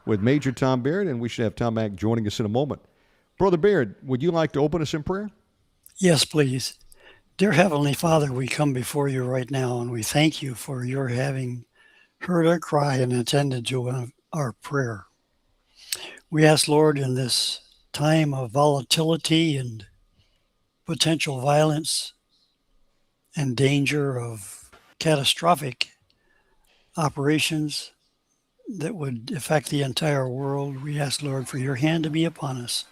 with Major Tom Baird, and we should have Tom Mack joining us in a moment. Brother Baird, would you like to open us in prayer? Yes, please. Dear Heavenly Father, we come before you right now and we thank you for your having heard our cry and attended to our prayer. We ask, Lord, in this time of volatility and potential violence and danger of catastrophic operations that would affect the entire world, we ask, Lord, for your hand to be upon us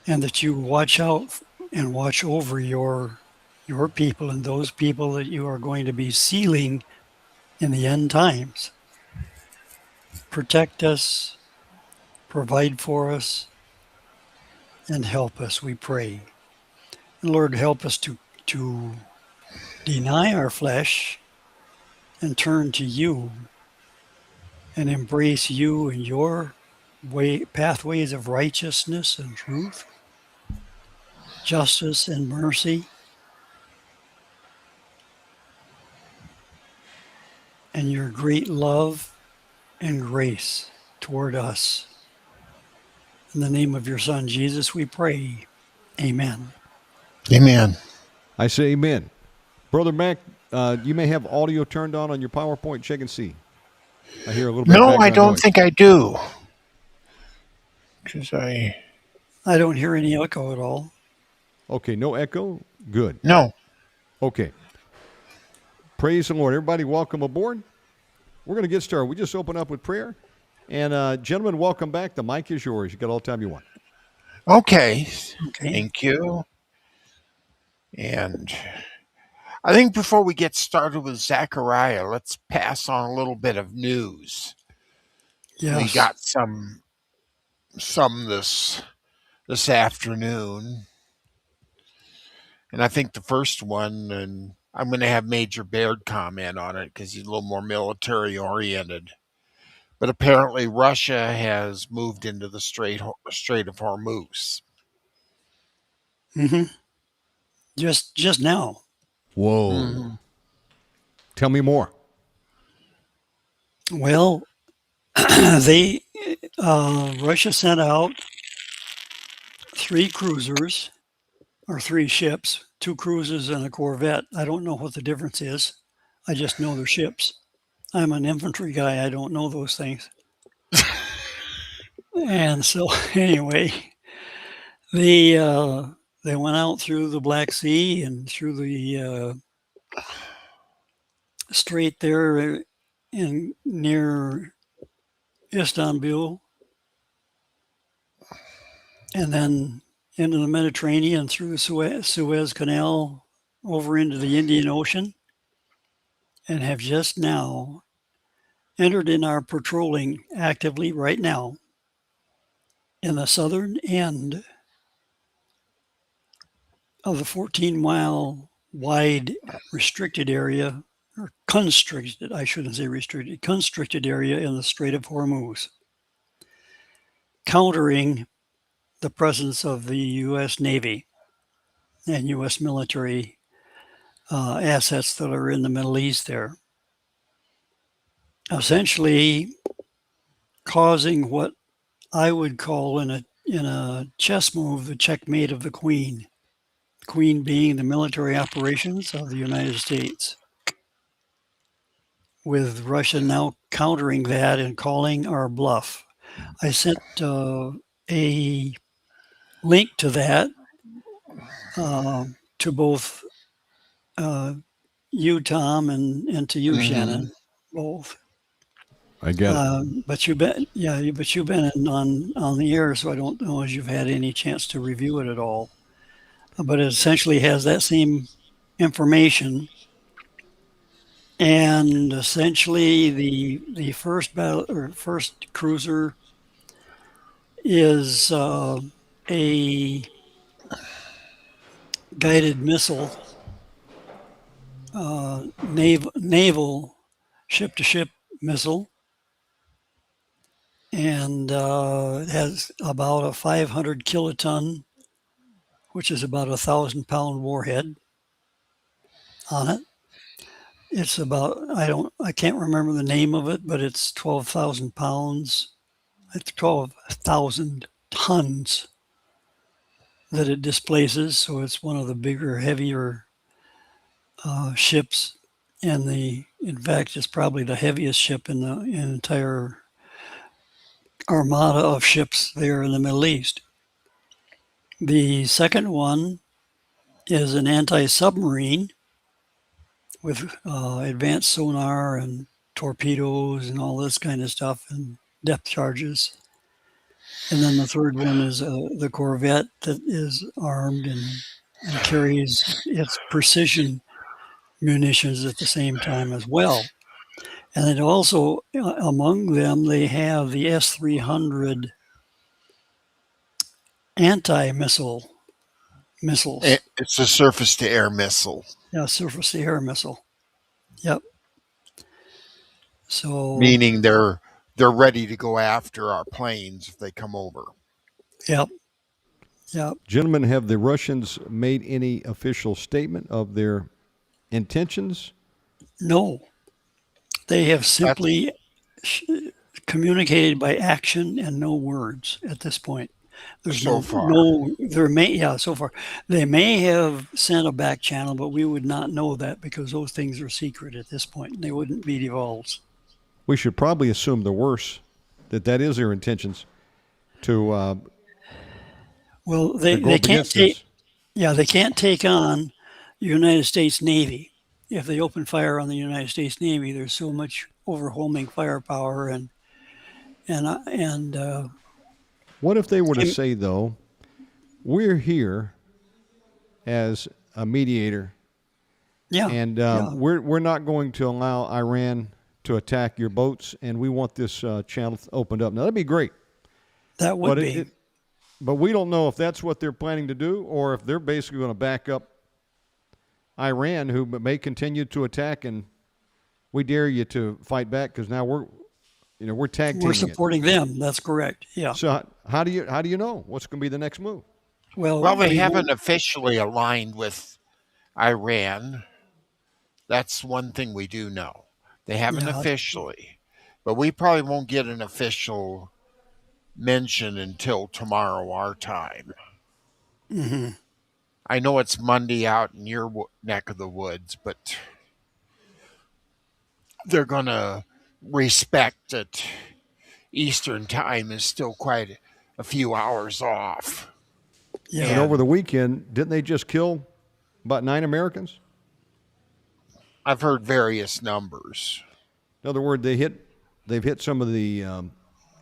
and that you watch out and watch over your people and those people that you are going to be sealing in the end times. Protect us, provide for us, and help us, we pray. And Lord, help us to deny our flesh and turn to you and embrace you and your pathways of righteousness and truth, justice and mercy, and your great love and grace toward us. In the name of your Son, Jesus, we pray. Amen. Amen. I say amen. Brother Mack, you may have audio turned on your PowerPoint. Check and see. I hear a little bit of No, I background don't noise. think I do. Because I don't hear any echo at all. Okay, no echo? Good. No. Okay. Praise the Lord. Everybody, welcome aboard. We're going to get started. We just open up with prayer. And, gentlemen, welcome back. The mic is yours. You got all the time you want. Okay. Okay. Thank you. And I think before we get started with Zechariah, let's pass on a little bit of news. Yes. We got some this afternoon. And I think the first one, and I'm going to have Major Baird comment on it because he's a little more military oriented. But apparently Russia has moved into the Strait of Hormuz. Mm-hmm. Just now. Whoa. Mm-hmm. Tell me more. Well, Russia sent out 3 cruisers or 3 ships, 2 cruisers and a corvette. I don't know what the difference is. I just know they're ships. I'm an infantry guy. I don't know those things. And so anyway, they went out through the Black Sea and through the strait there in near Istanbul, and then into the Mediterranean through the Suez Canal over into the Indian Ocean, and have just now entered in our patrolling actively right now in the southern end of the 14-mile wide restricted area, or constricted, I shouldn't say restricted, constricted area in the Strait of Hormuz, countering the presence of the U.S. Navy and U.S. military assets that are in the Middle East there. Essentially causing what I would call in a chess move the checkmate of the Queen. The Queen being the military operations of the United States, with Russia now countering that and calling our bluff. I sent a link to that to both you, Tom, and to you, Shannon, both. I get it. But you've been on the air, so I don't know if you've had any chance to review it at all. But it essentially has that same information, and essentially the first battle or first cruiser is a guided missile, naval ship-to-ship missile, and it has about a 500 kiloton, which is about 1,000-pound warhead on it. It's about, I can't remember the name of it, but it's 12,000 pounds. It's 12,000 tons that it displaces. So it's one of the bigger, heavier ships. And in fact, it's probably the heaviest ship in the entire armada of ships there in the Middle East. The second one is an anti-submarine with advanced sonar and torpedoes and all this kind of stuff and depth charges. And then the third one is the Corvette that is armed and carries its precision munitions at the same time as well. And it also, among them, they have the S-300 anti-missile missiles. It's a surface-to-air missile. Yeah, surface-to-air missile. Yep. So Meaning they're ready to go after our planes if they come over. Yep. Yep. Gentlemen, have the Russians made any official statement of their intentions? No. They have simply communicated by action and no words at this point. There's So far. So far. They may have sent a back channel, but we would not know that because those things are secret at this point. And they wouldn't be divulged. We should probably assume the worst, that is their intentions to Well, to they go up can't against this. they can't take on the United States Navy. If they open fire on the United States Navy, there's so much overwhelming firepower and What if they were to say, though, we're here as a mediator, and we're not going to allow Iran to attack your boats, and we want this channel opened up. Now, that'd be great. That would be. But we don't know if that's what they're planning to do or if they're basically going to back up Iran, who may continue to attack, and we dare you to fight back because now we're tag teaming. We're supporting them. That's correct. Yeah. So how do you know what's going to be the next move? Well, they haven't officially aligned with Iran. That's one thing we do know. They haven't officially, but we probably won't get an official mention until tomorrow our time. Mm-hmm. I know it's Monday out in your neck of the woods, but they're going to respect that Eastern time is still quite a few hours off. Yeah. And over the weekend, didn't they just kill about 9 Americans? I've heard various numbers. In other words, they've hit some of the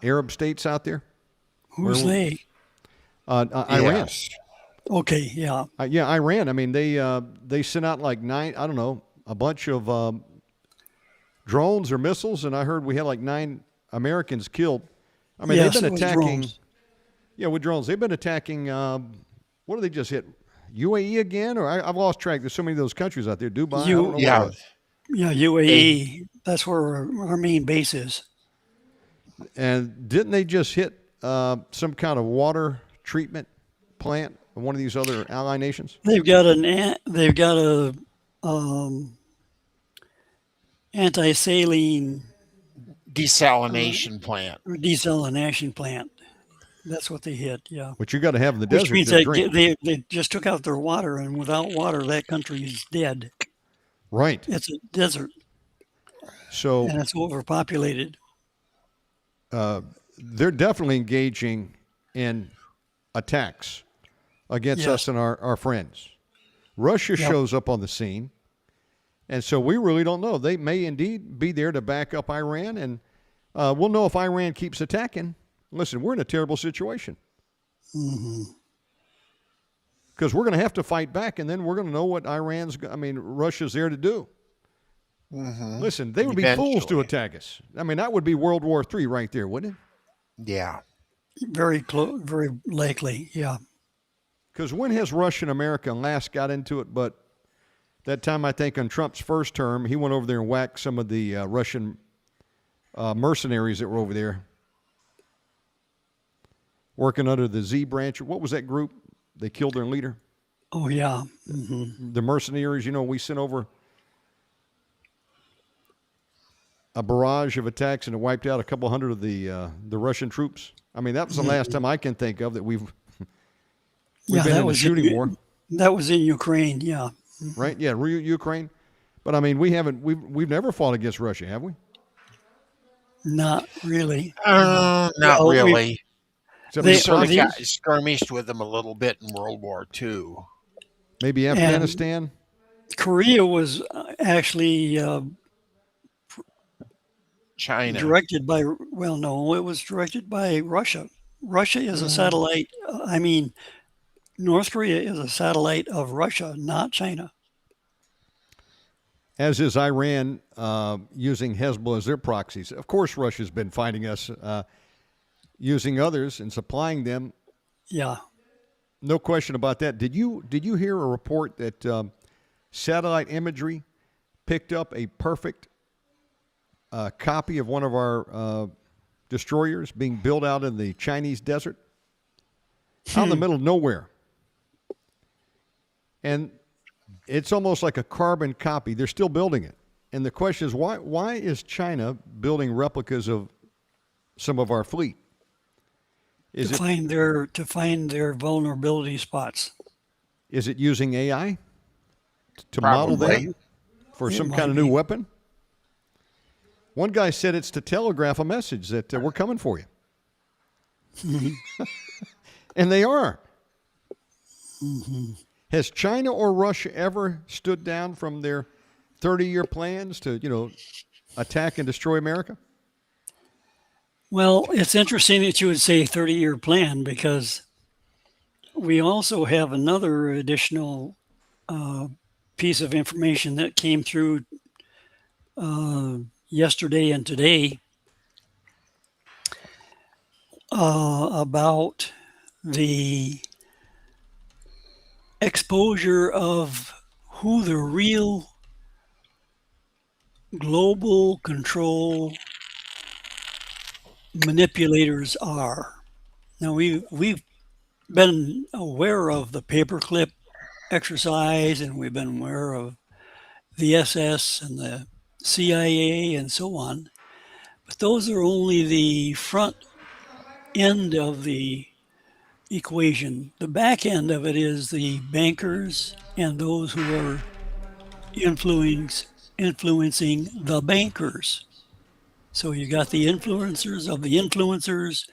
Arab states out there. Who's they? Iran. Yes. Okay. Yeah. Iran. I mean, they sent out like 9. I don't know, a bunch of drones or missiles, and I heard we had like 9 Americans killed. I mean, Yes, they've been it was attacking. drones. Yeah, with drones. They've been attacking. What did they just hit? UAE again? Or I've lost track. There's so many of those countries out there. Dubai. I don't know Yeah. what. Yeah. UAE. That's where our main base is. And didn't they just hit some kind of water treatment plant in one of these other ally nations? They've got a anti-saline Desalination plant. desalination plant. That's what they hit. Yeah. Which you got to have in the Which desert means to drink. they just took out their water, and without water, that country is dead. Right. It's a desert, So and it's overpopulated. they're definitely engaging in attacks against Yes. us and our friends. Russia shows up on the scene, and so we really don't know. They may indeed be there to back up Iran, and we'll know if Iran keeps attacking. Listen, we're in a terrible situation. Because we're going to have to fight back, and then we're going to know what Russia's there to do. Mm-hmm. Listen, they would be fools to attack us. I mean, that would be World War III right there, wouldn't it? Yeah. Very close, very likely. Yeah. Because when has Russia and America last got into it? But that time, I think, on Trump's first term, he went over there and whacked some of the Russian mercenaries that were over there working under the Z branch. What was that group? They killed their leader. Oh yeah. Mm-hmm. The mercenaries, we sent over a barrage of attacks and it wiped out a couple hundred of the Russian troops. I mean, that was the last time I can think of that we've been in a shooting war. That was in Ukraine, yeah. Right? Yeah, Ukraine. But I mean, we've never fought against Russia, have we? Not really. Not really. We sort of got skirmished with them a little bit in World War II. Maybe Afghanistan. Korea was actually China. Directed by, well, no, it was directed by Russia. Russia is a satellite. North Korea is a satellite of Russia, not China. As is Iran, using Hezbollah as their proxies. Of course, Russia's been fighting us, using others and supplying them. Yeah. No question about that. Did you hear a report that satellite imagery picked up a perfect copy of one of our destroyers being built out in the Chinese desert, out in the middle of nowhere? And it's almost like a carbon copy. They're still building it. And the question is, why is China building replicas of some of our fleet? To find their vulnerability spots. Is it using AI to Probably. model that for some kind of new weapon? One guy said it's to telegraph a message that we're coming for you. And they are. Mm-hmm. Has China or Russia ever stood down from their 30-year plans to, attack and destroy America? Well, it's interesting that you would say 30-year plan, because we also have another additional piece of information that came through yesterday and today about the exposure of who the real global control manipulators are. Now, we've been aware of the paperclip exercise, and we've been aware of the SS and the CIA and so on, but those are only the front end of the equation. The back end of it is the bankers and those who are influencing the bankers. So you got the influencers of the influencers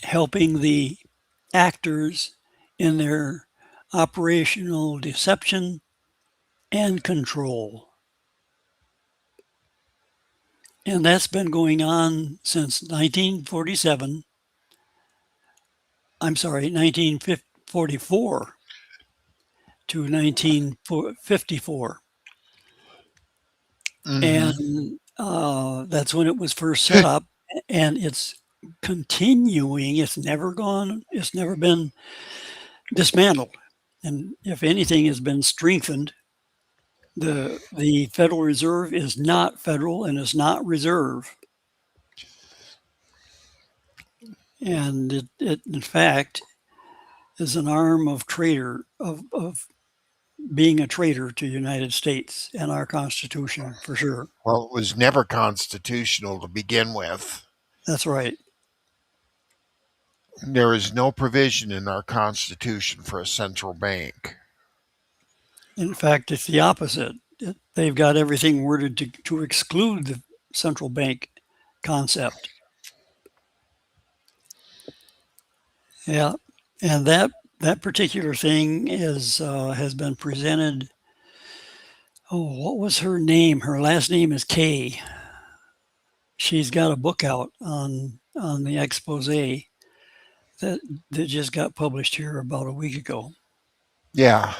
helping the actors in their operational deception and control. And that's been going on since 1944 to 1954. Mm-hmm. And that's when it was first set up, and it's continuing. It's never been dismantled. And if anything, has been strengthened. The Federal Reserve is not federal and is not reserve. And it in fact is an arm of being a traitor to the United States and our Constitution, for sure. Well, it was never constitutional to begin with. That's right. There is no provision in our Constitution for a central bank. In fact, it's the opposite. They've got everything worded to exclude the central bank concept. Yeah, and that particular thing has been presented. Oh, what was her name? Her last name is Kay. She's got a book out on the expose that just got published here about a week ago. Yeah.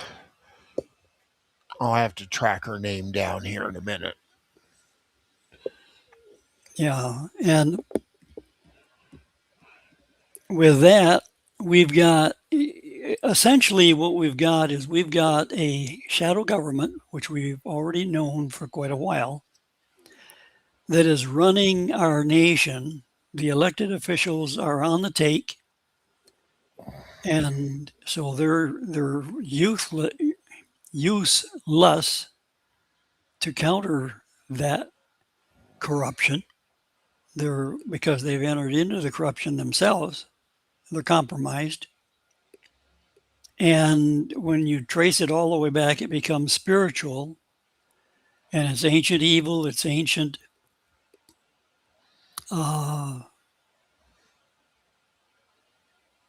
I'll have to track her name down here in a minute. Yeah, and with that, we've got essentially what we've got is we've got a shadow government, which we've already known for quite a while, that is running our nation. The elected officials are on the take, and so they're useless to counter that corruption. Because they've entered into the corruption themselves. They're compromised. And when you trace it all the way back, it becomes spiritual. And it's ancient evil. It's ancient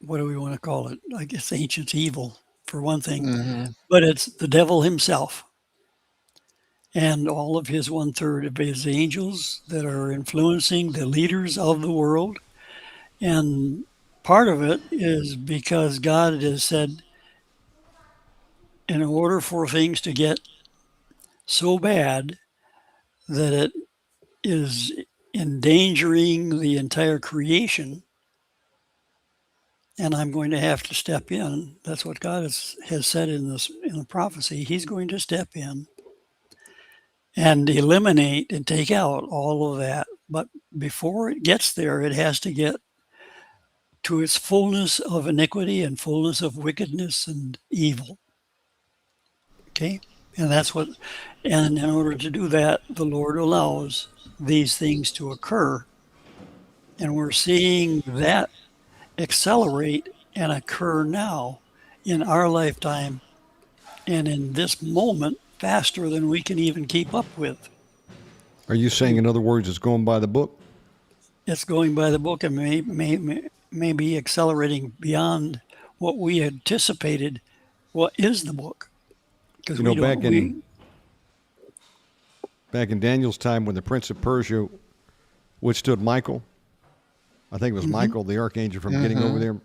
what do we want to call it? I guess ancient evil, for one thing. Mm-hmm. But it's the devil himself and all of his 1/3 of his angels that are influencing the leaders of the world. And part of it is because God has said, in order for things to get so bad that it is endangering the entire creation, and I'm going to have to step in. That's what God has said in the prophecy. He's going to step in and eliminate and take out all of that. But before it gets there, it has to get to its fullness of iniquity and fullness of wickedness and evil. Okay? And in order to do that, the Lord allows these things to occur. And we're seeing that accelerate and occur now in our lifetime and in this moment faster than we can even keep up with. Are you saying, in other words, it's going by the book? It's going by the book and may be accelerating beyond what we anticipated. What is the book? Because back in Daniel's time, when the Prince of Persia withstood Michael, I think it was Michael, the archangel, from getting over there.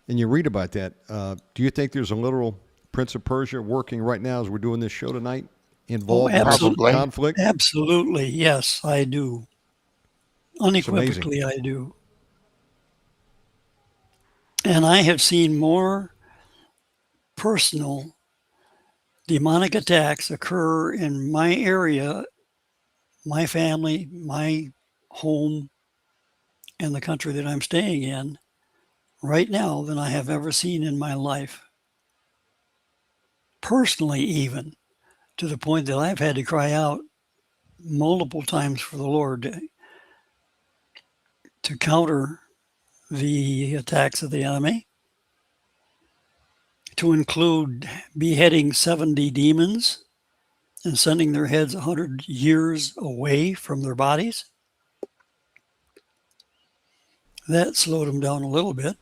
And you read about that. Do you think there's a literal Prince of Persia working right now as we're doing this show tonight, involved in conflict? Absolutely, yes, I do. Unequivocally, I do. And I have seen more personal demonic attacks occur in my area, my family, my home, and the country that I'm staying in right now than I have ever seen in my life. Personally, even to the point that I've had to cry out multiple times for the Lord to counter the attacks of the enemy, to include beheading 70 demons and sending their heads 100 years away from their bodies. That slowed them down a little bit.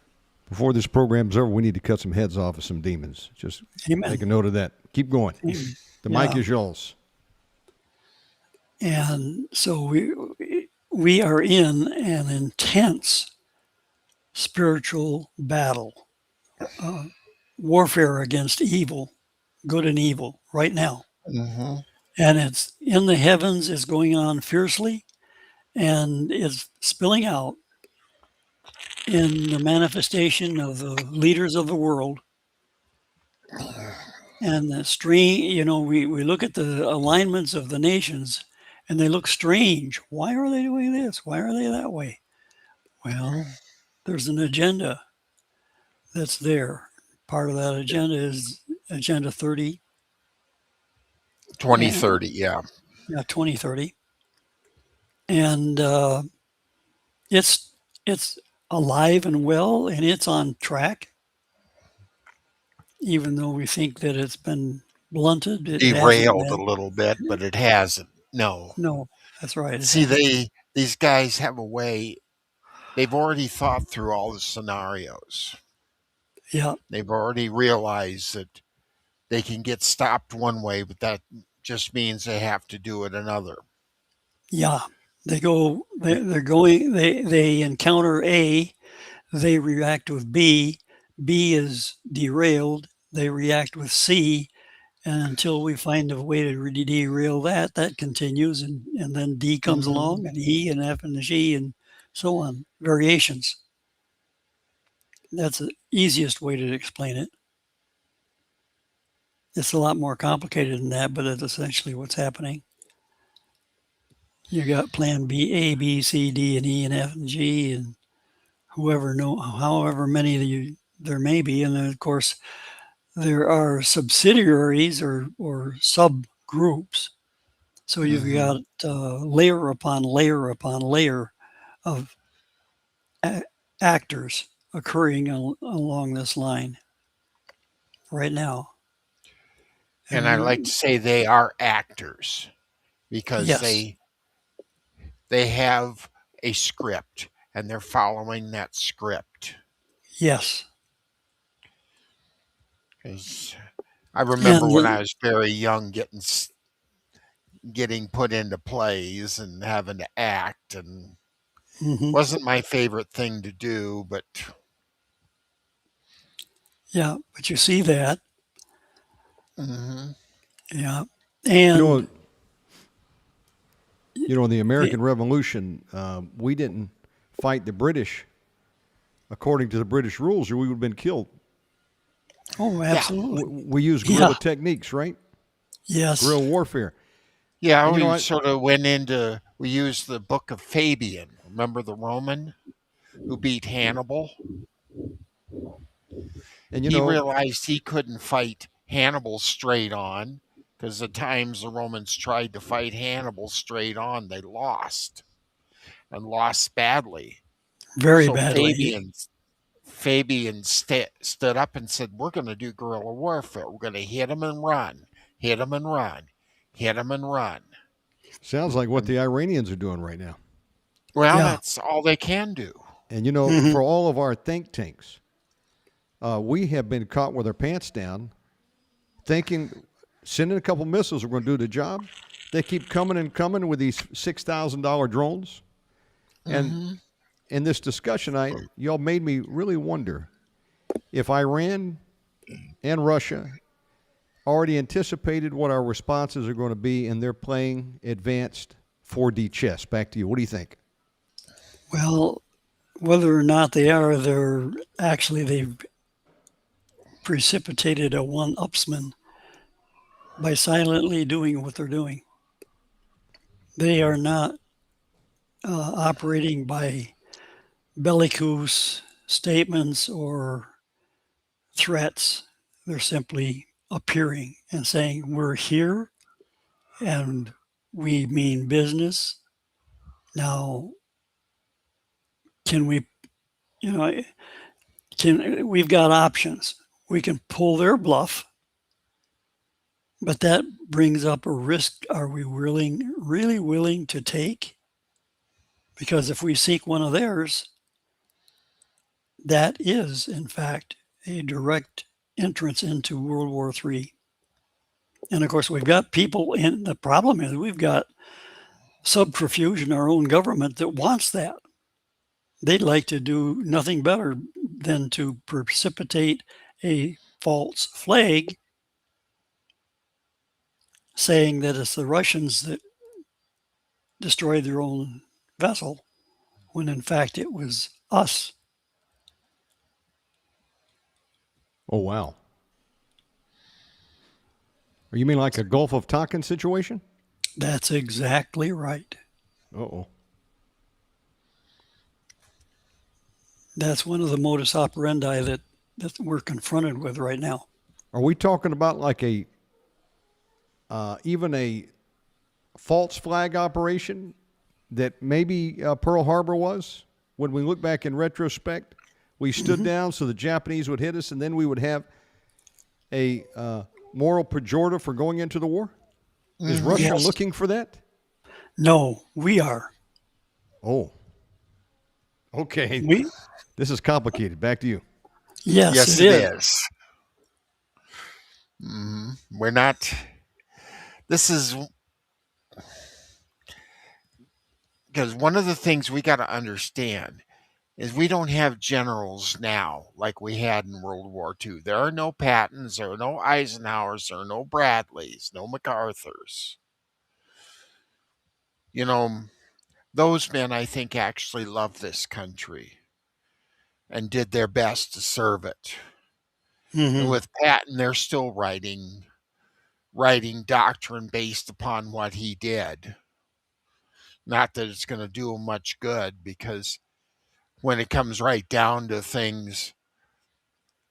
Before this program's over, we need to cut some heads off of some demons. Just make a note of that. Keep going. The mic is yours. And so we are in an intense spiritual battle, warfare against evil, good and evil, right now. Mm-hmm. And it's in the heavens, it's going on fiercely, and it's spilling out in the manifestation of the leaders of the world. And the we look at the alignments of the nations and they look strange. Why are they doing this? Why are they that way? Well, there's an agenda that's there. Part of that agenda is Agenda 30. 2030, yeah. Yeah, 2030. And it's alive and well, and it's on track. Even though we think that it's been blunted, derailed a little bit, but it hasn't. No, that's right. See, these guys have a way. They've already thought through all the scenarios. Yeah, they've already realized that they can get stopped one way, but that just means they have to do it another. Yeah, they encounter A, they react with B. B is derailed. They react with C, and until we find a way to really derail that continues, and then D comes along, and E and F and G, and so on, variations. That's the easiest way to explain it. It's a lot more complicated than that, but that's essentially what's happening. You got plan B, A, B, C, D, and E, and F, and G, and however many there may be. And then, of course, there are subsidiaries or subgroups So you've got layer upon layer upon layer of actors occurring along this line right now. And I like to say they are actors because Yes. they have a script and they're following that script. Yes. Because I remember when I And was very young getting put into plays and having to act, and wasn't my favorite thing to do, but yeah, but you see that. Yeah. You And know, in the American Revolution, we didn't fight the British according to the British rules, or we would have been killed. oh, yeah, absolutely. We use Yeah. guerrilla techniques, right? Yes. Guerrilla warfare. yeah, And we sort of went into we used the book of Fabian. Remember the Roman who beat Hannibal? and He realized he couldn't fight Hannibal straight on because the times the Romans tried to fight Hannibal straight on, they lost and lost badly. Very So badly. Fabian stood up and said, "We're going to do guerrilla warfare. We're going to hit them and run, hit them and run, hit them and run." sounds like what the Iranians are doing right now. Well, Yeah. that's all they can do. And for all of our think tanks, we have been caught with our pants down, sending a couple missiles, we're going to do the job. They keep coming and coming with these $6,000 drones. And in this discussion, y'all made me really wonder if Iran and Russia already anticipated what our responses are going to be, and they're playing advanced 4D chess. Back to you. What do you think? Well, whether or not they are, they've precipitated a one-upsman by silently doing what they're doing. They are not operating by bellicose statements or threats. They're simply appearing and saying, we're here and we mean business. Now, can we, we've got options. We can pull their bluff, but that brings up a risk. Are we really willing to take? Because if we seek one of theirs, that is, in fact, a direct entrance into World War III. And of course, we've got people in the problem is we've got subterfuge in our own government that wants that. They'd like to do nothing better than to precipitate a false flag saying that it's the Russians that destroyed their own vessel, when in fact it was us. Oh, wow. You mean like a Gulf of Tonkin situation? That's exactly right. Uh-oh. That's one of the modus operandi that we're confronted with right now. Are we talking about like even a false flag operation that maybe Pearl Harbor was? When we look back in retrospect, we stood down so the Japanese would hit us, and then we would have a moral pejorative for going into the war? Is Russia looking for that? No, we are. Oh. Okay. This is complicated. Back to you. Yes, it is. We're not. This is because one of the things we got to understand is we don't have generals now like we had in World War II. There are no Pattons, there are no Eisenhowers, there are no Bradleys, no MacArthurs. Those men, I think, actually love this country and did their best to serve it. And with Patton, they're still writing doctrine based upon what he did. Not that it's going to do him much good, because when it comes right down to things,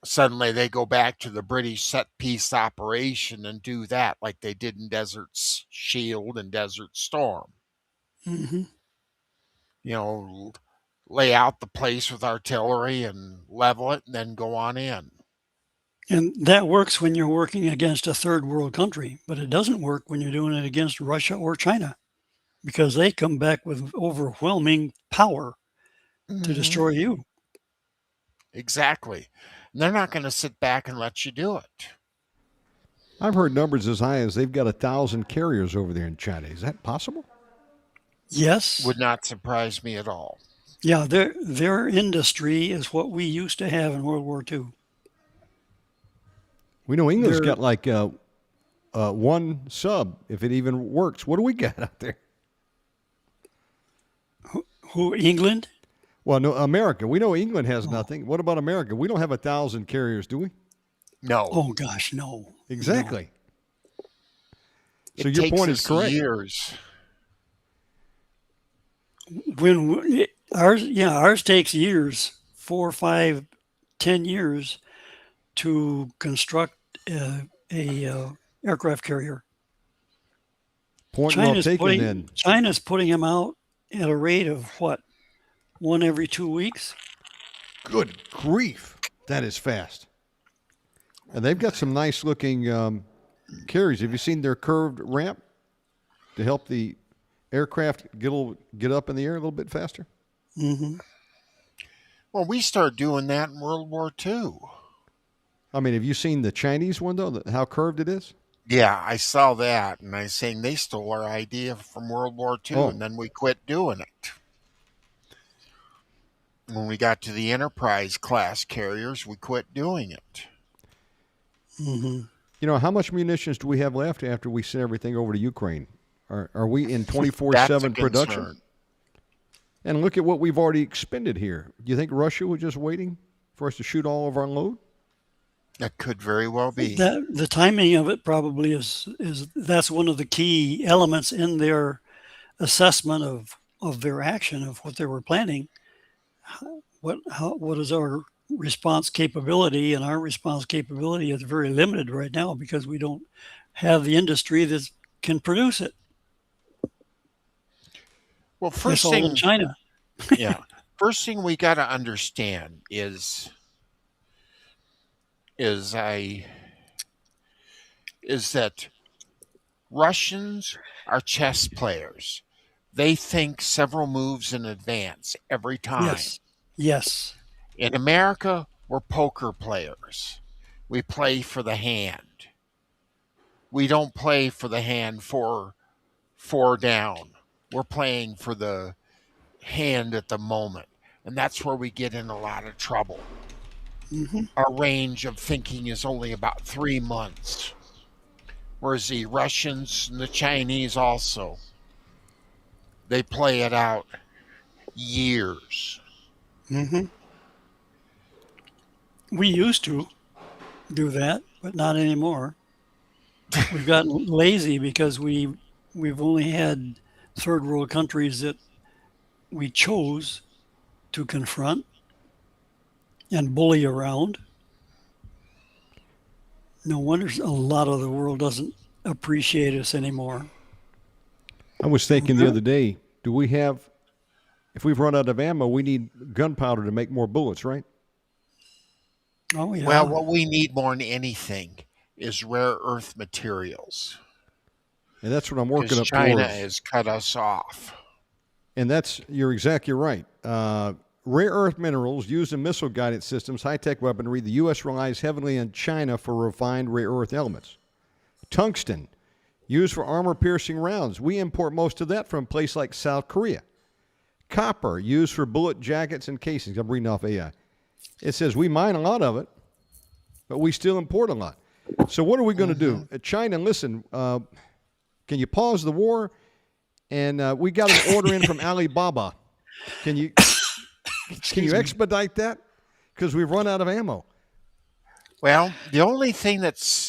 suddenly they go back to the British set piece operation and do that like they did in Desert Shield and Desert Storm. Mm-hmm. You know, lay out the place with artillery and level it and then go on in. And that works when you're working against a third world country, but it doesn't work when you're doing it against Russia or China, because they come back with overwhelming power to destroy you. Exactly. And they're not going to sit back and let you do it. I've heard numbers as high as they've got 1,000 carriers over there in China. Is that possible? Yes. Would not surprise me at all. Yeah, their industry is what we used to have in World War II. We know England's got like one sub, if it even works. What do we got out there? Who, England? Well, no, America. We know England has nothing. What about America? We don't have 1,000 carriers, do we? No. Oh gosh, no. Exactly. No. So your point is correct. Years. Ours takes years, 4, 5, 10 years to construct a aircraft carrier. Point well taken. Then China's putting them out at a rate of what? One every 2 weeks? Good grief. That is fast. And they've got some nice looking carriers. Have you seen their curved ramp to help the aircraft get up in the air a little bit faster? Mm-hmm. Well, we started doing that in World War II. I mean, have you seen the Chinese one, though, how curved it is? Yeah, I saw that, and I was saying they stole our idea from World War II, and then we quit doing it. When we got to the Enterprise class carriers, we quit doing it. Mm-hmm. You know, how much munitions do we have left after we send everything over to Ukraine? Are we in 24/7 production? And look at what we've already expended here. Do you think Russia was just waiting for us to shoot all of our load? That could very well be. The timing of it probably is that's one of the key elements in their assessment of their action, of what they were planning. What is our response capability? And our response capability is very limited right now because we don't have the industry that can produce it. Well, first thing in China. Yeah. First thing we got to understand is that Russians are chess players. They think several moves in advance every time. Yes. In America, we're poker players. We play for the hand. We don't play for the hand four down. We're playing for the hand at the moment. And that's where we get in a lot of trouble. Mm-hmm. Our range of thinking is only about 3 months. Whereas the Russians and the Chinese also, they play it out years. Mm-hmm. We used to do that, but not anymore. We've gotten lazy because we've only had third world countries that we chose to confront and bully around. No wonder a lot of the world doesn't appreciate us anymore. I was thinking the other day, if we've run out of ammo, we need gunpowder to make more bullets, right? Oh, yeah. Well, what we need more than anything is rare earth materials. And that's what I'm working up China towards. has cut us off. And you're exactly right. Rare earth minerals used in missile guidance systems, high-tech weaponry. The U.S. relies heavily on China for refined rare earth elements. Tungsten, used for armor-piercing rounds. We import most of that from a place like South Korea. Copper, used for bullet jackets and casings. I'm reading off AI. It says we mine a lot of it, but we still import a lot. So what are we going to do? China, listen, can you pause the war? And we got an order in from Alibaba. Can you expedite that? Because we've run out of ammo. Well, the only thing that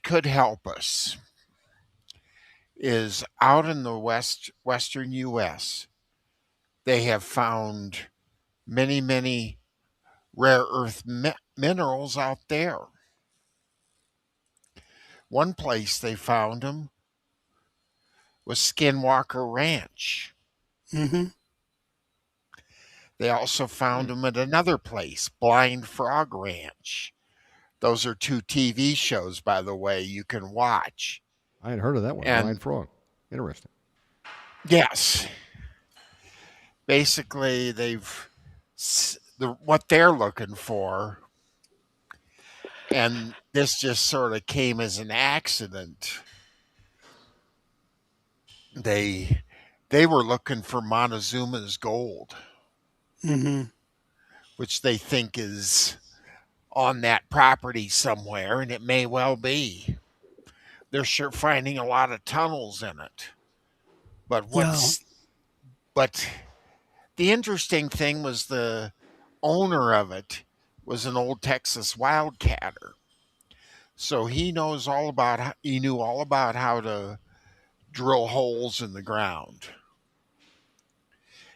could help us is out in the western U.S., they have found many, many rare earth minerals out there. One place they found them was Skinwalker Ranch. Mm-hmm. They also found them at another place, Blind Frog Ranch. Those are 2 TV shows, by the way, you can watch. I had heard of that one, Blind And Frog. Interesting. yes, basically what they're looking for, and this just sort of came as an accident. They were looking for Montezuma's gold, Mm-hmm. which they think is on that property somewhere, and it may well be. They're sure finding a lot of tunnels in it. But Yeah. but the interesting thing was the owner of it was an old Texas wildcatter. So he knew all about how to drill holes in the ground.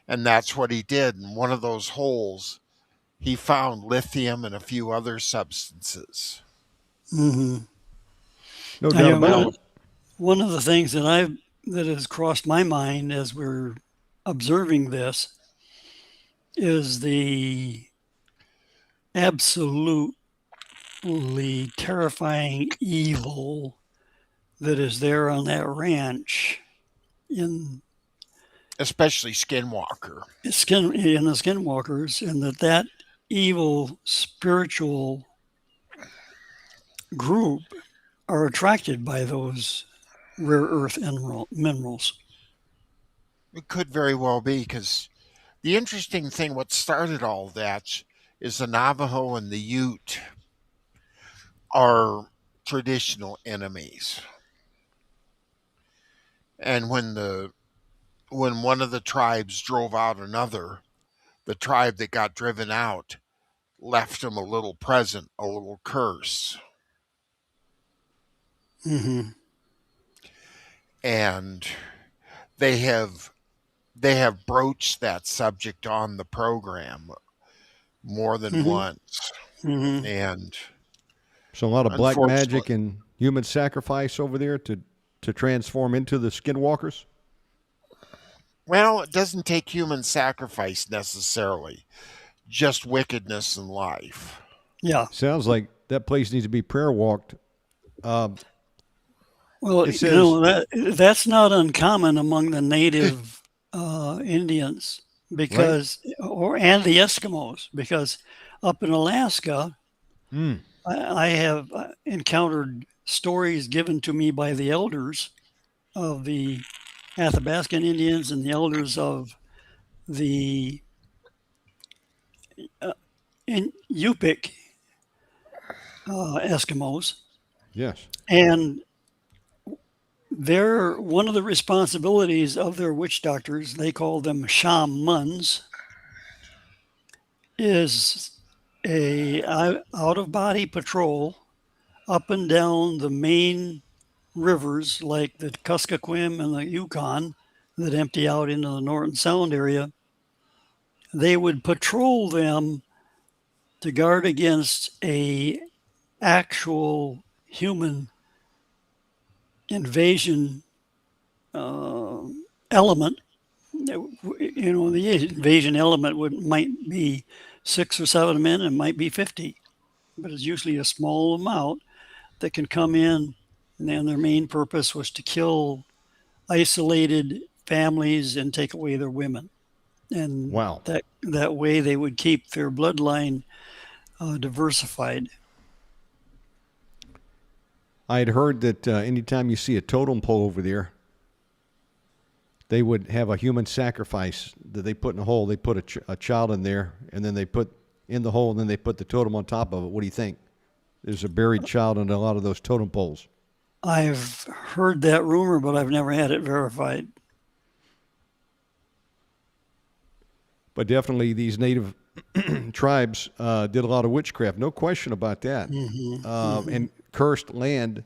And that's what he did. In one of those holes, he found lithium and a few other substances. Mm-hmm. No doubt about it. One of the things that has crossed my mind as we're observing this is the absolutely terrifying evil that is there on that ranch Especially Skinwalker. in the Skinwalkers, and that evil spiritual group are attracted by those rare earth minerals. It could very well be, because the interesting thing, what started all that, is the Navajo and the Ute are traditional enemies. And when one of the tribes drove out another, the tribe that got driven out left them a little present, a little curse. Mm-hmm. And they have broached that subject on the program more than once. Mm-hmm. And so a lot of black magic and human sacrifice over there to transform into the Skinwalkers? Well, it doesn't take human sacrifice necessarily, just wickedness in life. Yeah. Sounds like that place needs to be prayer walked. Well, that's not uncommon among the native Indians and the Eskimos, because up in Alaska, I have encountered stories given to me by the elders of the Athabascan Indians and the elders of the Yupik Eskimos. Yes. And one of the responsibilities of their witch doctors, they call them shamans, is a out-of-body patrol up and down the main rivers like the Kuskokwim and the Yukon that empty out into the Norton Sound area. They would patrol them to guard against a actual human invasion element. The invasion element might be 6 or 7 men, and might be 50, but it's usually a small amount that can come in, and then their main purpose was to kill isolated families and take away their women. And wow, that way they would keep their bloodline diversified. I had heard that anytime you see a totem pole over there, they would have a human sacrifice that they put in a hole. They put a child in there, and then they put in the hole, and then they put the totem on top of it. What do you think? There's a buried child on a lot of those totem poles. I've heard that rumor, but I've never had it verified. But definitely these native tribes did a lot of witchcraft. No question about that. And cursed land.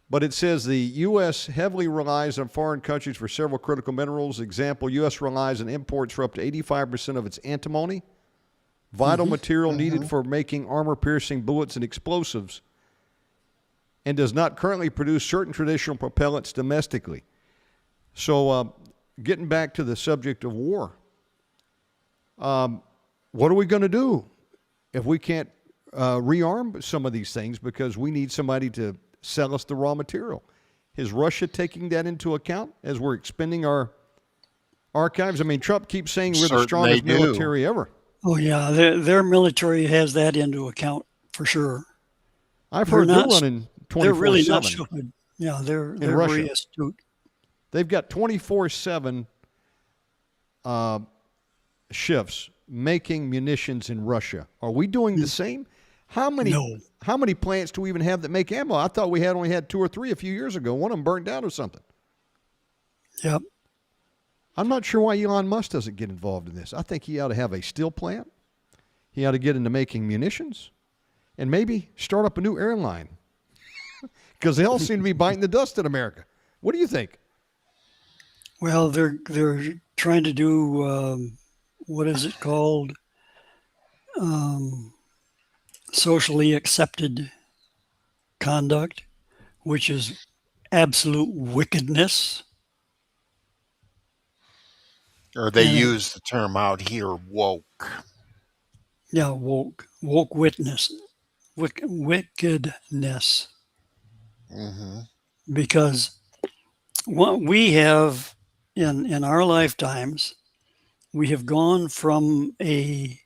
But it says the U.S. heavily relies on foreign countries for several critical minerals. Example, U.S. relies on imports for up to 85% of its antimony, vital material needed for making armor-piercing bullets and explosives, and does not currently produce certain traditional propellants domestically. So getting back to the subject of war, what are we going to do if we can't rearm some of these things because we need somebody to sell us the raw material? Is Russia taking that into account as we're expending our archives? I mean, Trump keeps saying we're the strongest military ever. Oh, yeah. Their military has that into account for sure. I've heard they're running 24/7. They're really not stupid. Yeah, they're very astute. They've got 24/7 shifts making munitions in Russia. Are we doing the same? How many plants do we even have that make ammo? I thought we only had 2 or 3 a few years ago. One of them burned down or something. Yep. I'm not sure why Elon Musk doesn't get involved in this. I think he ought to have a steel plant. He ought to get into making munitions and maybe start up a new airline because they all seem to be biting the dust in America. What do you think? Well, they're trying to do, what is it called? Socially accepted conduct, which is absolute wickedness. Or they use the term out here, woke. Yeah, woke wickedness. Because what we have in our lifetimes, we have gone from a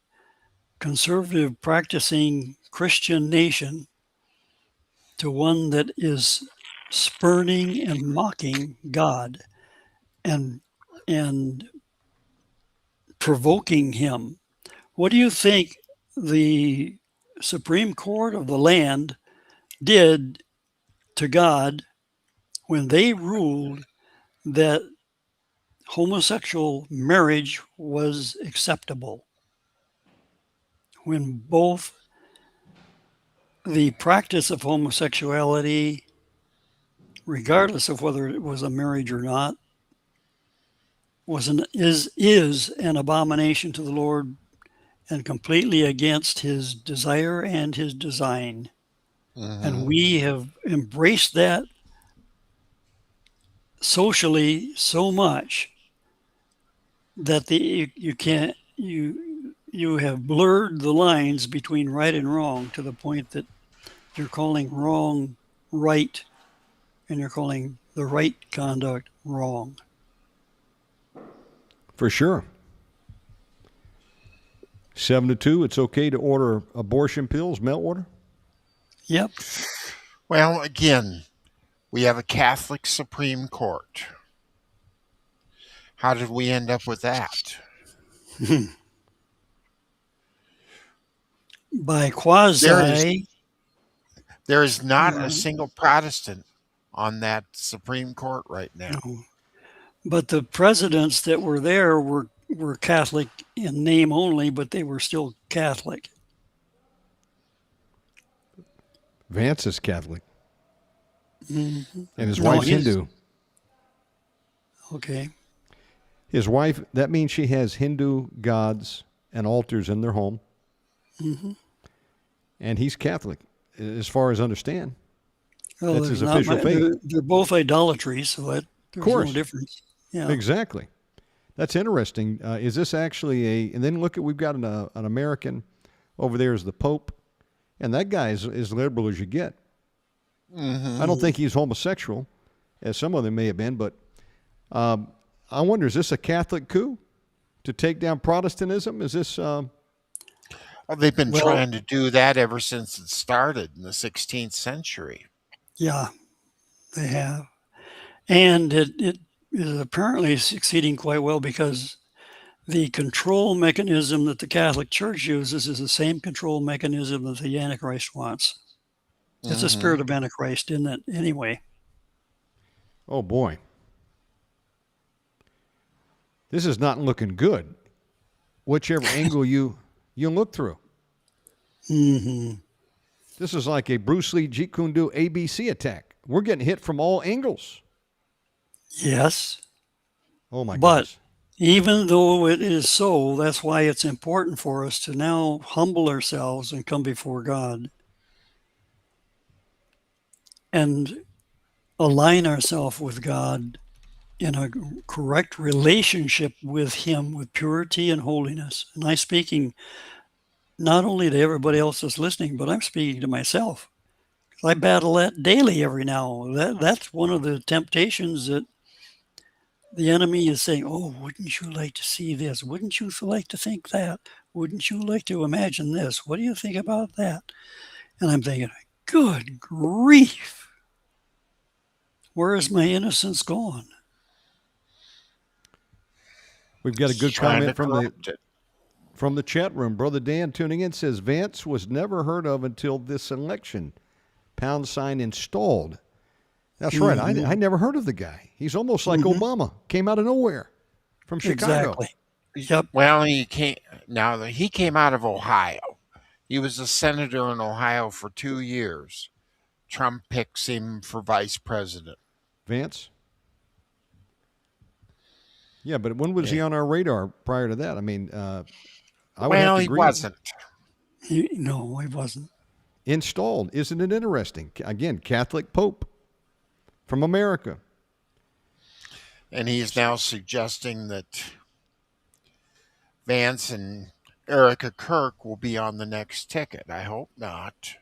conservative practicing Christian nation to one that is spurning and mocking God and provoking him. What do you think the Supreme Court of the land did to God when they ruled that homosexual marriage was acceptable? When both the practice of homosexuality, regardless of whether it was a marriage or not, is an abomination to the Lord and completely against his desire and his design. And we have embraced that socially so much that you have blurred the lines between right and wrong to the point that you're calling wrong right and you're calling the right conduct wrong. For sure. 7-2, it's okay to order abortion pills, mail order? Yep. Well, again, we have a Catholic Supreme Court. How did we end up with that? By quasi. There is not a single Protestant on that Supreme Court right now. No. But the presidents that were there were Catholic in name only, but they were still Catholic. Vance is Catholic. And his wife's Hindu. Okay. His wife, that means she has Hindu gods and altars in their home. And he's Catholic, as far as I understand. Well, that's his official faith. They're both idolatry, so there's no difference. Yeah. Exactly. That's interesting. Is this actually and then look we've got an American over there as the Pope, and that guy is as liberal as you get. I don't think he's homosexual, as some of them may have been, but I wonder, is this a Catholic coup to take down Protestantism? Is this... they've been trying to do that ever since it started in the 16th century. Yeah, they have. And it is apparently succeeding quite well because the control mechanism that the Catholic Church uses is the same control mechanism that the Antichrist wants. It's a spirit of Antichrist, isn't it, anyway? Oh, boy. This is not looking good, whichever angle you look through. This is like a Bruce Lee Jeet Kune Do ABC attack. We're getting hit from all angles. Yes. Oh, my goodness. Even though it is so, that's why it's important for us to now humble ourselves and come before God and align ourselves with God in a correct relationship with Him, with purity and holiness. And I'm speaking not only to everybody else that's listening, but I'm speaking to myself. I battle that daily every now. That's one of the temptations that the enemy is saying, "Oh, wouldn't you like to see this? Wouldn't you like to think that? Wouldn't you like to imagine this? What do you think about that?" And I'm thinking, "Good grief, where is my innocence gone?" We've got a good Trying to comment corrupt it. from the chat room. Brother Dan tuning in says Vance was never heard of until this election. # installed. That's right. I never heard of the guy. He's almost like Obama. Came out of nowhere from Chicago. Exactly. Yep. Well, he came out of Ohio. He was a senator in Ohio for 2 years. Trump picks him for vice president. Vance? Yeah, but when was he on our radar prior to that? I mean, I would have to He agree. wasn't. No, he wasn't. Installed. Isn't it interesting? Again, Catholic Pope from America. And he's now suggesting that Vance and Erica Kirk will be on the next ticket. I hope not.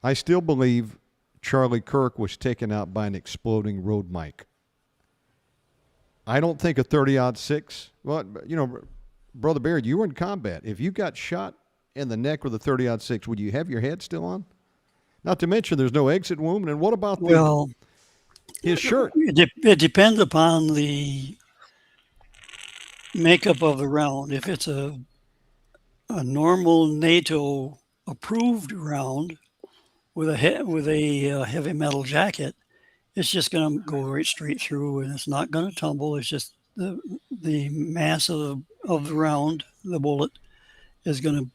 I still believe Charlie Kirk was taken out by an exploding road mic. I don't think a 30-06. Well, Brother Baird, you were in combat. If you got shot in the neck with a 30-06, would you have your head still on? Not to mention there's no exit wound. And what about his shirt? It depends upon the makeup of the round. If it's a normal NATO approved round with a heavy metal jacket, it's just going to go right straight through, and it's not going to tumble. It's just the mass of the round, the bullet, is going to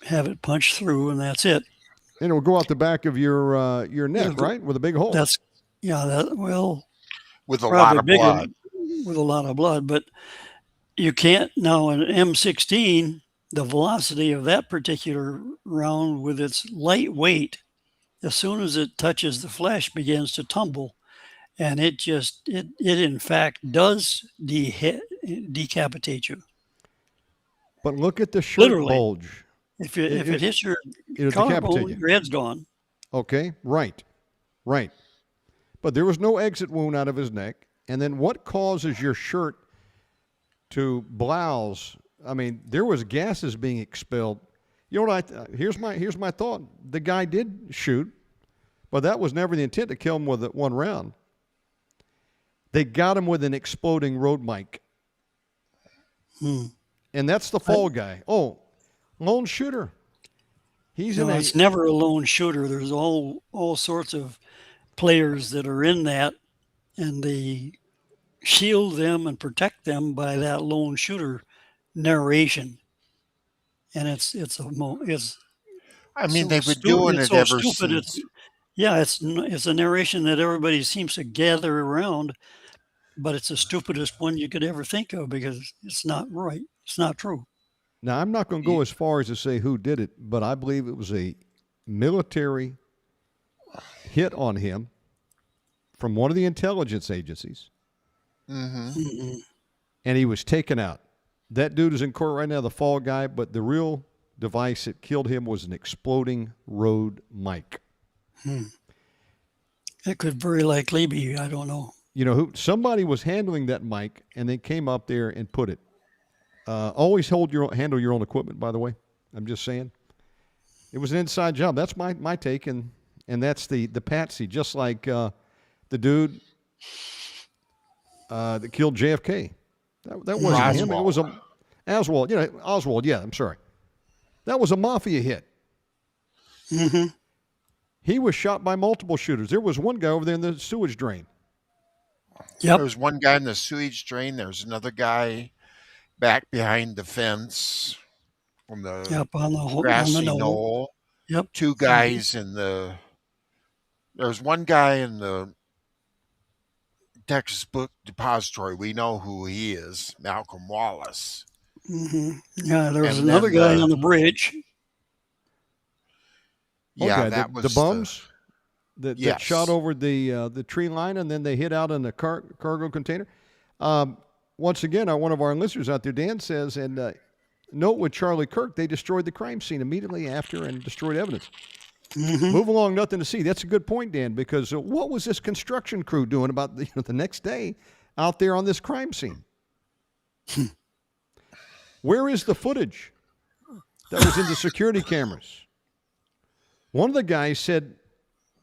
have it punch through, and that's it. And it will go out the back of your neck, right, with a big hole. With a lot of blood. With a lot of blood, but you can't now an M16. The velocity of that particular round, with its light weight, as soon as it touches the flesh, begins to tumble, and it in fact does decapitate you. But look at the shirt Literally. bulge. If it hits your collarbone, your head's gone. Okay, right. But there was no exit wound out of his neck. And then what causes your shirt to blouse? I mean, there was gases being expelled. You know what? Here's my thought. The guy did shoot, but that was never the intent to kill him with one round. They got him with an exploding road mic. And that's the fall guy. Oh, lone shooter. It's never a lone shooter. There's all sorts of players that are in that, and they shield them and protect them by that lone shooter narration. And it's I mean, they've been doing it ever since. It's a narration that everybody seems to gather around, but it's the stupidest one you could ever think of because it's not right. It's not true. Now, I'm not going to go as far as to say who did it, but I believe it was a military hit on him from one of the intelligence agencies. Mm-hmm. And he was taken out. That dude is in court right now, the fall guy, but the real device that killed him was an exploding road mic. It could very likely be. I don't know. Somebody was handling that mic and they came up there and put it. Always handle your own equipment, by the way. I'm just saying. It was an inside job. That's my take, and that's the patsy, just like the dude that killed JFK. That wasn't him. It was Oswald. Oswald. Yeah, I'm sorry. That was a mafia hit. Mm-hmm. He was shot by multiple shooters. There was one guy over there in the sewage drain. Yep. There was one guy in the sewage drain. There's another guy back behind the fence on the grassy knoll. Yep. Two guys in the. There's one guy in the Texas Book Depository. We know who he is, Malcolm Wallace. Yeah, there was And another then guy on the bridge. Yeah, okay, that was the bums that yes. shot over the tree line and then they hit out in the cargo container. Once again, one of our listeners out there, Dan says, and note with Charlie Kirk, they destroyed the crime scene immediately after and destroyed evidence. Move along, nothing to see. That's a good point, Dan, because what was this construction crew doing about the next day out there on this crime scene? Where is the footage that was in the security cameras? One of the guys said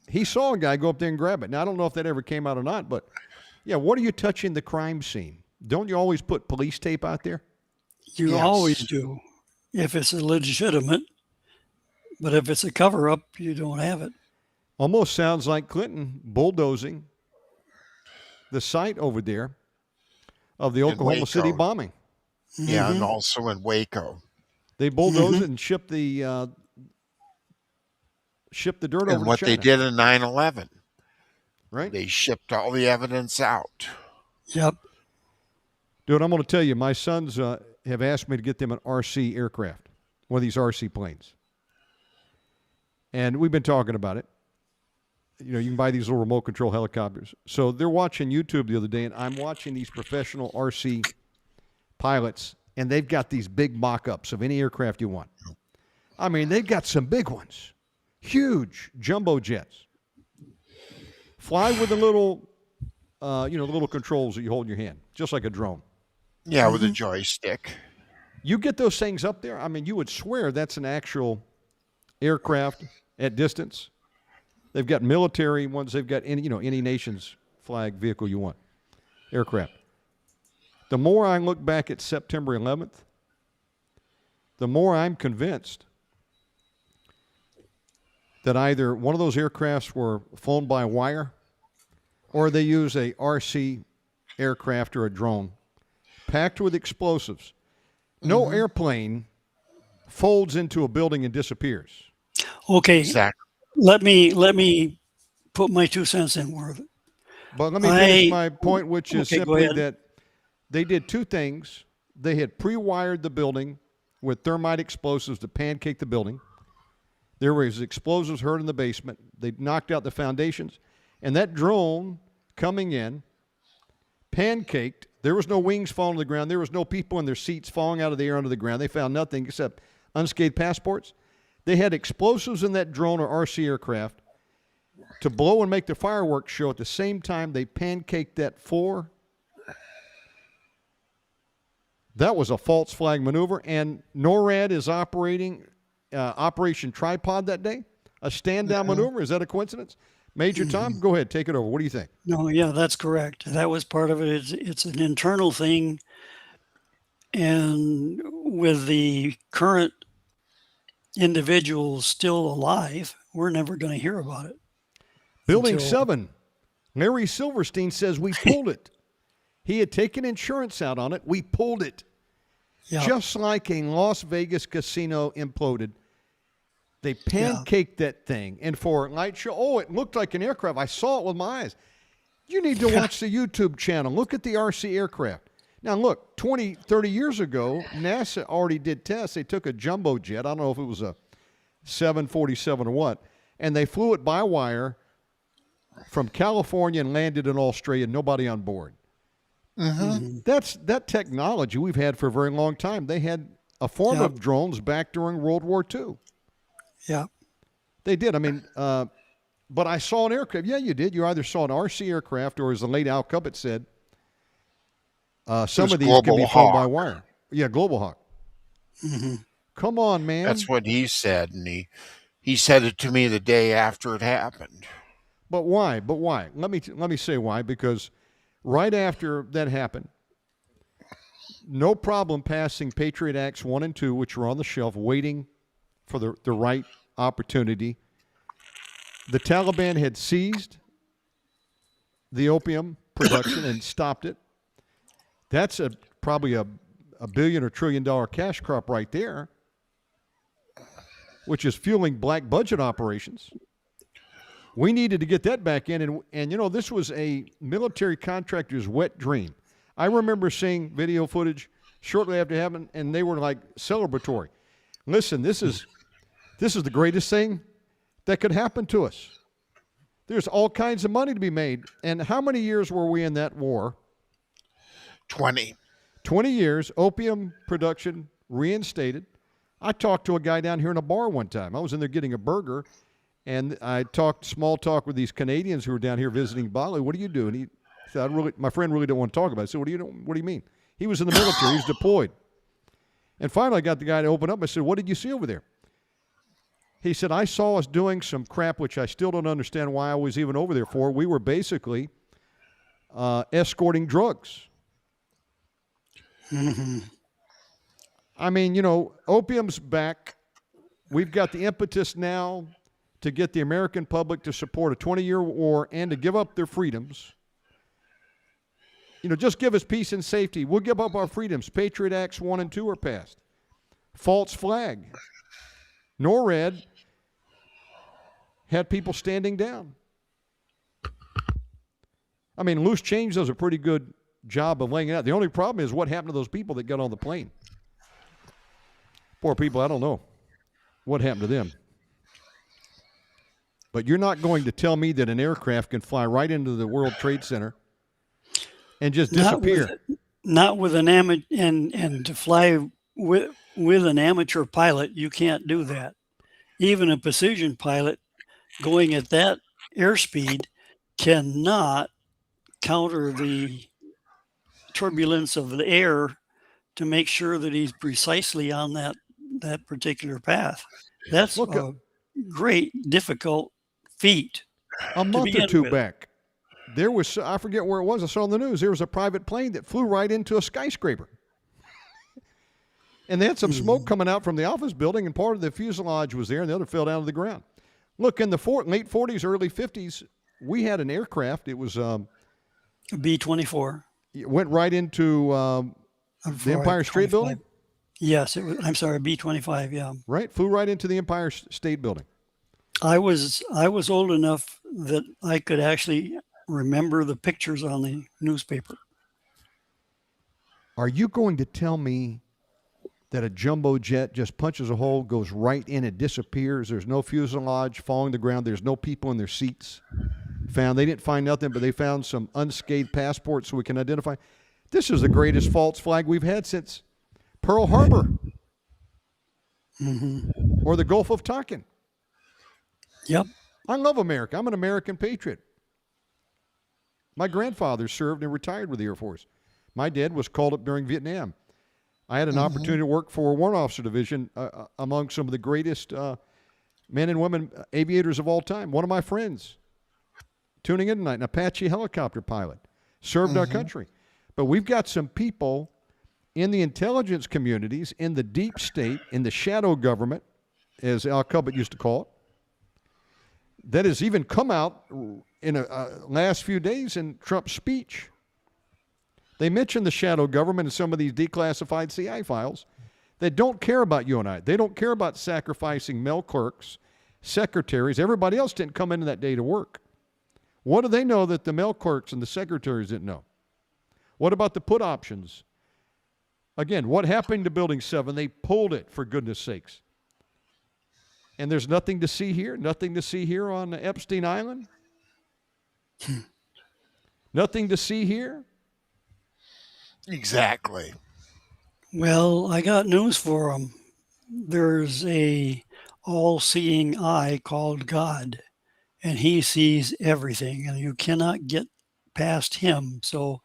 he saw a guy go up there and grab it. Now, I don't know if that ever came out or not, but, yeah, what are you touching the crime scene? Don't you always put police tape out there? You always do, if it's legitimate. But if it's a cover-up, you don't have it. Almost sounds like Clinton bulldozing the site over there of the Oklahoma City bombing. Yeah, and also in Waco. They bulldozed it and shipped the dirt over to And what China. they did in 9/11. Right? They shipped all the evidence out. Yep. Dude, I'm going to tell you, my sons have asked me to get them an RC aircraft, one of these RC planes. And we've been talking about it. You can buy these little remote control helicopters. So they're watching YouTube the other day, and I'm watching these professional RC pilots, and they've got these big mock-ups of any aircraft you want. I mean, they've got some big ones. Huge jumbo jets. Fly with the little, the little controls that you hold in your hand, just like a drone. Yeah, with a joystick. You get those things up there, I mean, you would swear that's an actual aircraft at distance. They've got military ones. They've got any nation's flag vehicle you want, aircraft. The more I look back at September 11th, the more I'm convinced that either one of those aircrafts were flown by wire or they use a RC aircraft or a drone packed with explosives. No airplane folds into a building and disappears. Okay. Exactly. Let me put my 2 cents in worth it. But let me finish my point, which is simply that they did two things. They had pre-wired the building with thermite explosives to pancake the building. There was explosives heard in the basement. They knocked out the foundations. And that drone coming in, pancaked. There was no wings falling to the ground. There was no people in their seats falling out of the air onto the ground. They found nothing except unscathed passports. They had explosives in that drone or RC aircraft to blow and make the fireworks show. At the same time, they pancaked that floor. That was a false flag maneuver. And NORAD is operating Operation Tripod that day. A stand-down maneuver. Is that a coincidence? Major Tom, go ahead. Take it over. What do you think? No, yeah, that's correct. That was part of it. It's an internal thing. And with the current individuals still alive, we're never going to hear about it. Building 7. Larry Silverstein says we pulled it. He had taken insurance out on it. We pulled it. Yep. Just like a Las Vegas casino imploded. They pancaked that thing. And for a light show, it looked like an aircraft. I saw it with my eyes. You need to watch the YouTube channel. Look at the RC aircraft. Now, look, 20, 30 years ago, NASA already did tests. They took a jumbo jet. I don't know if it was a 747 or what, and they flew it by wire from California and landed in Australia, nobody on board. That's that technology we've had for a very long time. They had a form of drones back during World War II. Yeah. They did. I mean, but I saw an aircraft. Yeah, you did. You either saw an RC aircraft or, as the late Al Cubbett said, some of these can be flown by wire. Yeah, Global Hawk. Come on, man. That's what he said, and he said it to me the day after it happened. But why? Let me say why. Because right after that happened, no problem passing Patriot Acts 1 and 2, which were on the shelf waiting for the right opportunity. The Taliban had seized the opium production and stopped it. That's probably a billion or $1 trillion cash crop right there, which is fueling black budget operations. We needed to get that back in, and this was a military contractor's wet dream. I remember seeing video footage shortly after it happened, and they were like celebratory. Listen, this is the greatest thing that could happen to us. There's all kinds of money to be made. And how many years were we in that war? 20. 20 years, opium production reinstated. I talked to a guy down here in a bar one time. I was in there getting a burger, and I talked small talk with these Canadians who were down here visiting Bali. What do you do? And he said, my friend really don't want to talk about it. I said, what do you mean? He was in the military. He was deployed. And finally, I got the guy to open up. I said, what did you see over there? He said, I saw us doing some crap, which I still don't understand why I was even over there for. We were basically escorting drugs. Mm-hmm. I mean, opium's back. We've got the impetus now to get the American public to support a 20-year war and to give up their freedoms. Just give us peace and safety. We'll give up our freedoms. Patriot Acts 1 and 2 are passed. False flag. NORAD had people standing down. I mean, loose change does a pretty good job of laying it out. The only problem is what happened to those people that got on the plane. Poor people, I don't know what happened to them. But you're not going to tell me that an aircraft can fly right into the World Trade Center and just disappear. Not with an amateur, and to fly with an amateur pilot, you can't do that. Even a precision pilot going at that airspeed cannot counter the turbulence of the air to make sure that he's precisely on that particular path. That's a great, difficult feat. A month or two back, there was, I forget where it was, I saw on the news, there was a private plane that flew right into a skyscraper. And they had some smoke coming out from the office building, and part of the fuselage was there, and the other fell down to the ground. Look, in the late 40s, early 50s, we had an aircraft. It was a B-24. It went right into the Empire State Building? Yes, it was. I'm sorry, B-25, yeah. Right, flew right into the Empire State Building. I was old enough that I could actually remember the pictures on the newspaper. Are you going to tell me that a jumbo jet just punches a hole, goes right in, it disappears, there's no fuselage falling to the ground, there's no people in their seats found? They didn't find nothing, but they found some unscathed passports so we can identify. This is the greatest false flag we've had since Pearl Harbor or the Gulf of Tonkin. Yep. I love America. I'm an American patriot. My grandfather served and retired with the Air Force. My dad was called up during Vietnam. I had an opportunity to work for a Warrant Officer Division among some of the greatest men and women aviators of all time. One of my friends, tuning in tonight, an Apache helicopter pilot, served our country. But we've got some people in the intelligence communities, in the deep state, in the shadow government, as Al Cubbett used to call it, that has even come out in the last few days in Trump's speech. They mention the shadow government in some of these declassified CI files. They don't care about you and I. They don't care about sacrificing mail clerks, secretaries. Everybody else didn't come into that day to work. What do they know that the mail clerks and the secretaries didn't know? What about the put options? Again, what happened to Building 7? They pulled it, for goodness sakes. And there's nothing to see here? Nothing to see here on Epstein Island? Nothing to see here? Exactly. Well, I got news for them. There's a all-seeing eye called God, and he sees everything, and you cannot get past him. So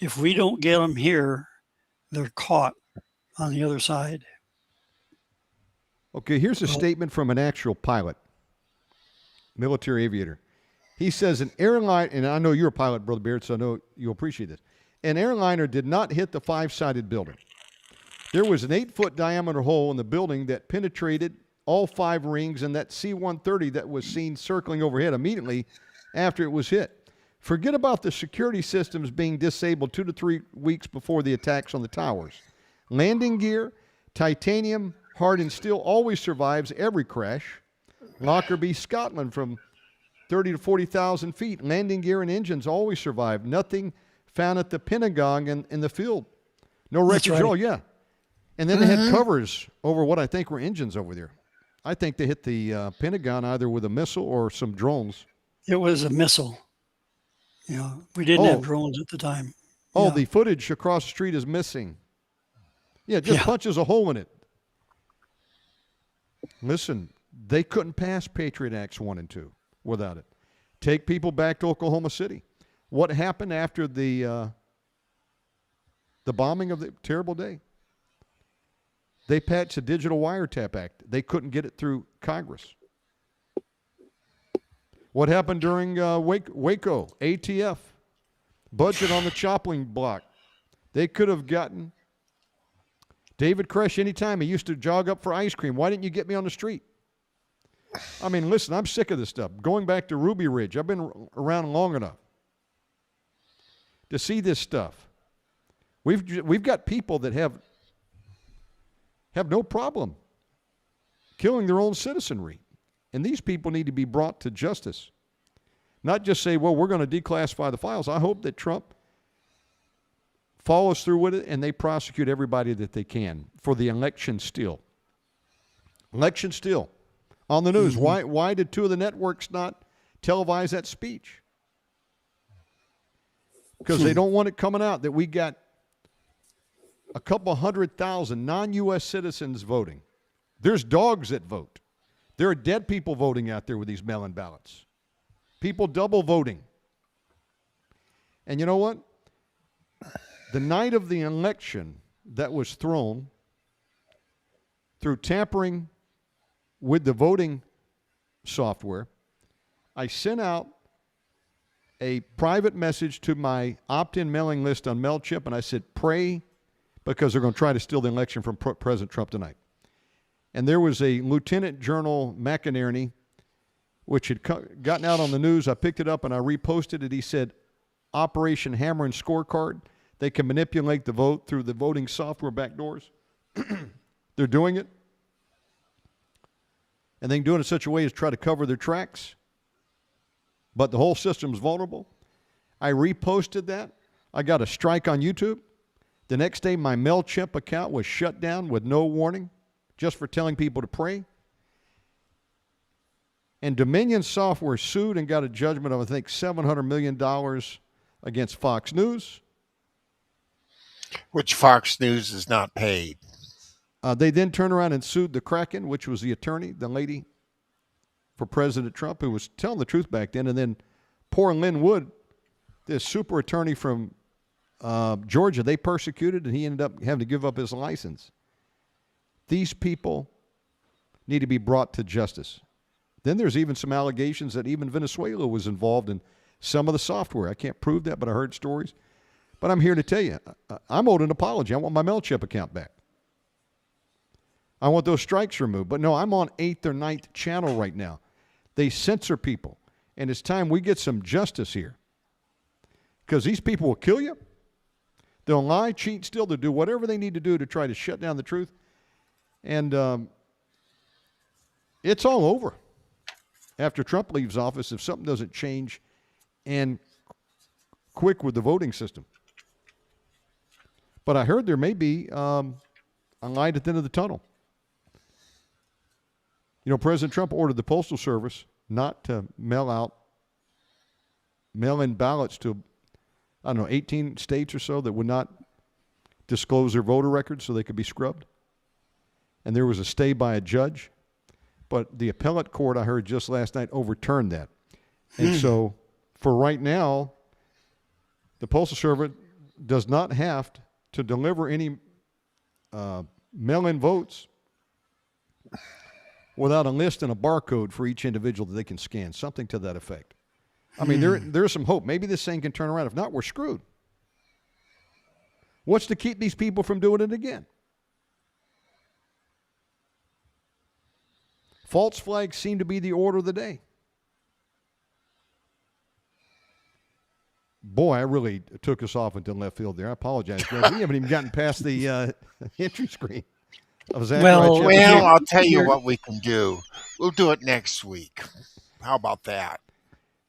if we don't get them here, they're caught on the other side. Okay, here's a statement from an actual pilot, military aviator. He says an airline, and I know you're a pilot, Brother Baird, so I know you'll appreciate this. An airliner did not hit the 5-sided building. There was an 8-foot diameter hole in the building that penetrated all 5 rings and that C-130 that was seen circling overhead immediately after it was hit. Forget about the security systems being disabled 2 to 3 weeks before the attacks on the towers. Landing gear, titanium, hardened steel always survives every crash. Lockerbie, Scotland from 30 to 40,000 feet. Landing gear and engines always survive. Nothing found at the Pentagon in the field. No wreckage at all, yeah. And then they had covers over what I think were engines over there. I think they hit the Pentagon either with a missile or some drones. It was a missile. We didn't have drones at the time. Oh, the footage across the street is missing. Yeah, it just punches a hole in it. Listen, they couldn't pass Patriot Acts 1 and 2 without it. Take people back to Oklahoma City. What happened after the bombing of the terrible day? They patched the Digital Wiretap Act. They couldn't get it through Congress. What happened during Waco, ATF? Budget on the chopping block. They could have gotten David Koresh anytime. He used to jog up for ice cream. Why didn't you get me on the street? I mean, listen, I'm sick of this stuff. Going back to Ruby Ridge, I've been around long enough to see this stuff. We've got people that have no problem killing their own citizenry. And these people need to be brought to justice. Not just say, well, we're going to declassify the files. I hope that Trump follows through with it and they prosecute everybody that they can for the election steal. Election steal. On the news. Why did two of the networks not televise that speech? Because they don't want it coming out that we got a couple 100,000 non-U.S. citizens voting. There's dogs that vote. There are dead people voting out there with these mail-in ballots. People double voting. And you know what? The night of the election that was thrown through tampering with the voting software, I sent out a private message to my opt-in mailing list on MailChimp, and I said, pray, because they're going to try to steal the election from President Trump tonight. And there was a Lieutenant Journal McInerney, which had gotten out on the news. I picked it up and I reposted it. He said, Operation Hammer and Scorecard. They can manipulate the vote through the voting software backdoors. They're doing it. And they can do it in such a way as try to cover their tracks. But the whole system's vulnerable. I reposted that. I got a strike on YouTube. The next day, my MailChimp account was shut down with no warning, just for telling people to pray. And Dominion Software sued and got a judgment of, I think, $700 million against Fox News. Which Fox News is not paid. They then turned around and sued the Kraken, which was the attorney, the lady for President Trump, who was telling the truth back then. And then poor Lynn Wood, this super attorney from Georgia, they persecuted, and he ended up having to give up his license. These people need to be brought to justice. Then there's even some allegations that even Venezuela was involved in some of the software. I can't prove that, but I heard stories. But I'm here to tell you, I'm owed an apology. I want my MailChimp account back. I want those strikes removed. But no, I'm on 8th or 9th channel right now. They censor people. And it's time we get some justice here. Because these people will kill you. They'll lie, cheat, steal. They'll do whatever they need to do to try to shut down the truth. And it's all over after Trump leaves office if something doesn't change and quick with the voting system. But I heard there may be a light at the end of the tunnel. You know, President Trump ordered the Postal Service not to mail in ballots to, 18 states or so that would not disclose their voter records so they could be scrubbed. And there was a stay by a judge. But the appellate court, I heard just last night, overturned that. And so for right now, the Postal Service does not have to deliver any mail-in votes without a list and a barcode for each individual that they can scan, something to that effect. I mean, there's some hope. Maybe this thing can turn around. If not, we're screwed. What's to keep these people from doing it again? False flags seem to be the order of the day. Boy, I really took us off into left field there. I apologize, Greg. We haven't even gotten past the entry screen. I'll tell you what we can do. We'll do it next week. How about that?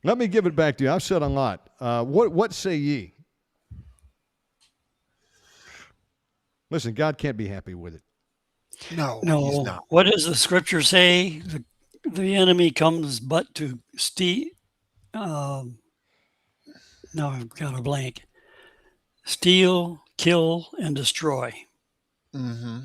Let me give it back to you. I've said a lot. What say ye? Listen, God can't be happy with it. No, he's not. What does the scripture say? The enemy comes but to steal. Now I've got a blank. Steal, kill, and destroy. Mm-hmm.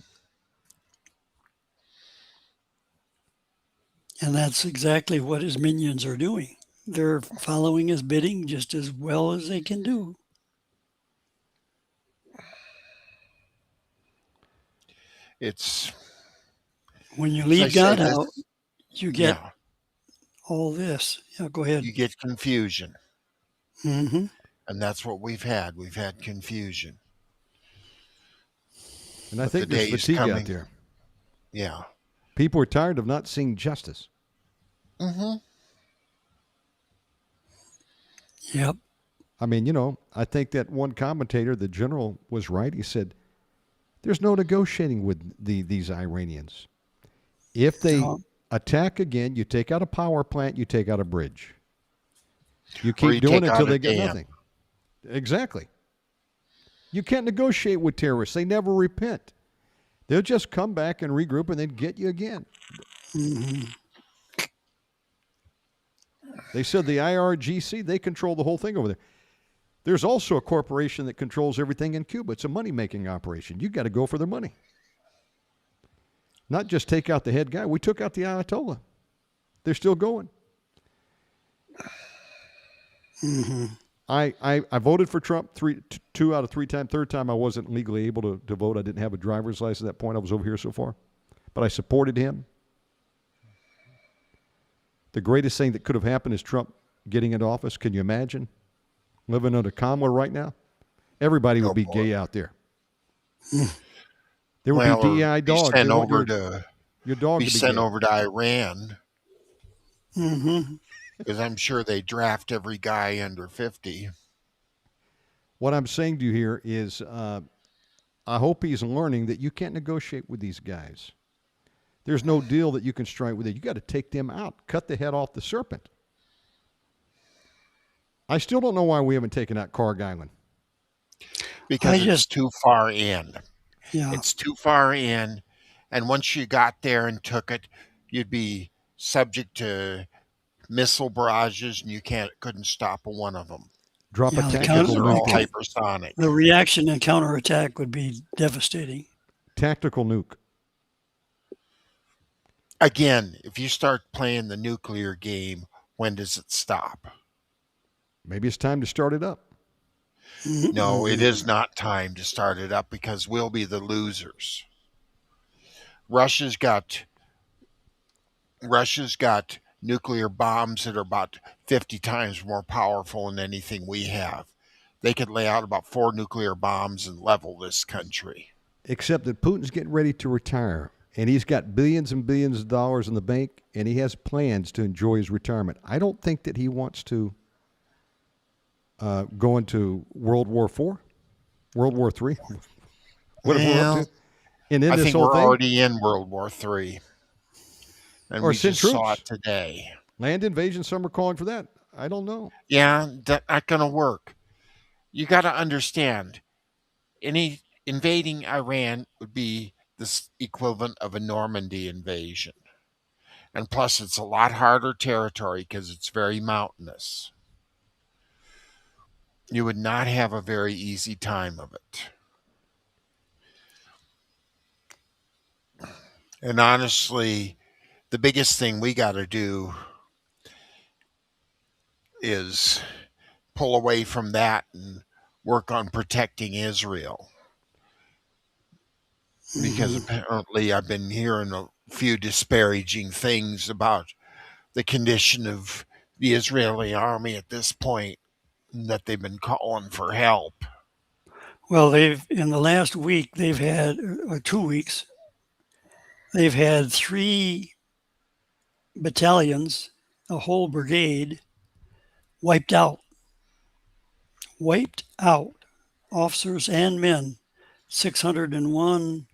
And that's exactly what his minions are doing. They're following his bidding just as well as they can do. It's when you leave God out, you get all this. Yeah, go ahead. You get confusion. Mm-hmm. And that's what we've had. We've had confusion. And I think there's fatigue out there. Yeah. People are tired of not seeing justice. Mm-hmm. Yep. I mean, I think that one commentator, the general, was right. He said, there's no negotiating with these Iranians. If they attack again, you take out a power plant, you take out a bridge. You keep doing it until they get nothing. Exactly. You can't negotiate with terrorists. They never repent. They'll just come back and regroup and then get you again. Mm-hmm. They said the IRGC, they control the whole thing over there. There's also a corporation that controls everything in Cuba. It's a money-making operation. You've got to go for their money. Not just take out the head guy. We took out the Ayatollah. They're still going. Mm-hmm. I voted for Trump 2 out of 3 times. Third time I wasn't legally able to vote. I didn't have a driver's license at that point. I was over here so far. But I supported him. The greatest thing that could have happened is Trump getting into office. Can you imagine? Living under Kamala right now? Everybody would be gay out there. There would be DEI dogs. Sent over to, your dog be would be sent gay. over to Iran. Mm-hmm. Because I'm sure they draft every guy under 50. What I'm saying to you here is I hope he's learning that you can't negotiate with these guys. There's no deal that you can strike with it. You got to take them out. Cut the head off the serpent. I still don't know why we haven't taken out Carg Island. Because it's too far in. Yeah. It's too far in. And once you got there and took it, you'd be subject to missile barrages, and you couldn't stop one of them. Drop a tactical nuke. All on hypersonic. The reaction and counterattack would be devastating. Tactical nuke. Again, if you start playing the nuclear game, when does it stop? Maybe it's time to start it up. No, it is not time to start it up because we'll be the losers. Russia's got nuclear bombs that are about 50 times more powerful than anything we have. They could lay out about 4 nuclear bombs and level this country. Except that Putin's getting ready to retire, and he's got billions and billions of dollars in the bank, and he has plans to enjoy his retirement. I don't think that he wants to go into World War IV, World War III, whatever we're up to. And I this think whole we're thing, already in World War III. And or we send just troops. saw it today. Land invasion, some are calling for that. I don't know. Yeah, that's not going to work. You got to understand, any invading Iran would be the equivalent of a Normandy invasion. And plus, it's a lot harder territory because it's very mountainous. You would not have a very easy time of it. And honestly, the biggest thing we got to do is pull away from that and work on protecting Israel. Because apparently I've been hearing a few disparaging things about the condition of the Israeli army at this point, and that they've been calling for help. Well, in the last week, they've had, or 2 weeks, they've had 3 battalions, a whole brigade, wiped out. Wiped out. Officers and men. 601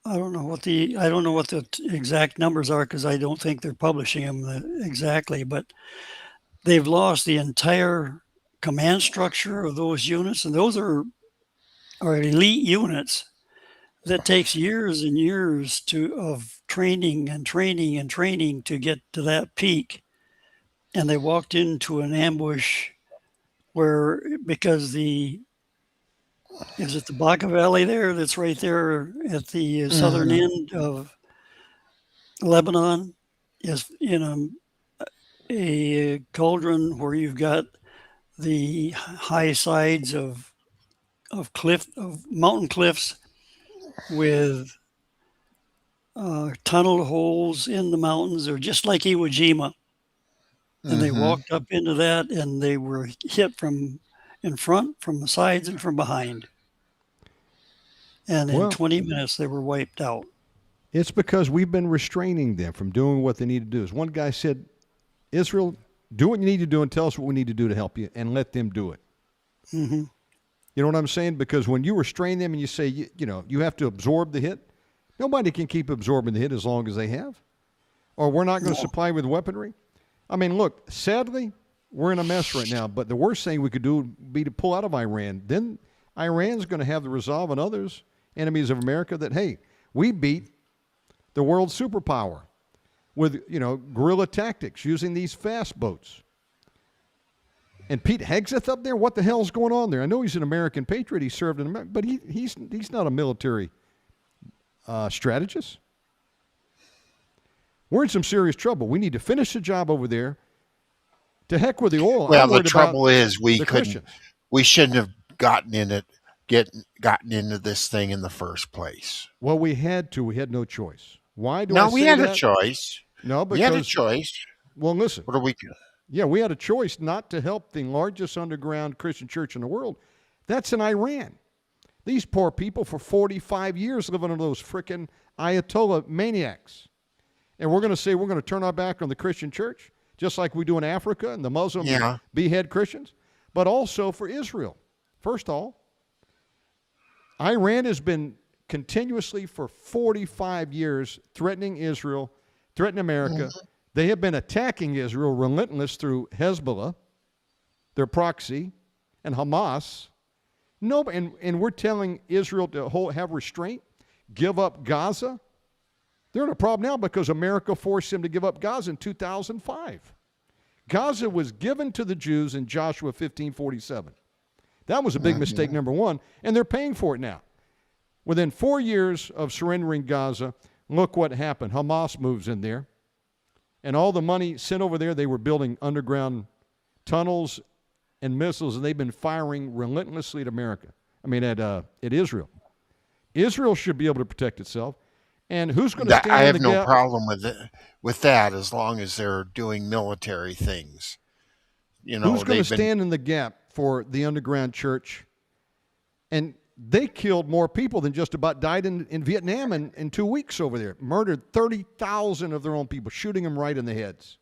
I don't know what the exact numbers are because I don't think they're publishing them exactly, but they've lost the entire command structure of those units, and those are elite units that takes years and years of training and training and training to get to that peak. And they walked into an ambush where, because is it the Baca Valley there that's right there at the southern end of Lebanon, is in a cauldron where you've got the high sides of mountain cliffs with tunnel holes in the mountains. They're just like Iwo Jima. And they walked up into that, and they were hit from in front, from the sides, and from behind. And in 20 minutes, they were wiped out. It's because we've been restraining them from doing what they need to do. As one guy said, Israel, do what you need to do and tell us what we need to do to help you, and let them do it. Mm-hmm. You know what I'm saying? Because when you restrain them and you say, you have to absorb the hit, nobody can keep absorbing the hit as long as they have. Or we're not going to supply with weaponry. I mean, look, sadly, we're in a mess right now, but the worst thing we could do would be to pull out of Iran. Then Iran's going to have the resolve and others, enemies of America, that, hey, we beat the world superpower with, guerrilla tactics using these fast boats. And Pete Hegseth up there, what the hell's going on there? I know he's an American patriot. He served in America, but he's not a military strategist. We're in some serious trouble. We need to finish the job over there. To heck with the oil. Well, the trouble is we shouldn't have gotten into this thing in the first place. Well, we had to. We had no choice. Why do I say that? No, we had a choice. No, because we had a choice. Well, listen. What are we? Yeah, we had a choice not to help the largest underground Christian church in the world. That's in Iran. These poor people for 45 years living under those frickin' Ayatollah maniacs. And we're going to say we're going to turn our back on the Christian church, just like we do in Africa and the Muslims behead Christians, but also for Israel. First of all, Iran has been continuously for 45 years threatening Israel, threatening America. Mm-hmm. They have been attacking Israel relentless through Hezbollah, their proxy, and Hamas. No, and we're telling Israel to have restraint, give up Gaza. They're in a problem now because America forced them to give up Gaza in 2005. Gaza was given to the Jews in Joshua 15:47. That was a big mistake, number one, and they're paying for it now. Within 4 years of surrendering Gaza, look what happened. Hamas moves in there, and all the money sent over there, they were building underground tunnels and missiles, and they've been firing relentlessly at America. At Israel. Israel should be able to protect itself. And who's going to stand I have in the no gap? problem with that as long as they're doing military things. Who's going to stand in the gap for the underground church? And they killed more people than just about died in Vietnam in 2 weeks over there. Murdered 30,000 of their own people, shooting them right in the heads.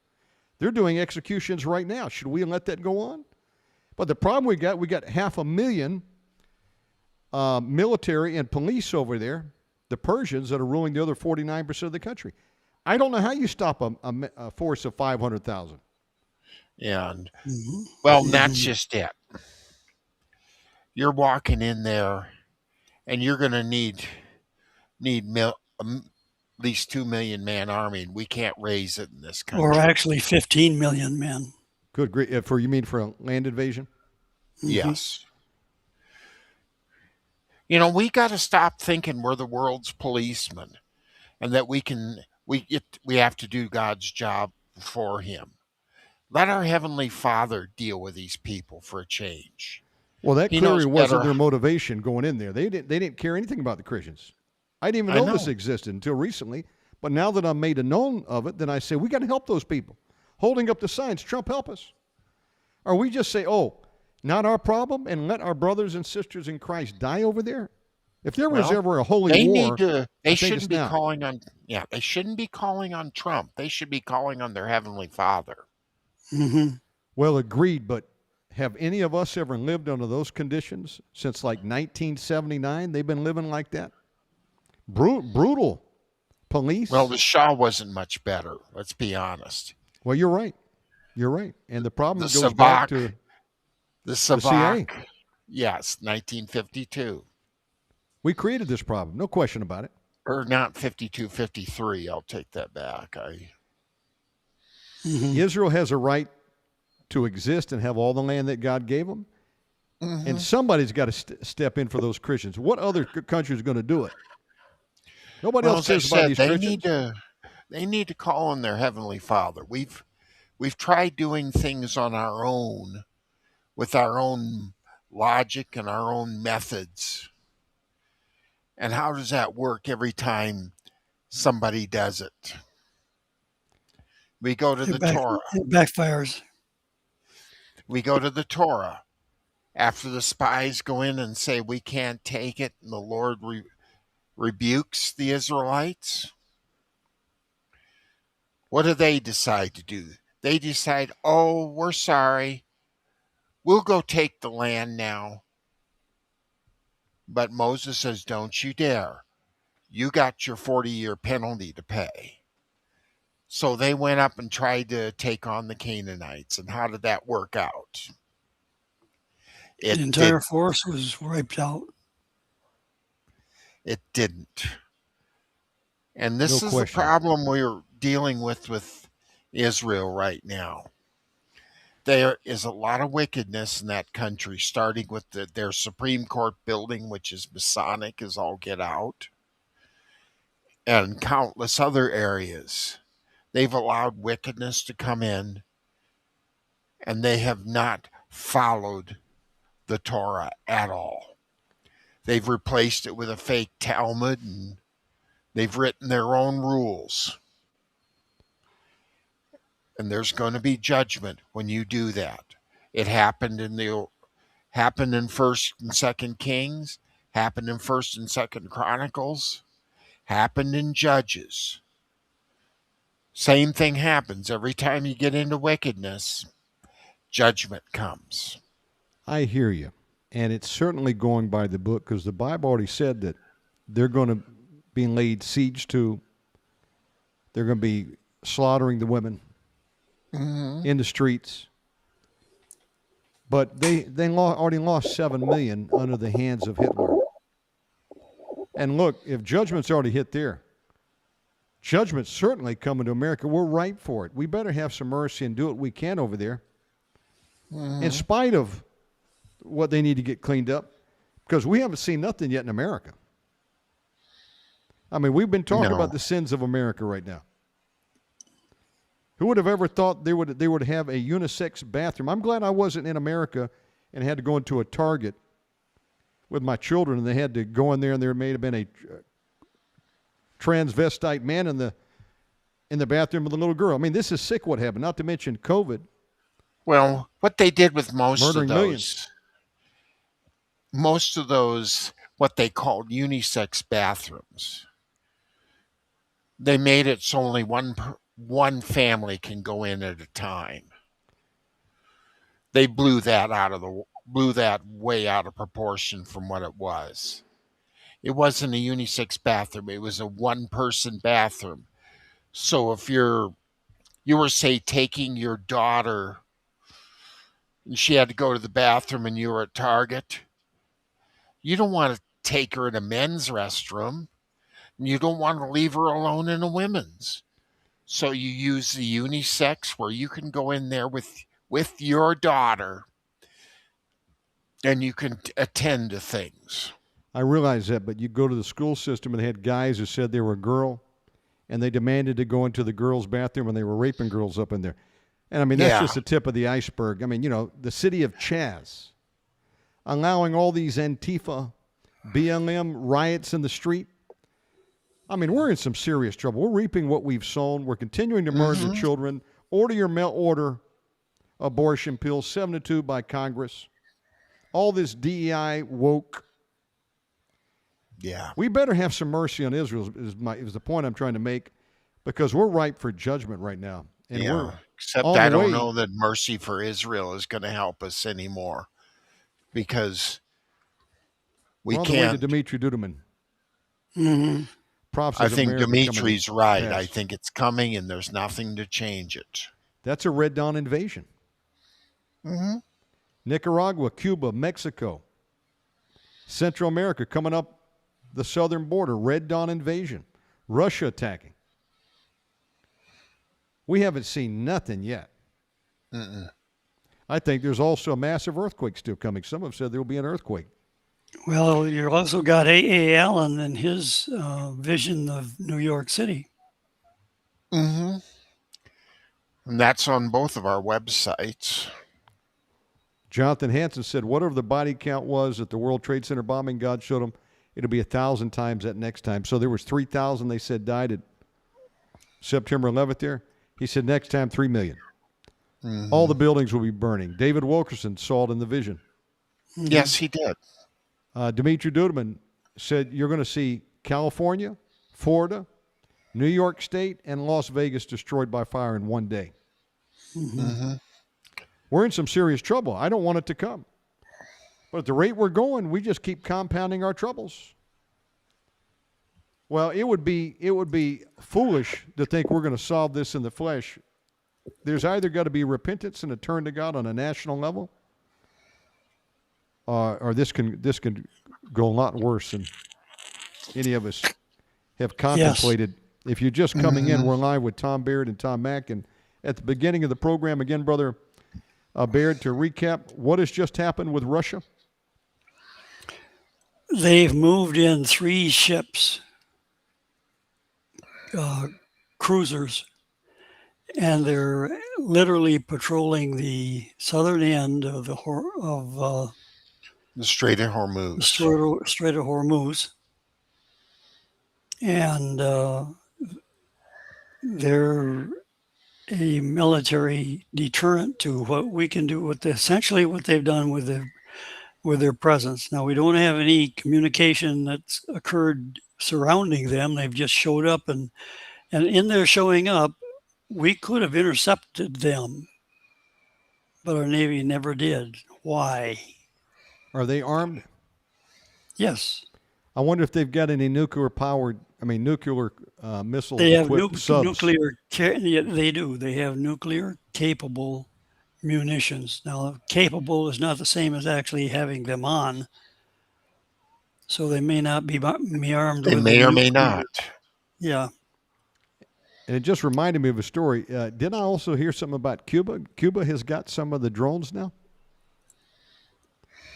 They're doing executions right now. Should we let that go on? But the problem we got 500,000 military and police over there, the Persians that are ruling the other 49% of the country. I don't know how you stop a force of 500,000. Yeah. Well, that's just it. You're walking in there, and you're going to need at least 2 million man army. We can't raise it in this country. Or actually 15 million men. Good, great. You mean for a land invasion? Yes. We got to stop thinking we're the world's policemen, and that we have to do God's job for Him. Let our Heavenly Father deal with these people for a change. Well, that clearly wasn't their motivation going in there. They didn't care anything about the Christians. I didn't even know this existed until recently. But now that I'm made known of it, then I say we got to help those people. Holding up the signs, Trump, help us. Or we just say, not our problem, and let our brothers and sisters in Christ die over there? If there was ever a holy war, they shouldn't be calling on. Yeah, they shouldn't be calling on Trump. They should be calling on their Heavenly Father. Mm-hmm. Well, agreed. But have any of us ever lived under those conditions since like 1979? They've been living like that. Brutal police. Well, the Shah wasn't much better. Let's be honest. Well, you're right. You're right. And the problem The goes back Savak, to the the CIA. Savak, yes, 1952. We created this problem. No question about it. Or not 52, 53. I'll take that back. Israel has a right to exist and have all the land that God gave them. And somebody's got to step in for those Christians. What other country is going to do it? Nobody else cares about these Christians. They need to call on their Heavenly Father. We've tried doing things on our own with our own logic and our own methods. And how does that work every time somebody does it? We go to the Torah. It backfires. We go to the Torah. After the spies go in and say, we can't take it, and the Lord rebukes the Israelites, what do they decide to do? They decide, oh, we're sorry. We'll go take the land now. But Moses says, don't you dare. You got your 40-year penalty to pay. So they went up and tried to take on the Canaanites. And how did that work out? The entire force was wiped out. It didn't. And this is the problem we're dealing with Israel right now. There is a lot of wickedness in that country, starting with their Supreme Court building, which is Masonic as all get out, and countless other areas. They've allowed wickedness to come in, and they have not followed the Torah at all. They've replaced it with a fake Talmud, and they've written their own rules. And there's going to be judgment when you do that. It happened in First and Second Kings, happened in First and Second Chronicles, happened in Judges. Same thing happens every time you get into wickedness. Judgment comes. I hear you. And it's certainly going by the book, because the Bible already said that they're going to be laid siege to. They're going to be slaughtering the women in the streets. But they already lost 7 million under the hands of Hitler. And look, if judgment's already hit there, judgment's certainly coming to America. We're ripe for it. We better have some mercy and do what we can over there. In spite of what they need to get cleaned up, because we haven't seen nothing yet in America. I mean, we've been talking about the sins of America right now. Who would have ever thought they would have a unisex bathroom? I'm glad I wasn't in America and had to go into a Target with my children, and they had to go in there, and there may have been a transvestite man in the bathroom with a little girl. I mean, this is sick what happened, not to mention COVID. Well, what they did with most of those, what they called unisex bathrooms, they made it so only one family can go in at a time. They blew that way out of proportion from what it was. It wasn't a unisex bathroom. It was a one-person bathroom. So if you were, say, taking your daughter and she had to go to the bathroom and you were at Target, you don't want to take her in a men's restroom. You don't want to leave her alone in a women's. So you use the unisex where you can go in there with your daughter and you can attend to things. I realize that, but you go to the school system and they had guys who said they were a girl, and they demanded to go into the girls' bathroom, and they were raping girls up in there. And, I mean, that's just the tip of the iceberg. I mean, the city of Chaz, allowing all these Antifa, BLM riots in the street. I mean, we're in some serious trouble. We're reaping what we've sown. We're continuing to murder children. Order your mail order abortion pills, 7-2 by Congress. All this DEI woke. Yeah. We better have some mercy on Israel is the point I'm trying to make, because we're ripe for judgment right now. And except I don't know that mercy for Israel is going to help us anymore, because we can't. can't. On the way to Dimitri Duduman. Mm-hmm. Props I of think America Dimitri's right. Yes. I think it's coming, and there's nothing to change it. That's a Red Dawn invasion. Mm-hmm. Nicaragua, Cuba, Mexico, Central America coming up the southern border, Red Dawn invasion, Russia attacking. We haven't seen nothing yet. Mm-mm. I think there's also a massive earthquake still coming. Some have said there will be an earthquake. Well, you also got A. Allen and his vision of New York City. Mm-hmm. And that's on both of our websites. Jonathan Hansen said, whatever the body count was at the World Trade Center bombing, God showed him it'll be 1,000 times that next time. So there was 3,000 they said died at September 11th there. He said next time 3 million. Mm-hmm. All the buildings will be burning. David Wilkerson saw it in the vision. Mm-hmm. Yes, he did. Dimitri Duduman said you're going to see California, Florida, New York State, and Las Vegas destroyed by fire in one day. Mm-hmm. We're in some serious trouble. I don't want it to come. But at the rate we're going, we just keep compounding our troubles. Well, it would be foolish to think we're going to solve this in the flesh. There's either got to be repentance and a turn to God on a national level, or this can go a lot worse than any of us have contemplated. Yes. If you're just coming in, we're live with Tom Baird and Tom Mack. And at the beginning of the program, again, Brother Baird, to recap, what has just happened with Russia? They've moved in 3 ships, cruisers, and they're literally patrolling the southern end of the Strait of Hormuz. Strait of Hormuz. And they're a military deterrent to what we can do with essentially what they've done with their presence. Now, we don't have any communication that's occurred surrounding them. They've just showed up, and in their showing up, we could have intercepted them, but our Navy never did. Why? Are they armed? Yes. I wonder if they've got any nuclear missiles. They have nuclear. They do. They have nuclear capable munitions. Now, capable is not the same as actually having them on. So they may not be armed. They may or may not. Yeah. And it just reminded me of a story. Didn't I also hear something about Cuba? Cuba has got some of the drones now.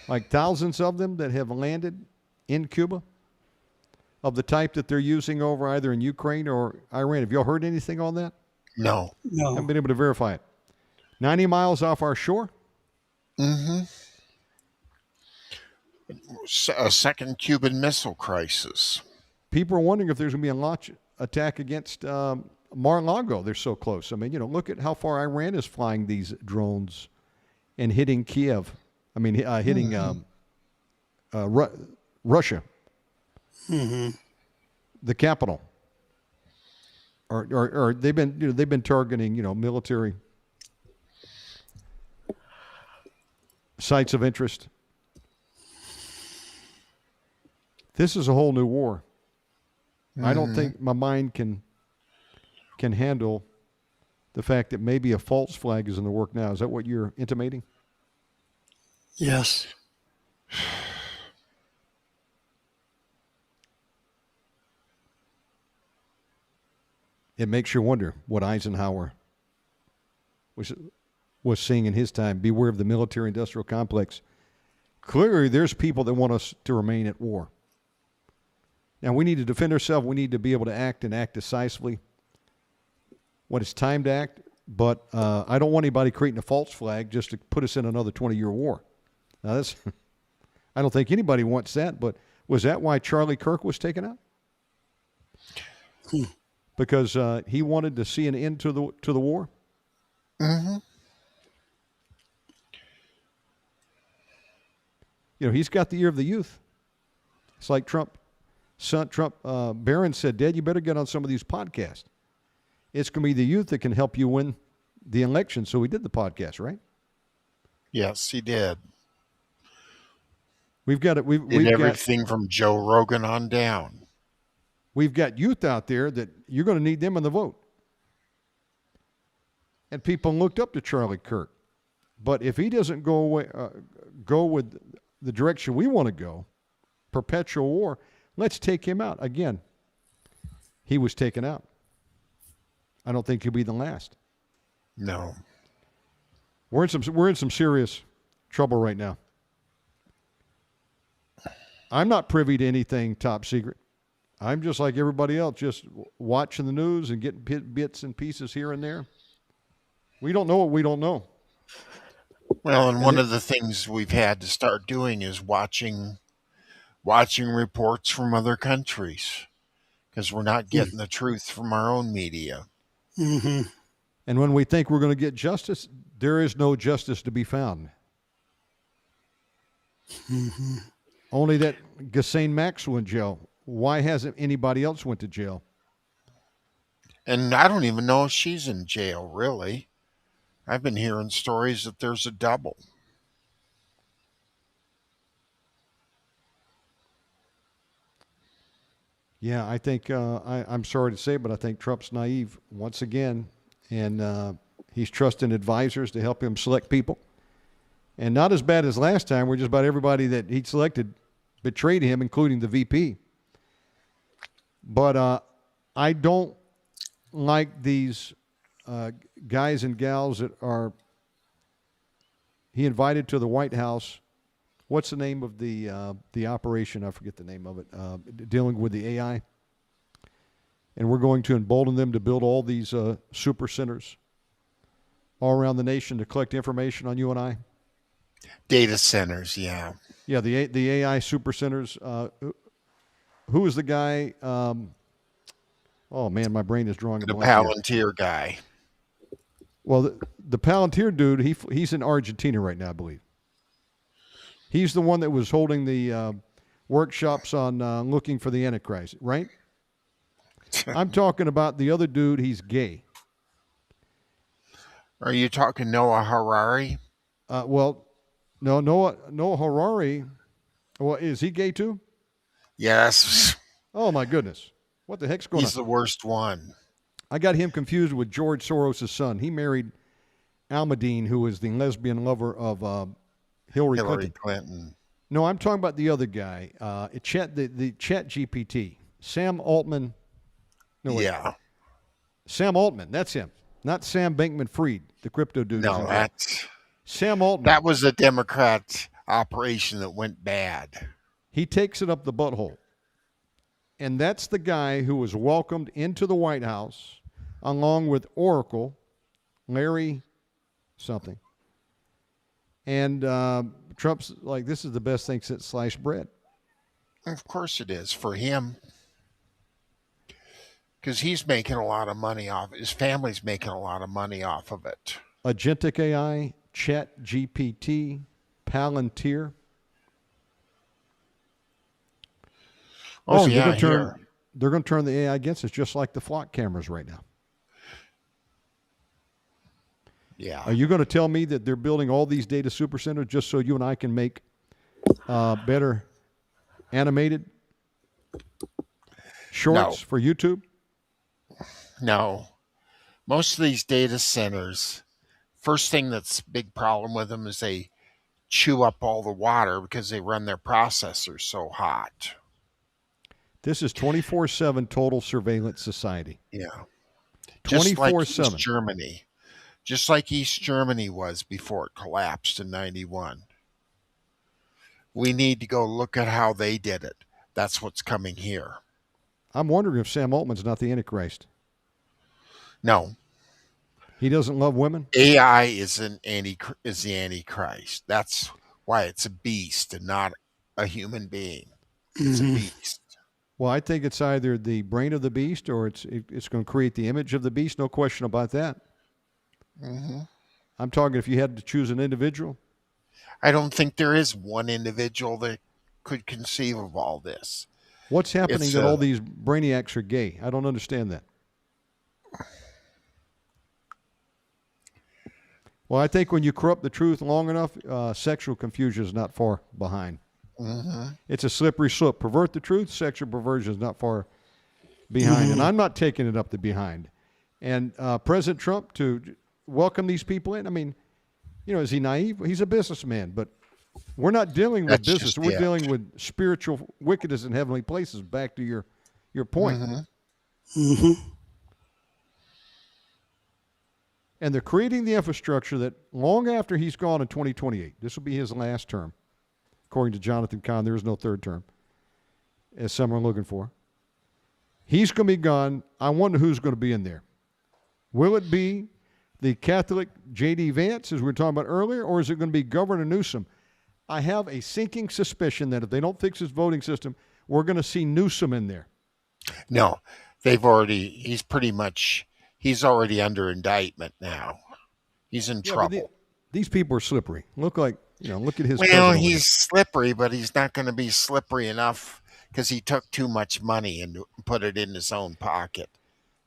Like thousands of them that have landed in Cuba of the type that they're using over either in Ukraine or Iran. Have y'all heard anything on that? No. Haven't been able to verify it. 90 miles off our shore? Mm-hmm. A second Cuban Missile Crisis. People are wondering if there's going to be a launch attack against Mar-a-Lago. They're so close. I mean, look at how far Iran is flying these drones and hitting Kiev. I mean, hitting Russia, the capital. Or they've been targeting military sites of interest. This is a whole new war. I don't think my mind can handle the fact that maybe a false flag is in the work now. Is that what you're intimating? Yes. It makes you wonder what Eisenhower was saying in his time. Beware of the military-industrial complex. Clearly, there's people that want us to remain at war. Now, we need to defend ourselves. We need to be able to act and act decisively when it's time to act. But I don't want anybody creating a false flag just to put us in another 20-year war. Now, I don't think anybody wants that. But was that why Charlie Kirk was taken out? Because he wanted to see an end to the war? Mm-hmm. He's got the ear of the youth. It's like Trump. Barron said, Dad, you better get on some of these podcasts. It's going to be the youth that can help you win the election. So we did the podcast, right? Yes, he did. We've got it. We've everything got from Joe Rogan on down. we've got youth out there that you're going to need them in the vote. And people looked up to Charlie Kirk. But if he doesn't go with the direction we want to go, perpetual war, let's take him out. Again, he was taken out. I don't think he'll be the last. No. We're in some serious trouble right now. I'm not privy to anything top secret. I'm just like everybody else, just watching the news and getting bits and pieces here and there. We don't know what we don't know. Well, and one of the things we've had to start doing is watching reports from other countries, because we're not getting the truth from our own media. Mm-hmm. And when we think we're going to get justice, there is no justice to be found. Mm-hmm. Only that Ghislaine Mack went to jail. Why hasn't anybody else went to jail? And I don't even know if she's in jail, really. I've been hearing stories that there's a double. Yeah, I think, I'm sorry to say, but I think Trump's naive once again, and he's trusting advisors to help him select people. And not as bad as last time, where just about everybody that he selected betrayed him, including the VP. But I don't like these guys and gals that he invited to the White House. What's the name of the operation? I forget the name of it. Dealing with the AI. And we're going to embolden them to build all these super centers all around the nation to collect information on you and I. Data centers, yeah. Yeah, the AI super centers. Who is the guy? Oh, man, my brain is drawing a The blank Palantir guy. Well, the Palantir dude, he's in Argentina right now, I believe. He's the one that was holding the workshops on looking for the Antichrist, right? I'm talking about the other dude. He's gay. Are you talking Noah Harari? Well, no, Noah Harari. Well, is he gay too? Yes. Oh my goodness, what the heck's going on? He's the worst one. I got him confused with George Soros' son. He married Almadine, who is the lesbian lover of Hillary Clinton. No, I'm talking about the other guy, the Chat GPT, Sam Altman. No, wait. Yeah. Sam Altman, that's him. Not Sam Bankman-Fried, the crypto dude. No, that's Sam Altman. That was a Democrat operation that went bad. He takes it up the butthole. And that's the guy who was welcomed into the White House along with Oracle, Larry something. And Trump's like, this is the best thing since sliced bread. Of course it is for him. Because he's making a lot of money off it. His family's making a lot of money off of it. Agentic AI, Chat GPT, Palantir. Listen, they're going to turn the AI against us just like the flock cameras right now. Yeah. Are you going to tell me that they're building all these data supercenters just so you and I can make better animated shorts for YouTube? No. Most of these data centers, first thing that's a big problem with them is they chew up all the water because they run their processors so hot. This is 24/7 total surveillance society. Yeah. 24/7. Germany. Just like East Germany was before it collapsed in 91. We need to go look at how they did it. That's what's coming here. I'm wondering if Sam Altman's not the Antichrist. No. He doesn't love women? AI is the Antichrist. That's why it's a beast and not a human being. It's a beast. Well, I think it's either the brain of the beast or it's going to create the image of the beast. No question about that. Mm-hmm. I'm talking if you had to choose an individual. I don't think there is one individual that could conceive of all this. What's happening that all these brainiacs are gay? I don't understand that. Well, I think when you corrupt the truth long enough, sexual confusion is not far behind. Mm-hmm. It's a slippery slope. Pervert the truth, sexual perversion is not far behind, and I'm not taking it up the behind. And President Trump to welcome these people in. I mean, is he naive? He's a businessman, but we're not dealing with business. We're dealing with spiritual wickedness in heavenly places. Back to your point. And they're creating the infrastructure that long after he's gone in 2028, this will be his last term, according to Jonathan Cahn. There is no third term, as some are looking for. He's going to be gone. I wonder who's going to be in there. Will it be the Catholic J.D. Vance, as we were talking about earlier, or is it going to be Governor Newsom? I have a sinking suspicion that if they don't fix his voting system, we're going to see Newsom in there. No, he's already under indictment now. He's in trouble. These people are slippery. Look at his. Well, he's slippery, but he's not going to be slippery enough because he took too much money and put it in his own pocket.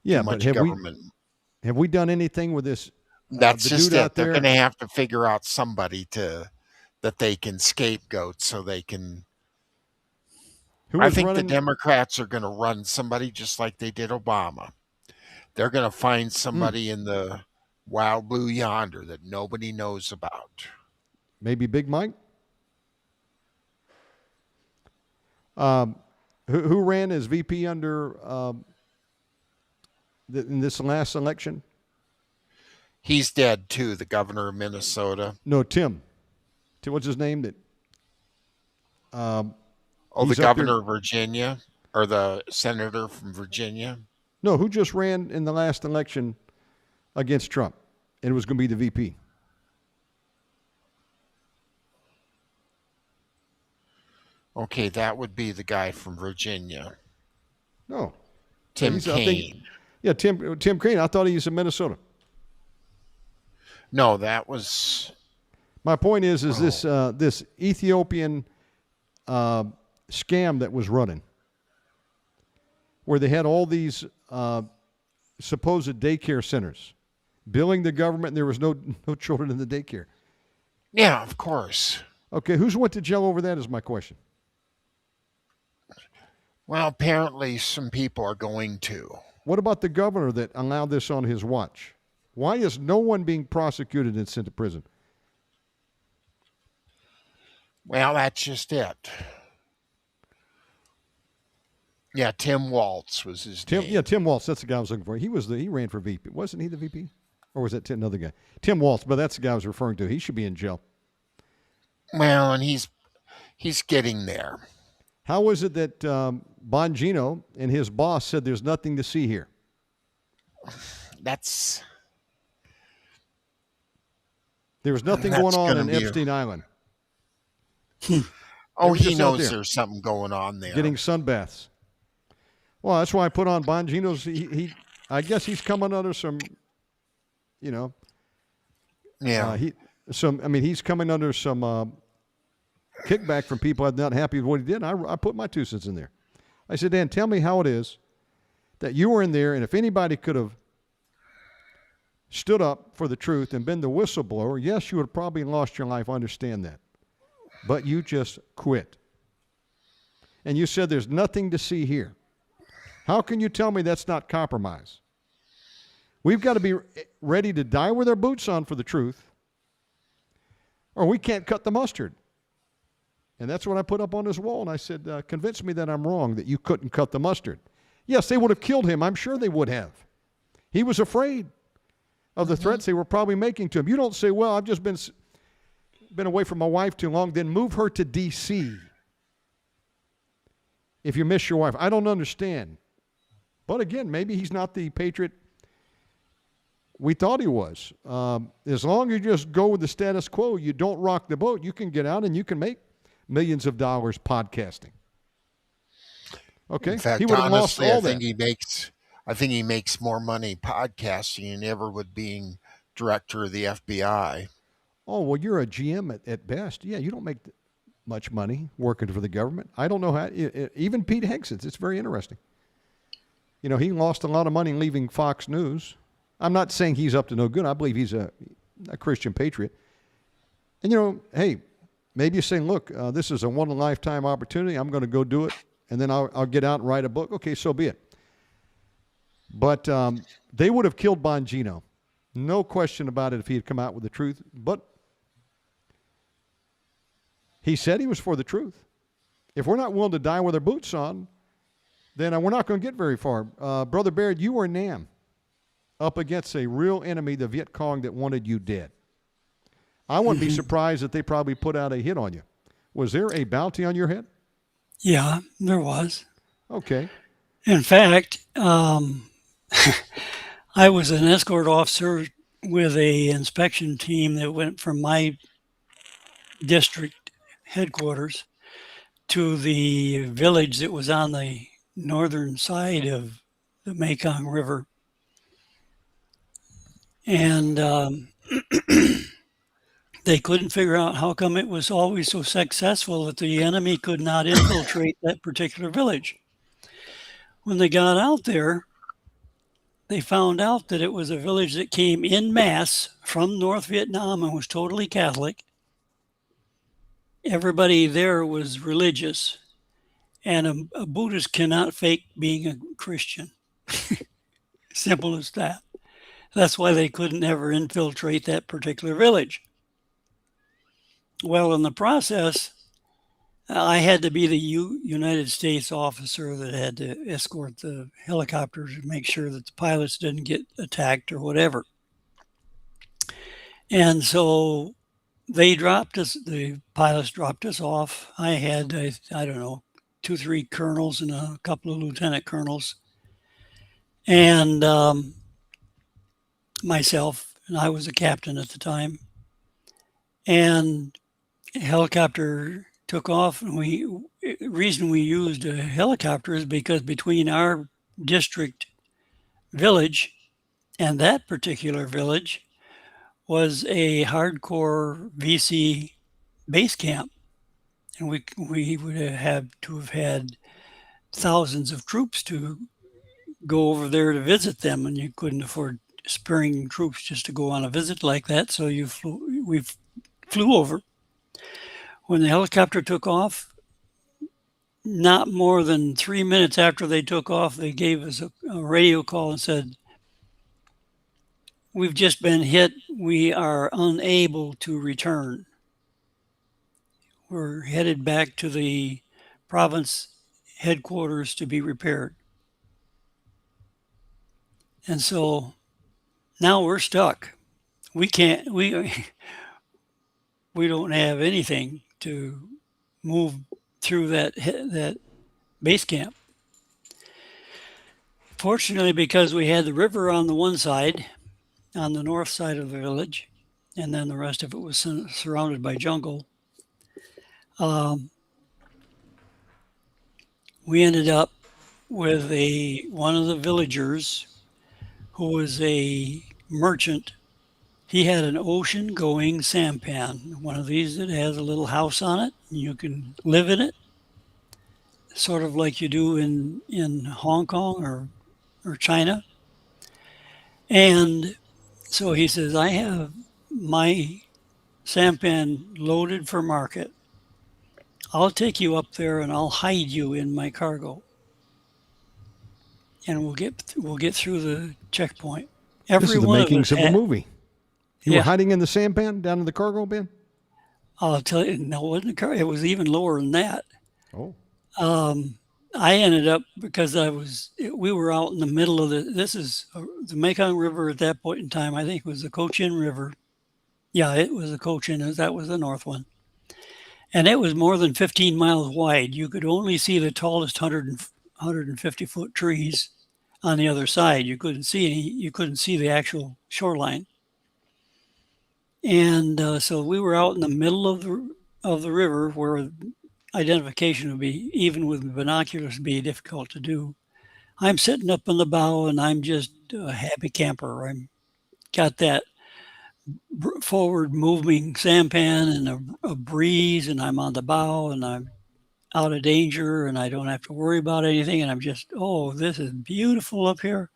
Yeah, but have we done anything with this? That's just it. They're going to have to figure out somebody that they can scapegoat so they can. I think the Democrats are going to run somebody just like they did Obama. They're going to find somebody in the wild blue yonder that nobody knows about. Maybe Big Mike? Who ran as VP under in this last election? He's dead too, the governor of Minnesota. No, Tim. What's his name? The governor of Virginia, or the senator from Virginia? No, who just ran in the last election against Trump? And it was going to be the VP. Okay, that would be the guy from Virginia. No. Tim Kaine. Tim Kaine. I thought he was in Minnesota. No, that was... My point is this Ethiopian scam that was running, where they had all these supposed daycare centers, billing the government, and there was no children in the daycare. Yeah, of course. Okay, who's went to jail over that is my question. Well, apparently some people are going to. What about the governor that allowed this on his watch? Why is no one being prosecuted and sent to prison? Well, that's just it. Yeah, Tim Walz was his name. Yeah, Tim Walz. That's the guy I was looking for. He ran for VP. Wasn't he the VP? Or was that another guy? Tim Walz, but that's the guy I was referring to. He should be in jail. Well, and he's getting there. How is it that Bongino and his boss said there's nothing to see here? There was nothing going on in Epstein Island. Oh, he knows there's something going on there. Getting sunbaths. Well, that's why I put on Bongino's. I guess he's coming under some, Yeah. He's coming under some kickback from people I'm not happy with what he did. I put my 2 cents in there. I said, Dan, tell me how it is that you were in there, and if anybody could have stood up for the truth and been the whistleblower, yes, you would have probably lost your life. I understand that. But you just quit. And you said there's nothing to see here. How can you tell me that's not compromise? We've got to be ready to die with our boots on for the truth, or we can't cut the mustard. And that's what I put up on this wall, and I said, convince me that I'm wrong, that you couldn't cut the mustard. Yes, they would have killed him. I'm sure they would have. He was afraid of the threats they were probably making to him. You don't say, well, I've just been away from my wife too long, then move her to D.C. if you miss your wife. I don't understand. But again, maybe he's not the patriot we thought he was. As long as you just go with the status quo, you don't rock the boat, you can get out and you can make millions of dollars podcasting. Okay? In fact, he would have lost all I think he makes more money podcasting than ever would being director of the FBI. Oh, well, you're a GM at best. Yeah, you don't make much money working for the government. I don't know how. Even Pete Hegseth, it's very interesting. He lost a lot of money leaving Fox News. I'm not saying he's up to no good. I believe he's a Christian patriot. And, hey, maybe you're saying, look, this is a one-in-a-lifetime opportunity. I'm going to go do it, and then I'll get out and write a book. Okay, so be it. But they would have killed Bongino. No question about it if he had come out with the truth. But he said he was for the truth. If we're not willing to die with our boots on, then we're not going to get very far. Brother Baird, you were Nam up against a real enemy, the Viet Cong, that wanted you dead. I wouldn't be surprised that they probably put out a hit on you. Was there a bounty on your head? Yeah, there was. Okay. In fact, I was an escort officer with a inspection team that went from my district headquarters to the village that was on the northern side of the Mekong River. And they couldn't figure out how come it was always so successful that the enemy could not infiltrate that particular village. When they got out there, they found out that it was a village that came en masse from North Vietnam and was totally Catholic. Everybody there was religious, and a Buddhist cannot fake being a Christian. Simple as that. That's why they couldn't ever infiltrate that particular village. Well, in the process, I had to be the United States officer that had to escort the helicopters and make sure that the pilots didn't get attacked or whatever. And so they dropped us, the pilots dropped us off. I had, I don't know, 2-3 colonels and a couple of lieutenant colonels. And myself, and I was a captain at the time. And a helicopter took off, and the reason we used a helicopter is because between our district village and that particular village was a hardcore VC base camp, and we would have to have had thousands of troops to go over there to visit them, and you couldn't afford sparing troops just to go on a visit like that, so we flew over. When the helicopter took off, not more than 3 minutes after they took off, they gave us a radio call and said, "We've just been hit. We are unable to return. We're headed back to the province headquarters to be repaired." And so now we're stuck. We don't have anything to move through that base camp. Fortunately, because we had the river on the one side, on the north side of the village, and then the rest of it was surrounded by jungle, we ended up with one of the villagers who was a merchant. He had an ocean-going sampan, one of these that has a little house on it, and you can live in it, sort of like you do in Hong Kong or China. And so he says, "I have my sampan loaded for market. I'll take you up there and I'll hide you in my cargo, and we'll get through the checkpoint." This is the makings of a movie. You were hiding in the sampan down in the cargo bin? I'll tell you, no, it wasn't a cargo. It was even lower than that. Oh. I ended up, because we were out in the middle of this is the Mekong River at that point in time. I think it was the Cochin River. Yeah, it was the Cochin. That was the north one. And it was more than 15 miles wide. You could only see the tallest 150-foot trees on the other side. You couldn't see the actual shoreline. And so we were out in the middle of the river, where identification would be, even with binoculars, be difficult to do. I'm sitting up on the bow, and I'm just a happy camper. I'm got that forward moving sampan and a breeze, and I'm on the bow, and I'm out of danger, and I don't have to worry about anything. And I'm just, oh, this is beautiful up here.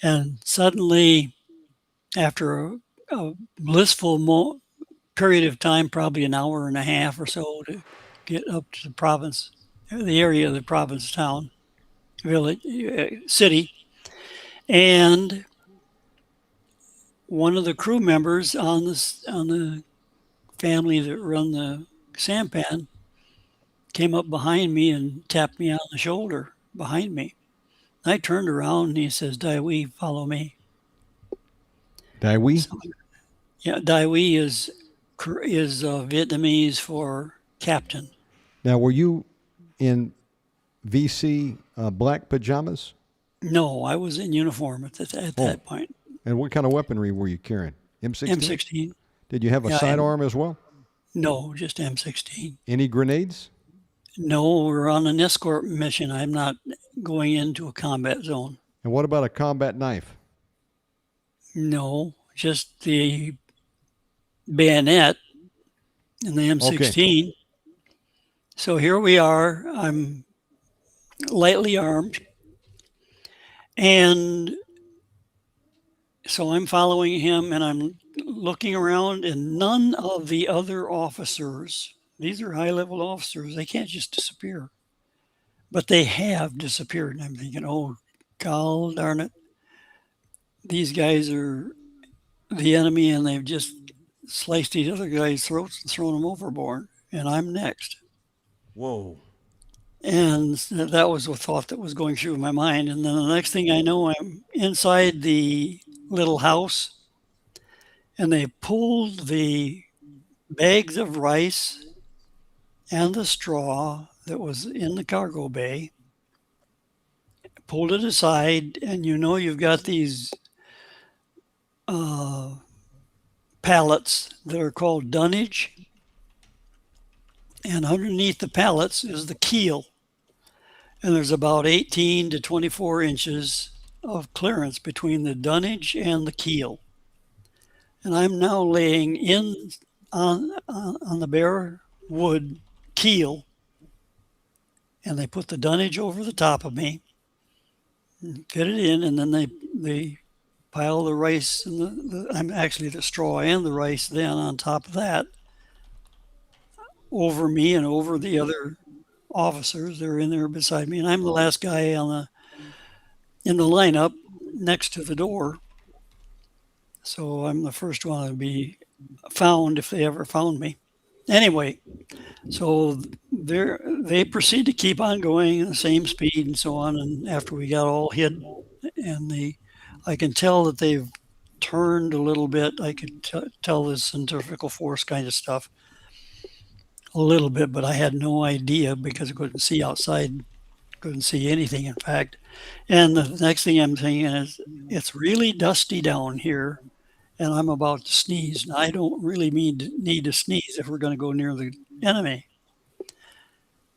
And suddenly, after a blissful period of time, probably an hour and a half or so, to get up to the area of the province town, village, city, And one of the crew members on the family that run the sampan came up behind me and tapped me on the shoulder behind me. I turned around and he says, Dai Wee, follow me. Dai Wee? So, yeah, Dai Wee is Vietnamese for captain. Now, were you in VC black pajamas? No, I was in uniform at that point. And what kind of weaponry were you carrying? M16? M16. Did you have a sidearm as well? No, just M16. Any grenades? No, we're on an escort mission. I'm not going into a combat zone. And what about a combat knife? No, just the bayonet and the M16. Okay. So here we are. I'm lightly armed. And so I'm following him and I'm looking around, and none of the other officers, these are high-level officers, they can't just disappear. But they have disappeared. And I'm thinking, oh, God darn it. These guys are the enemy and they've just sliced these other guys' throats and thrown them overboard. And I'm next. Whoa. And that was a thought that was going through my mind. And then the next thing I know, I'm inside the little house, and they pulled the bags of rice and the straw that was in the cargo bay, pulled it aside, and you've got these pallets that are called dunnage. And underneath the pallets is the keel. And there's about 18 to 24 inches of clearance between the dunnage and the keel. And I'm now laying on the bare wood keel. And they put the dunnage over the top of me, fit it in, and then they pile the rice and I'm actually the straw and the rice then on top of that, over me and over the other officers. They're in there beside me, and I'm the last guy in the lineup next to the door. So I'm the first one to be found if they ever found me. Anyway, so they proceed to keep on going at the same speed and so on. And after we got all hid, and I can tell that they've turned a little bit. I could tell this centrifugal force kind of stuff. A little bit, but I had no idea because I couldn't see outside, couldn't see anything, in fact. And the next thing I'm thinking is, it's really dusty down here, and I'm about to sneeze. And I don't really need to sneeze if we're going to go near the enemy.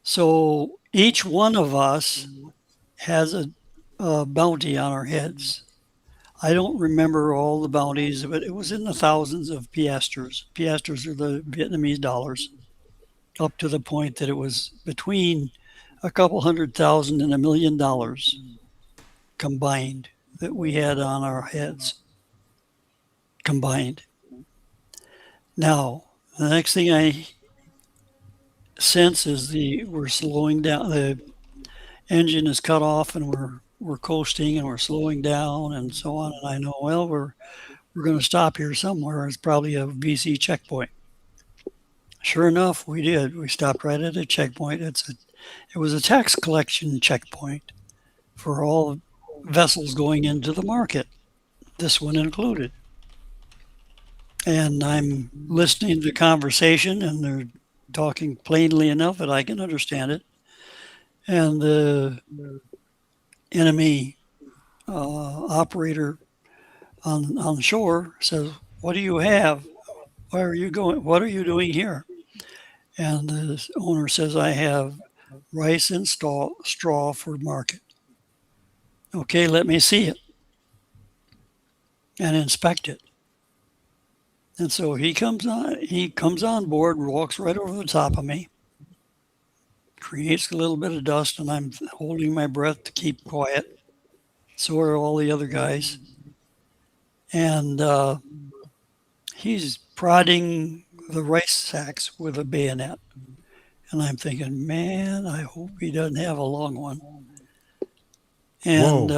So each one of us has a bounty on our heads. I don't remember all the bounties, but it was in the thousands of piastres. Piastres are the Vietnamese dollars. Up to the point that it was between a couple $100,000 and $1 million combined that we had on our heads. Combined. Now, the next thing I sense is we're slowing down. The engine is cut off, and we're coasting, and we're slowing down, and so on. And I know, well, we're going to stop here somewhere. It's probably a VC checkpoint. Sure enough, we did. We stopped right at a checkpoint. It was a tax collection checkpoint for all vessels going into the market, this one included. And I'm listening to the conversation, and they're talking plainly enough that I can understand it. And the enemy operator on the shore says, "What do you have? Where are you going? What are you doing here?" And the owner says, "I have rice and straw for market." Okay, let me see it and inspect it. And so he comes on board, walks right over the top of me, creates a little bit of dust, and I'm holding my breath to keep quiet. So are all the other guys. And he's prodding the rice sacks with a bayonet. And I'm thinking, man, I hope he doesn't have a long one. And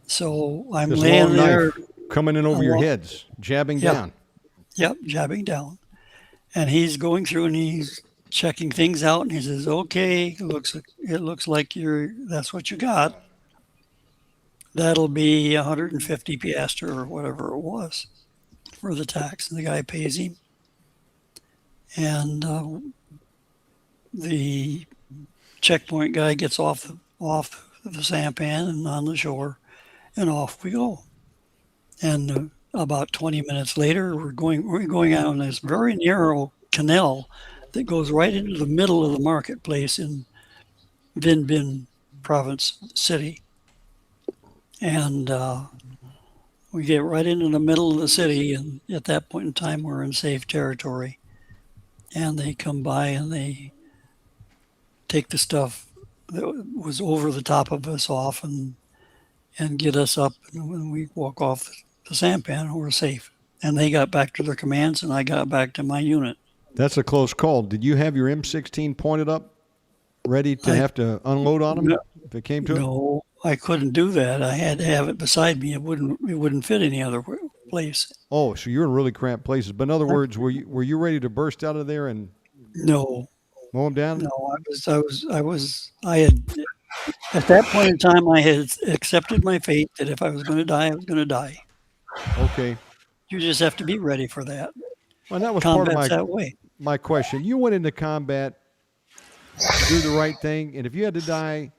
So I'm This laying long there. knife coming in over your heads, jabbing down. Yep, jabbing down. And he's going through and he's checking things out, and he says, "Okay, it looks like that's what you got. That'll be 150 piastre or whatever it was for the tax." And the guy pays him, and the checkpoint guy gets off the sampan and on the shore, and off we go. And about 20 minutes later, we're going out on this very narrow canal that goes right into the middle of the marketplace in Vinh Binh Province City. And we get right into the middle of the city, and at that point in time, we're in safe territory. And they come by and they take the stuff that was over the top of us off and get us up. And when we walk off the sampan, we're safe. And they got back to their commands, and I got back to my unit. That's a close call. Did you have your M16 pointed up, ready to have to unload on them if it came to it? No, I couldn't do that. I had to have it beside me. It wouldn't fit any other place. Oh, so you're in really cramped places. But in other words, were you ready to burst out of there and No, mow them down? no. I had at that point in time I had accepted my fate that if I was going to die, I was going to die. Okay. You just have to be ready for that. Well, that was Combat's part of that way. my question. You went into combat to do the right thing, and if you had to die,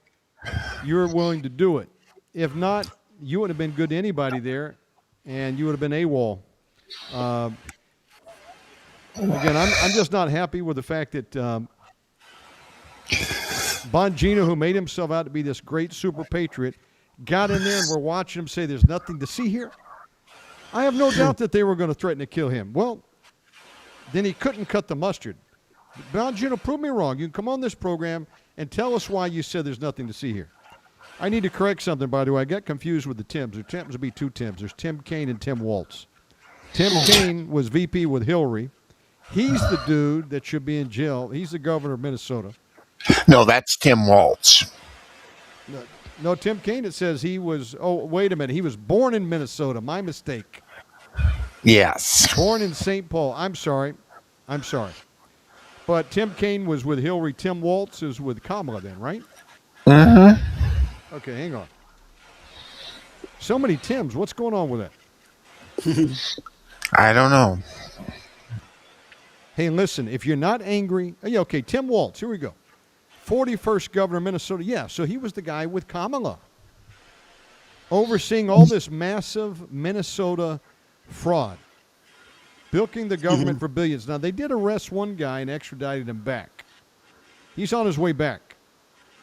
you were willing to do it. If not, you would have been good to anybody there, and you would have been AWOL. Again, I'm just not happy with the fact that Bongino, who made himself out to be this great super patriot, got in there and we're watching him say there's nothing to see here. I have no doubt that they were going to threaten to kill him. Well, then he couldn't cut the mustard. Bongino, prove me wrong. You can come on this program and tell us why you said there's nothing to see here. I need to correct something, by the way. I got confused with the Tims. There happens to be two Tims. There's Tim Kaine and Tim Waltz. Tim Kaine was VP with Hillary. He's the dude that should be in jail. He's the governor of Minnesota. No, that's Tim Waltz. No, Tim Kaine, it says he was, wait a minute. He was born in Minnesota. My mistake. Yes. Born in St. Paul. I'm sorry. But Tim Kaine was with Hillary. Tim Waltz is with Kamala then, right? Mm-hmm. Okay, hang on. So many Tims. What's going on with that? I don't know. Hey, listen, if you're not angry, okay, Tim Waltz, here we go. 41st governor of Minnesota. Yeah, so he was the guy with Kamala overseeing all this massive Minnesota fraud, bilking the government for billions. Now, they did arrest one guy and extradited him back. He's on his way back.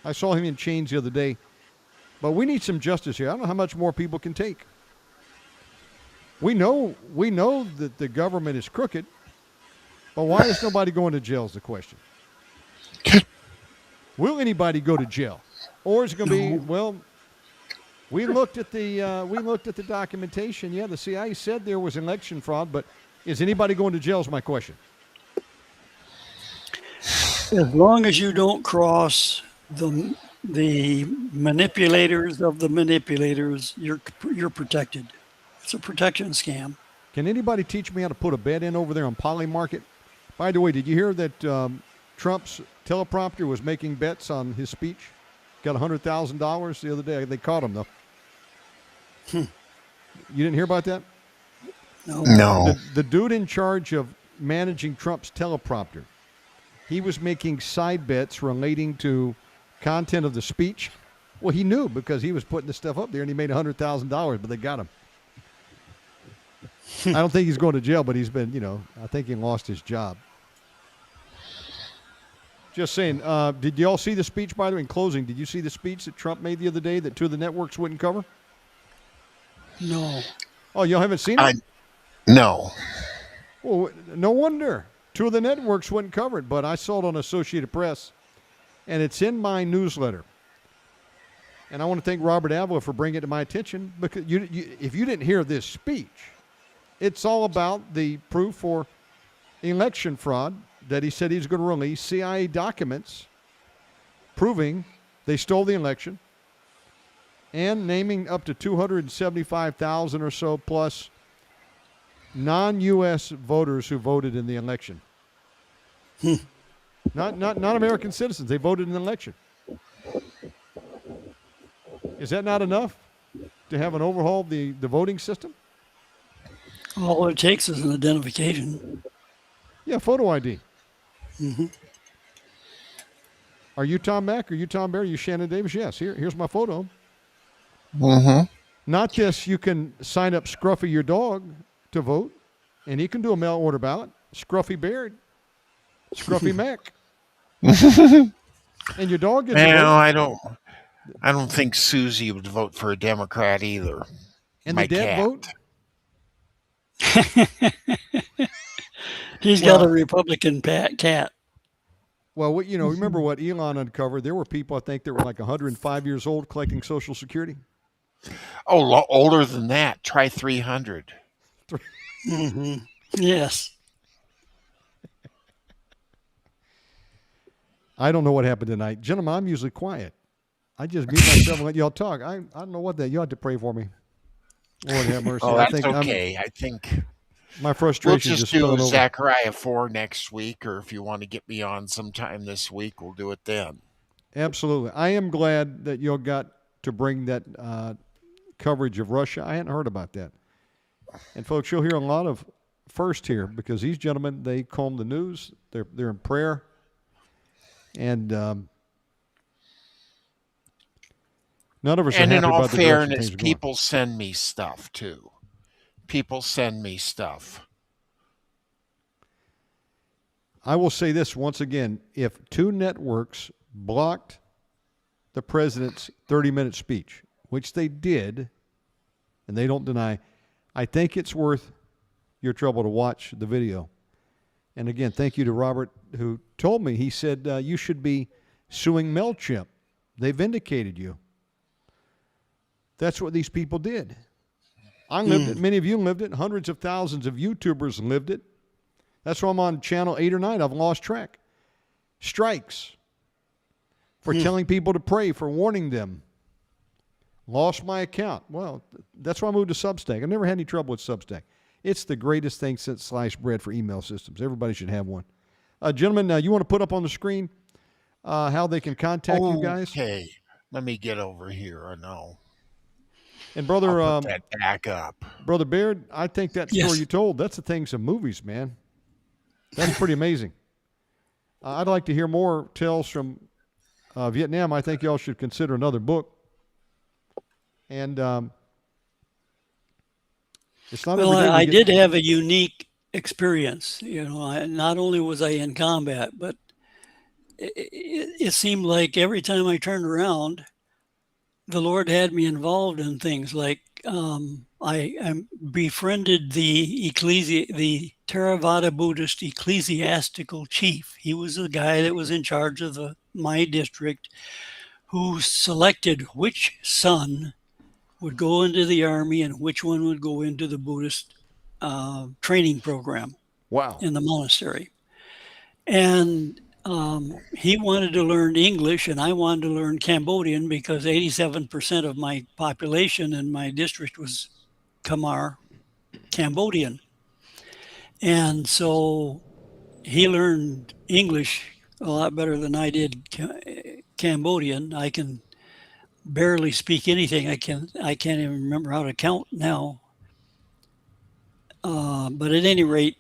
I saw him in chains the other day. But we need some justice here. I don't know how much more people can take. We know that the government is crooked, but why is nobody going to jail is the question. Will anybody go to jail? Or is it going to be, well, we looked at the documentation. Yeah, the CIA said there was election fraud, but is anybody going to jail is my question. As long as you don't cross the manipulators of the manipulators, you're protected. It's a protection scam. Can anybody teach me how to put a bed in over there on Poly Market? By the way, did you hear that Trump's teleprompter was making bets on his speech? Got $100,000 the other day. They caught him, though. You didn't hear about that? No. The dude in charge of managing Trump's teleprompter, he was making side bets relating to content of the speech. Well, he knew because he was putting the stuff up there, and he made $100,000, but they got him. I don't think he's going to jail, but he's been, I think he lost his job. Just saying, did you all see the speech, by the way, in closing? Did you see the speech that Trump made the other day that two of the networks wouldn't cover? No. Oh, y'all haven't seen it? No. Well, no wonder. Two of the networks wouldn't cover it, but I saw it on Associated Press, and it's in my newsletter. And I want to thank Robert Avila for bringing it to my attention, because if you didn't hear this speech, it's all about the proof for election fraud that he said he's going to release CIA documents proving they stole the election. and naming up to 275,000 or so plus non-U.S. voters who voted in the election. Not American citizens. They voted in the election. Is that not enough to have an overhaul of the voting system? All it takes is an identification. Yeah, photo ID. Mm-hmm. Are you Tom Mack? Are you Tom Baird? Are you Shannon Davis? Yes. Here's my photo. Mm-hmm. Not this. You can sign up Scruffy your dog to vote, and he can do a mail order ballot. Scruffy Baird, Scruffy Mack, and your dog gets a vote. I don't think Susie would vote for a Democrat either. And my the dad cat. vote. He's got a Republican cat. Well, remember what Elon uncovered? There were people, I think, that were like 105 years old collecting Social Security. Oh, older than that. Try 300. Mm-hmm. Yes. I don't know what happened tonight. Gentlemen, I'm usually quiet. I just mute myself and let y'all talk. I don't know what that. You have to pray for me. Lord have mercy. Oh, that's okay. I think my frustration we'll just do over. Zechariah 4 next week, or if you want to get me on sometime this week, we'll do it then. Absolutely. I am glad that you got to bring that coverage of Russia. I hadn't heard about that. And folks, you'll hear a lot of first here because these gentlemen, they comb the news. They're in prayer. And none of us are happy about the direction things are going. And in all fairness, people send me stuff too. People send me stuff. I will say this once again. If two networks blocked the president's 30-minute speech, which they did, and they don't deny, I think it's worth your trouble to watch the video. And again, thank you to Robert who told me. He said, you should be suing MailChimp. They vindicated you. That's what these people did. I lived it. Many of you lived it. Hundreds of thousands of YouTubers lived it. That's why I'm on channel 8 or 9. I've lost track. Strikes for telling people to pray, for warning them. Lost my account. Well, that's why I moved to Substack. I've never had any trouble with Substack. It's the greatest thing since sliced bread for email systems. Everybody should have one. Gentlemen, you want to put up on the screen how they can contact you guys? Okay. Let me get over here. I know. And brother, I'll put that back up. Brother Baird, I think that story you told, that's the things of movies, man. That's pretty amazing. I'd like to hear more tales from Vietnam. I think y'all should consider another book. And it's not. Well, I did have a unique experience. Not only was I in combat, but it seemed like every time I turned around, the Lord had me involved in things like I befriended the Theravada Buddhist ecclesiastical chief. He was the guy that was in charge of my district, who selected which son would go into the army and which one would go into the Buddhist training program. Wow. In the monastery. And he wanted to learn English and I wanted to learn Cambodian because 87% of my population in my district was Khmer Cambodian. And so he learned English a lot better than I did Cambodian. I can barely speak anything. I can't even remember how to count now. But at any rate,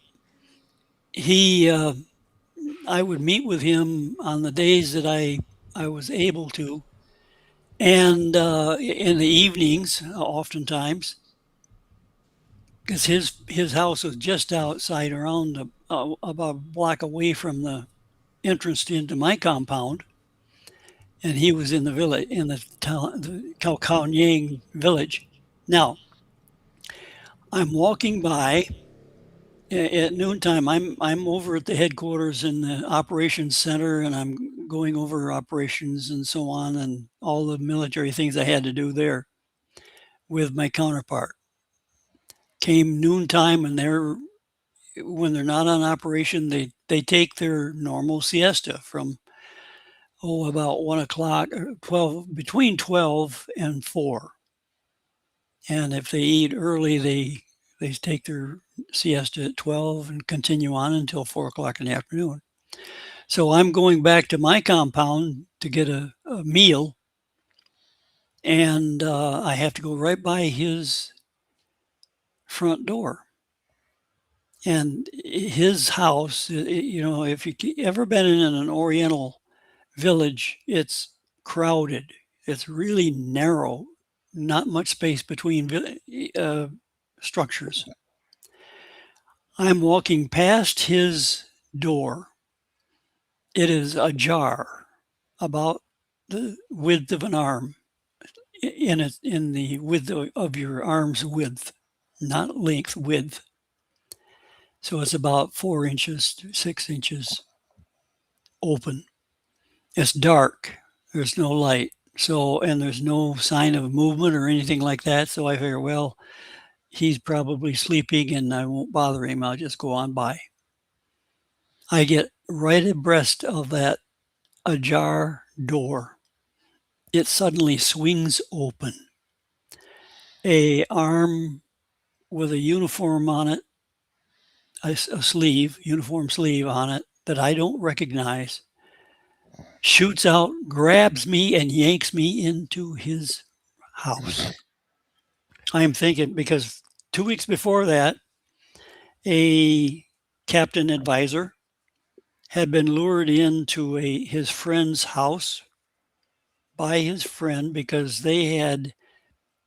I would meet with him on the days that I was able to, and in the evenings, oftentimes, because his house was just outside, around about a block away from the entrance into my compound, and he was in the village, in the town, the Kaohsiung village. Now, I'm walking by at noontime. I'm over at the headquarters in the operations center, and I'm going over operations and so on, and all the military things I had to do there with my counterpart. Came noontime, and when they're not on operation, they take their normal siesta from about 1 o'clock, or 12, between 12 and 4. And if they eat early, they take their siesta at 12 and continue on until 4 o'clock in the afternoon. So I'm going back to my compound to get a meal, and I have to go right by his front door. And his house, if you ever been in an Oriental village, it's crowded. It's really narrow, not much space between structures. I'm walking past his door. It is ajar, about the width of an arm, in the width of your arm's width, not length, width. So it's about 4 inches to 6 inches open. It's dark. There's no light. So, and there's no sign of movement or anything like that. So I figure, well, he's probably sleeping and I won't bother him. I'll just go on by. I get right abreast of that ajar door. It suddenly swings open. A arm with a uniform on it, a sleeve, uniform sleeve on it that I don't recognize, shoots out, grabs me, and yanks me into his house. I am thinking, because 2 weeks before that, a captain advisor had been lured into his friend's house by his friend because they had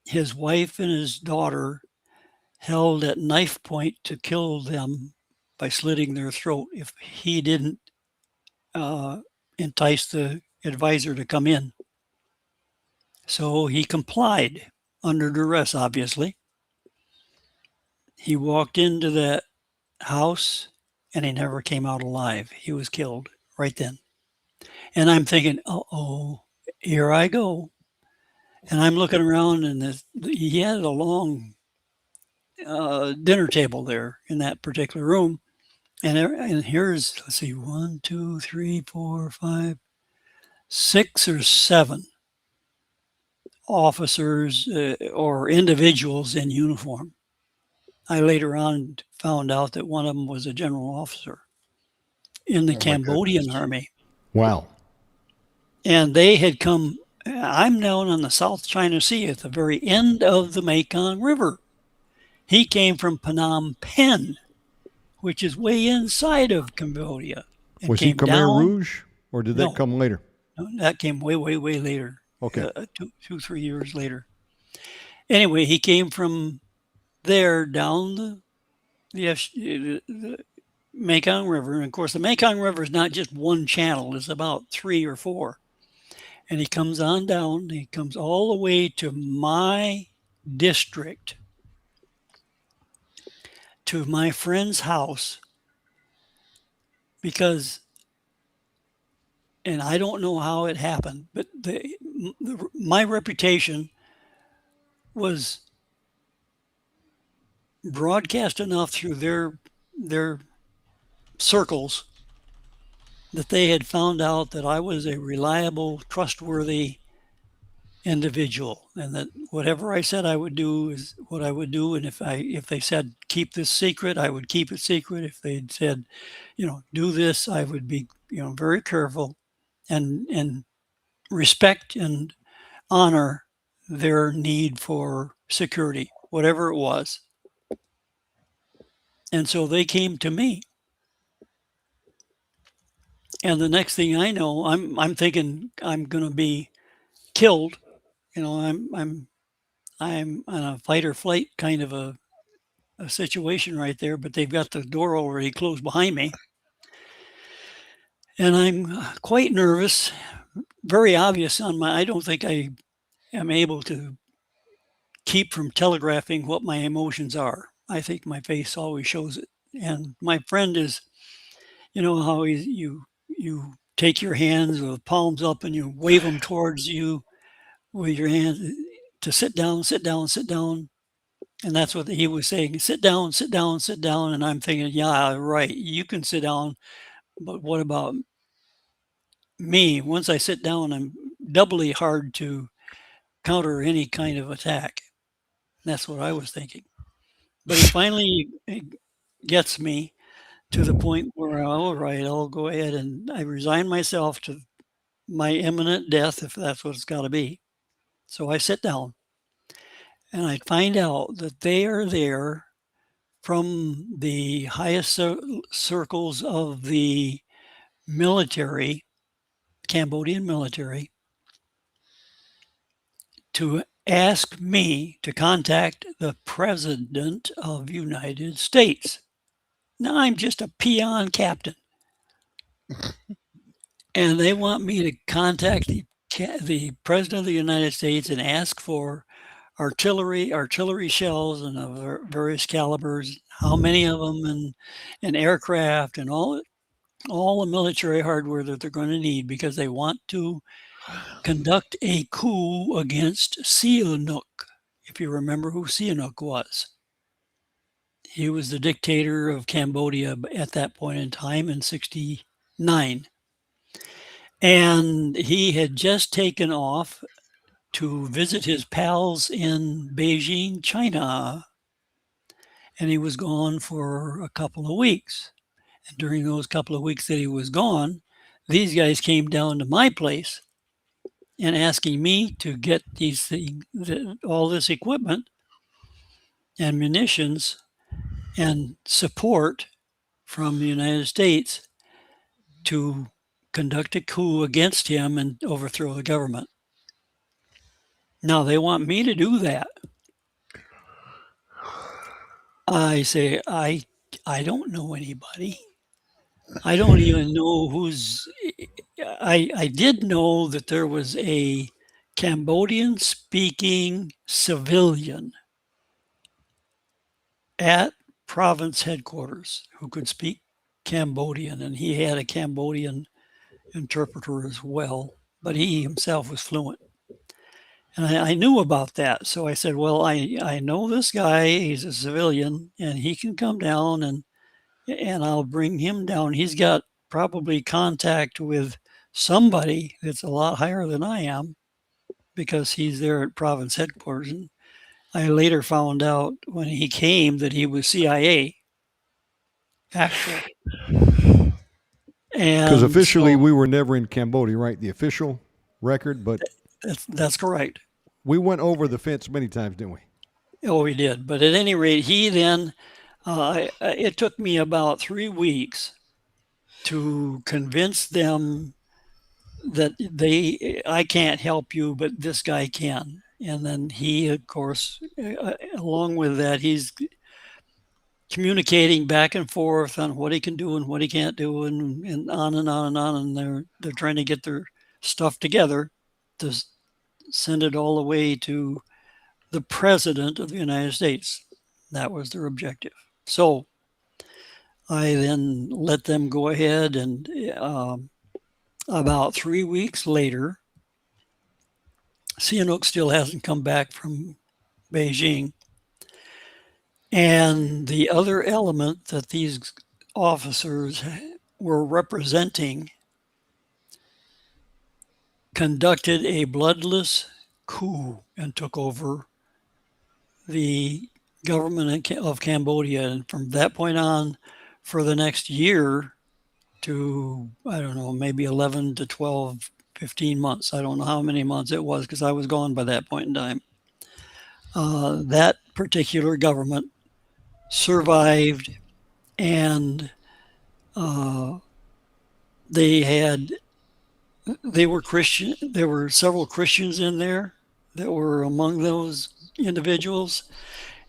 his wife and his daughter held at knife point to kill them by slitting their throat if he didn't entice the advisor to come in. So he complied under duress, obviously. He walked into that house and he never came out alive. He was killed right then. And I'm thinking, uh-oh, here I go. And I'm looking around, and he had a long dinner table there in that particular room. And here's, let's see, 1, 2, 3, 4, 5, 6 or 7 officers or individuals in uniform. I later on found out that one of them was a general officer in the Cambodian army. Wow. And they had come, I'm down on the South China Sea at the very end of the Mekong River. He came from Phnom Penh, which is way inside of Cambodia. Was he Khmer Rouge, or did that come later? No, that came way, way, way later. Okay. 2-3 years later. Anyway, he came from there down the Mekong River. And of course, the Mekong River is not just one channel, it's about 3 or 4. And he comes on down, he comes all the way to my district, to my friend's house, because, and I don't know how it happened, but my reputation was broadcast enough through their circles that they had found out that I was a reliable, trustworthy individual, and that whatever I said I would do is what I would do. And if they said keep this secret, I would keep it secret. If they'd said, do this, I would be, very careful and respect and honor their need for security, whatever it was. And so they came to me. And the next thing I know, I'm thinking I'm going to be killed. I'm on a fight or flight kind of a situation right there, but they've got the door already closed behind me. And I'm quite nervous, very obvious I don't think I am able to keep from telegraphing what my emotions are. I think my face always shows it. And my friend is, how you take your hands with palms up and you wave them towards you with your hands to sit down, sit down, sit down. And that's what he was saying. Sit down, sit down, sit down. And I'm thinking, yeah, right. You can sit down. But what about me, once I sit down, I'm doubly hard to counter any kind of attack. That's what I was thinking. But he finally gets me to the point where, all right, I'll go ahead and I resign myself to my imminent death if that's what it's got to be. So I sit down and I find out that they are there from the highest circles of the military, Cambodian military, to ask me to contact the President of the United States. Now I'm just a peon captain. And they want me to contact the President of the United States and ask for artillery shells and of various calibers, how many of them, and aircraft and all the military hardware that they're going to need because they want to conduct a coup against Sihanouk. If you remember who Sihanouk was, he was the dictator of Cambodia at that point in time in '69. And he had just taken off to visit his pals in Beijing, China. And he was gone for a couple of weeks. And during those couple of weeks that he was gone, these guys came down to my place and asking me to get these things, all this equipment and munitions and support from the United States to conduct a coup against him and overthrow the government. Now they want me to do that. I say, I don't know anybody. I don't even know who's. I did know that there was a Cambodian speaking civilian at province headquarters who could speak Cambodian, and he had a Cambodian interpreter as well, but he himself was fluent. And I knew about that. So I said, well, I know this guy, he's a civilian, and he can come down and I'll bring him down. He's got probably contact with somebody that's a lot higher than I am because he's there at province headquarters. And I later found out when he came that he was CIA, actually. Because officially we were never in Cambodia, right? The official record, but that's correct. We went over the fence many times, didn't we? Oh, we did. But at any rate, he then, it took me about 3 weeks to convince them that I can't help you, but this guy can. And then he, of course, along with that, he's communicating back and forth on what he can do and what he can't do, and on and on and on. And they're trying to get their stuff together to send it all the way to the President of the United States. That was their objective. So I then let them go ahead, and about 3 weeks later, Sihanouk still hasn't come back from Beijing. And the other element that these officers were representing conducted a bloodless coup and took over the government of Cambodia. And from that point on, for the next year to, I don't know, maybe 11 to 12, 15 months. I don't know how many months it was because I was gone by that point in time. That particular government survived, and they were Christian. There were several Christians in there that were among those individuals,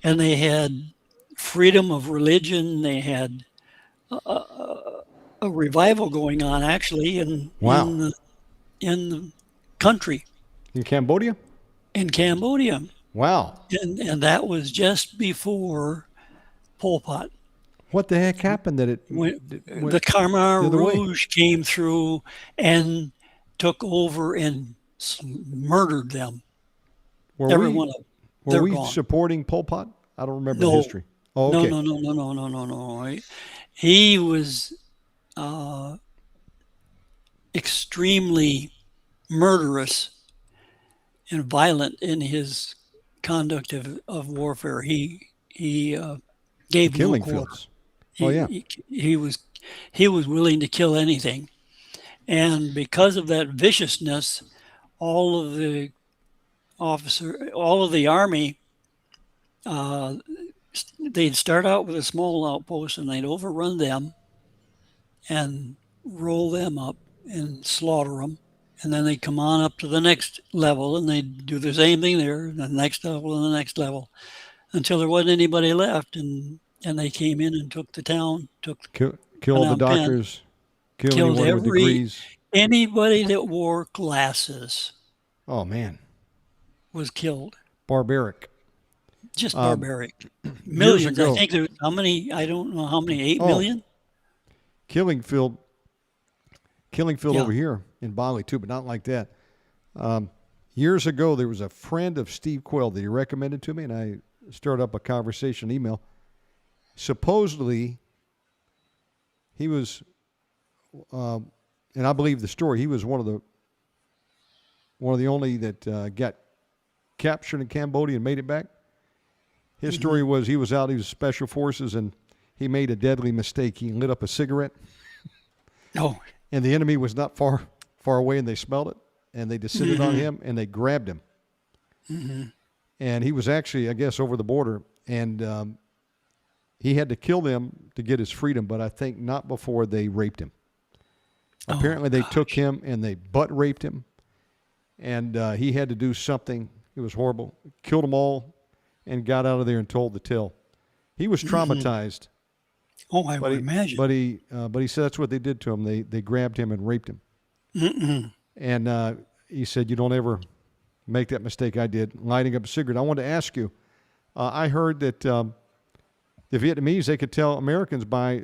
and they had freedom of religion. They had a revival going on, actually, in the country. In Cambodia? In Cambodia. Wow. And that was just before Pol Pot. What the heck happened that it went the Khmer Rouge came through and took over and murdered them. Every one of them. Were we supporting Pol Pot? I don't remember the history. Oh, okay. No. He was extremely murderous and violent in his conduct of warfare. He gave no Killing quarter. fields. Oh yeah. He was willing to kill anything, and because of that viciousness, all of the all of the army, they'd start out with a small outpost and they'd overrun them and roll them up and slaughter them. And then they'd come on up to the next level and they'd do the same thing there, and the next level and the next level, until there wasn't anybody left. And they came in and took the town, Kill the doctors, kill anyone with degrees. Anybody that wore glasses. Oh man, was killed. Barbaric. Just barbaric. Millions. I think there's how many? I don't know how many. 8 million. Killing field over here in Bali too, but not like that. Years ago, there was a friend of Steve Quayle that he recommended to me, and I started up a conversation email. Supposedly, he was, and I believe the story. He was one of the only that got captured in Cambodia and made it back. His story was he was special forces, and he made a deadly mistake. He lit up a cigarette. Oh. And the enemy was not far away, and they smelled it, and they descended on him, and they grabbed him. Mm-hmm. And he was actually, I guess, over the border, and he had to kill them to get his freedom, but I think not before they raped him. Apparently they took him, and they butt raped him, and he had to do something. It was horrible. Killed them all, and got out of there and told the tale. He was traumatized. Oh, I would imagine. But he said that's what they did to him. They grabbed him and raped him. Mm-mm. And he said, "You don't ever make that mistake I did, lighting up a cigarette." I wanted to ask you. I heard that the Vietnamese, they could tell Americans by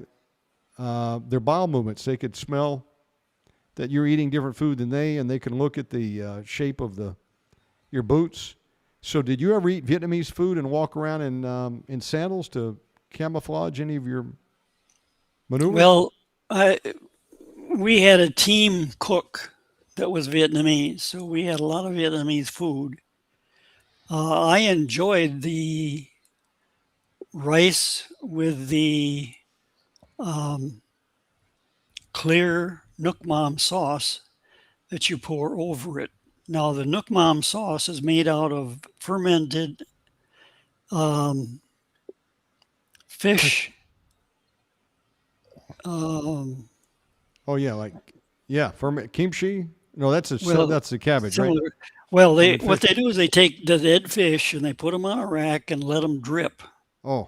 their bowel movements. They could smell that you're eating different food than they, and they can look at the shape of your boots. So did you ever eat Vietnamese food and walk around in sandals to camouflage any of your maneuvers? Well, we had a team cook that was Vietnamese, so we had a lot of Vietnamese food. I enjoyed the rice with the clear Nuoc Mam sauce that you pour over it. Now, the Nuoc Mam sauce is made out of fermented fish. Ferment kimchi. No, that's the cabbage, similar, right? Well, what they do is they take the dead fish and they put them on a rack and let them drip. Oh.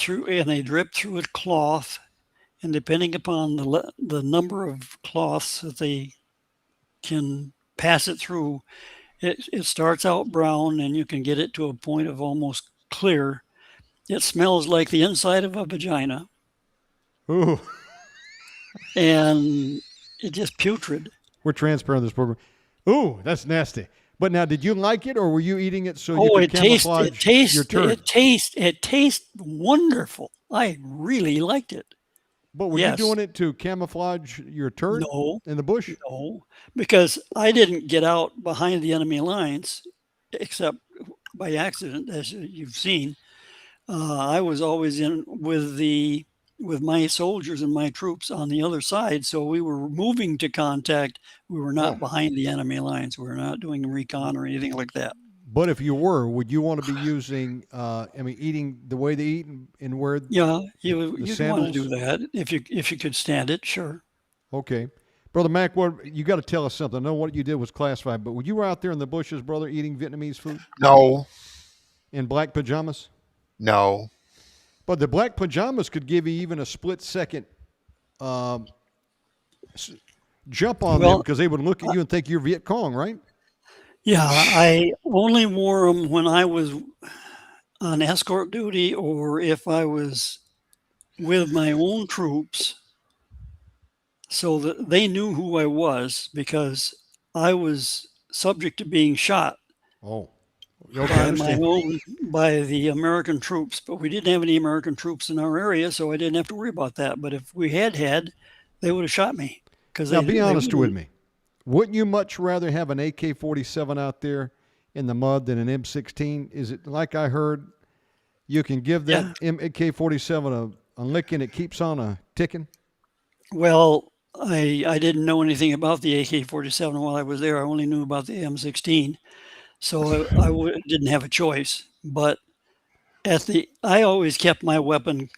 And they drip through a cloth, and depending upon the number of cloths that they can pass it through, it starts out brown, and you can get it to a point of almost clear. It smells like the inside of a vagina. Ooh. And it's just putrid. We're transparent in this program. Ooh, that's nasty. But now, did you like it, or were you eating it so you could camouflage your turd? It tastes wonderful. I really liked it. But were you doing it to camouflage your turd in the bush? No, because I didn't get out behind the enemy lines, except by accident, as you've seen. I was always in with my soldiers and my troops on the other side, so we were moving to contact. We were not behind the enemy lines. We were not doing recon or anything like that. But if you were, would you want to be using, eating the way they eat and wear you'd want to do that if you could stand it, sure. Okay. Brother Mack, you got to tell us something. I know what you did was classified, but were you out there in the bushes, brother, eating Vietnamese food? No. In black pajamas? No. But the black pajamas could give you even a split-second jump on them, because they would look at you and think you're Viet Cong, right? Yeah, I only wore them when I was on escort duty or if I was with my own troops, so that they knew who I was, because I was subject to being shot. Oh. By the American troops, but we didn't have any American troops in our area, so I didn't have to worry about that. But if we had, they would have shot me. Now, be honest with me. Wouldn't you much rather have an AK-47 out there in the mud than an M16? Is it like I heard you can give that AK-47 a licking, it keeps on a ticking? Well, I didn't know anything about the AK-47 while I was there. I only knew about the M16, so I didn't have a choice. But I always kept my weapon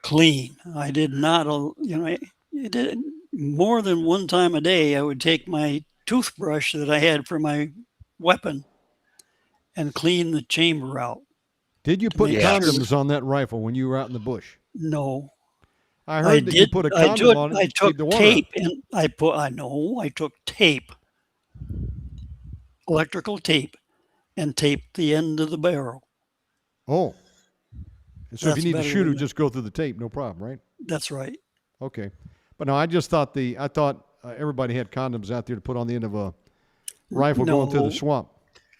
clean. I did not, it did more than one time a day. I would take my toothbrush that I had for my weapon and clean the chamber out. Did you put condoms on that rifle when you were out in the bush? No. I heard that you put a condom on it. I took tape and I took tape, electrical tape, and taped the end of the barrel. Oh. So if you need to shoot it, just go through the tape, no problem, right? That's right. Okay. But no, I just thought everybody had condoms out there to put on the end of a rifle going through the swamp.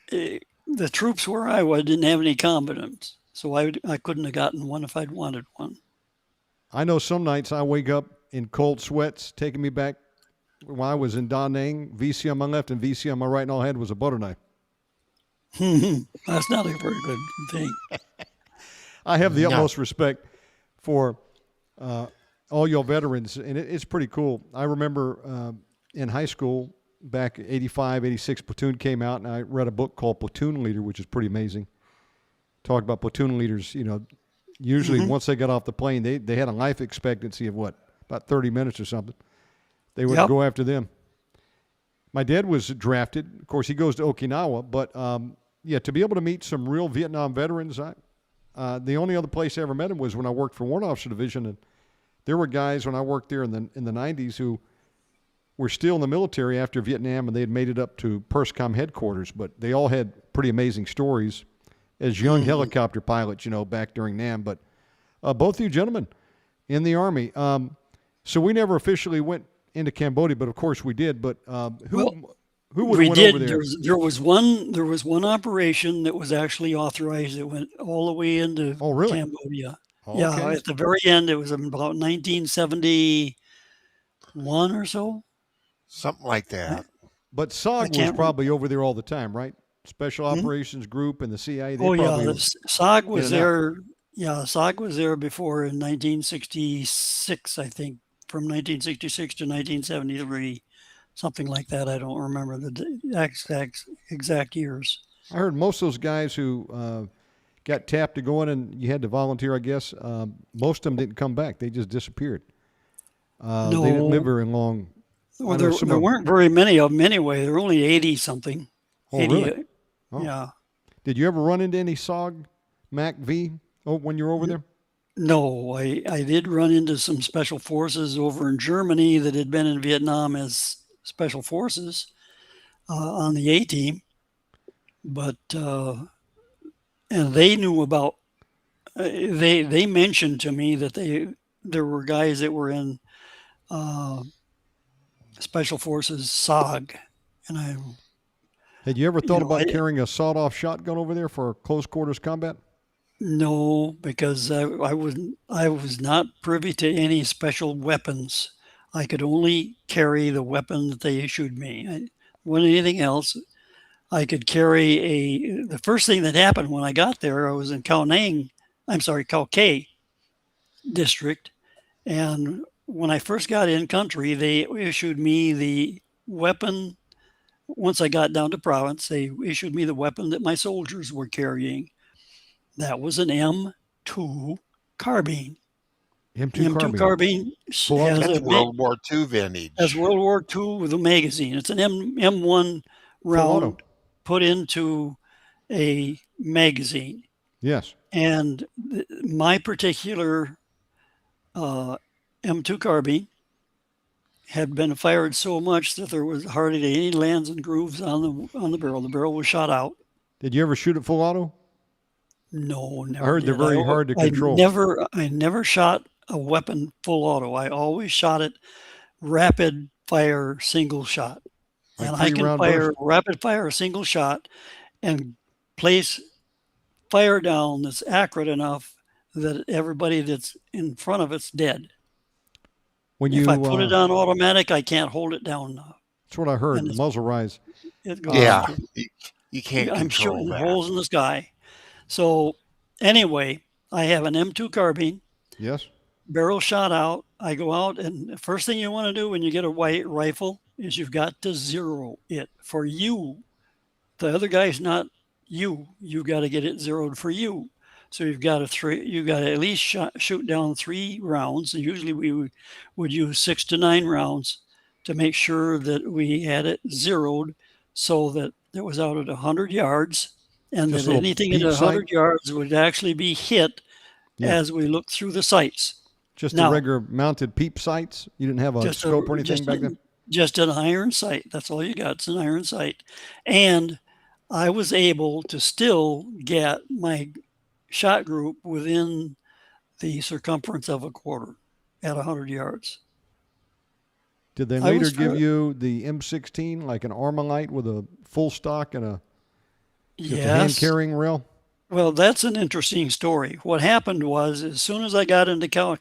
The troops where I was didn't have any condoms, so I couldn't have gotten one if I'd wanted one. I know some nights I wake up in cold sweats, taking me back when I was in Da Nang, VC on my left and VC on my right, and all I had was a butter knife. That's not a very good thing. I have the utmost respect for all your veterans, and it's pretty cool. I remember in high school, back 85, 86, Platoon came out, and I read a book called Platoon Leader, which is pretty amazing. Talk about platoon leaders, usually once they got off the plane, they had a life expectancy of about 30 minutes or something. They would go after them. My dad was drafted. Of course, he goes to Okinawa, but to be able to meet some real Vietnam veterans, the only other place I ever met him was when I worked for Warrant Officer Division, and there were guys when I worked there in the 90s who were still in the military after Vietnam, and they had made it up to PERSCOM headquarters, but they all had pretty amazing stories as young helicopter pilots, back during NAM. But both of you gentlemen in the Army. So we never officially went into Cambodia, but of course we did. But who would have went over there? There was one operation that was actually authorized that went all the way into Cambodia. Oh, yeah, okay. At the very end, it was about 1971 or so. Something like that. But SOG was probably over there all the time, right? Special Operations Group and the CIA. SOG was there. Yeah, SOG was there before in 1966, I think, from 1966 to 1973, something like that. I don't remember the exact years. I heard most of those guys who got tapped to go in, and you had to volunteer, I guess. Most of them didn't come back. They just disappeared. No. They didn't live very long. Well, there weren't very many of them anyway. There were only 80-something. Oh, 80, really? Oh. Yeah. Did you ever run into any SOG Mack V when you were over there? No, I did run into some special forces over in Germany that had been in Vietnam as special forces on the A team, but and they knew about. They mentioned to me that there were guys that were in special forces SOG, and I. Had you ever thought about carrying a sawed-off shotgun over there for close quarters combat? No, because I was not privy to any special weapons. I could only carry the weapon that they issued me. I wasn't anything else. I could carry the first thing that happened when I got there, I was in Khao Kay district. And when I first got in country, they issued me the weapon. Once I got down to province, they issued me the weapon that my soldiers were carrying. That was an M2 carbine. M2 carbine has World War II vintage. Has World War II with a magazine. It's an M1 round put into a magazine. Yes. And my particular M2 carbine had been fired so much that there was hardly any lands and grooves on the barrel. The barrel was shot out. Did you ever shoot it full auto? No, never. I heard they're very hard to control. I never shot a weapon full auto. I always shot it rapid fire single shot. And I can fire rapid fire single shot and place fire down that's accurate enough that everybody that's in front of it's dead. If I put it on automatic, I can't hold it down. That's what I heard. The muzzle rise. It goes. Yeah, you can't I'm control shooting that. holes in the sky. So anyway, I have an M2 carbine. Yes. Barrel shot out. I go out, and the first thing you want to do when you get a white rifle is you've got to zero it for you. The other guy's not you. You got to get it zeroed for you. So you've got to at least shoot down 3 rounds. And usually we would use 6 to 9 rounds to make sure that we had it zeroed, so that it was out at 100 yards, and Just that anything at 100 yards would actually be hit as we look through the sights. Just the regular mounted peep sights? You didn't have a scope or anything back then? Just an iron sight. That's all you got. It's an iron sight. And I was able to still get my shot group within the circumference of a quarter at 100 yards. Did they later give you the M16, like an Armalite with a full stock and a hand-carrying rail? Well, that's an interesting story. What happened was, as soon as I got into Cal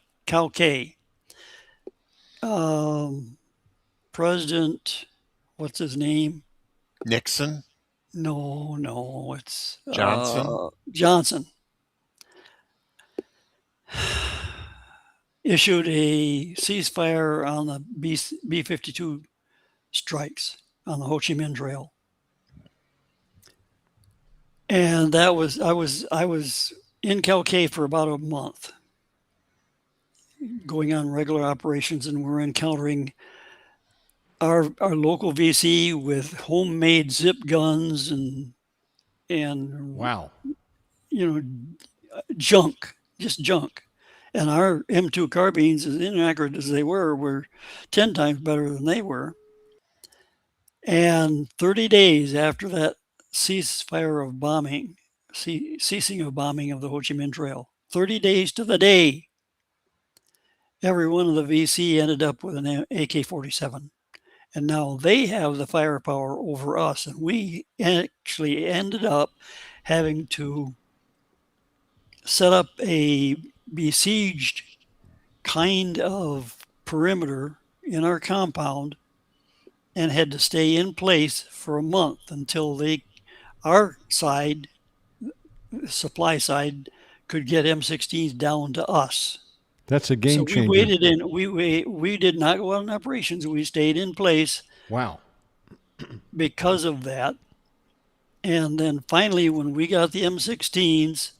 K, President, what's his name? Nixon? No, it's Johnson. Johnson issued a ceasefire on the B-52 strikes on the Ho Chi Minh Trail. And that was I was in Cal K for about a month, going on regular operations, and we're encountering our local VC with homemade zip guns and wow, junk, just junk. And our M2 carbines, as inaccurate as they were 10 times better than they were. And 30 days after that ceasing of bombing of the Ho Chi Minh Trail, 30 days to the day, every one of the VC ended up with an AK-47. And now they have the firepower over us. And we actually ended up having to set up a besieged kind of perimeter in our compound, and had to stay in place for a month until our side, supply side, could get M16s down to us. That's a game changer. We waited we did not go on operations. We stayed in place. Wow. Because of that. And then finally, when we got the M16s,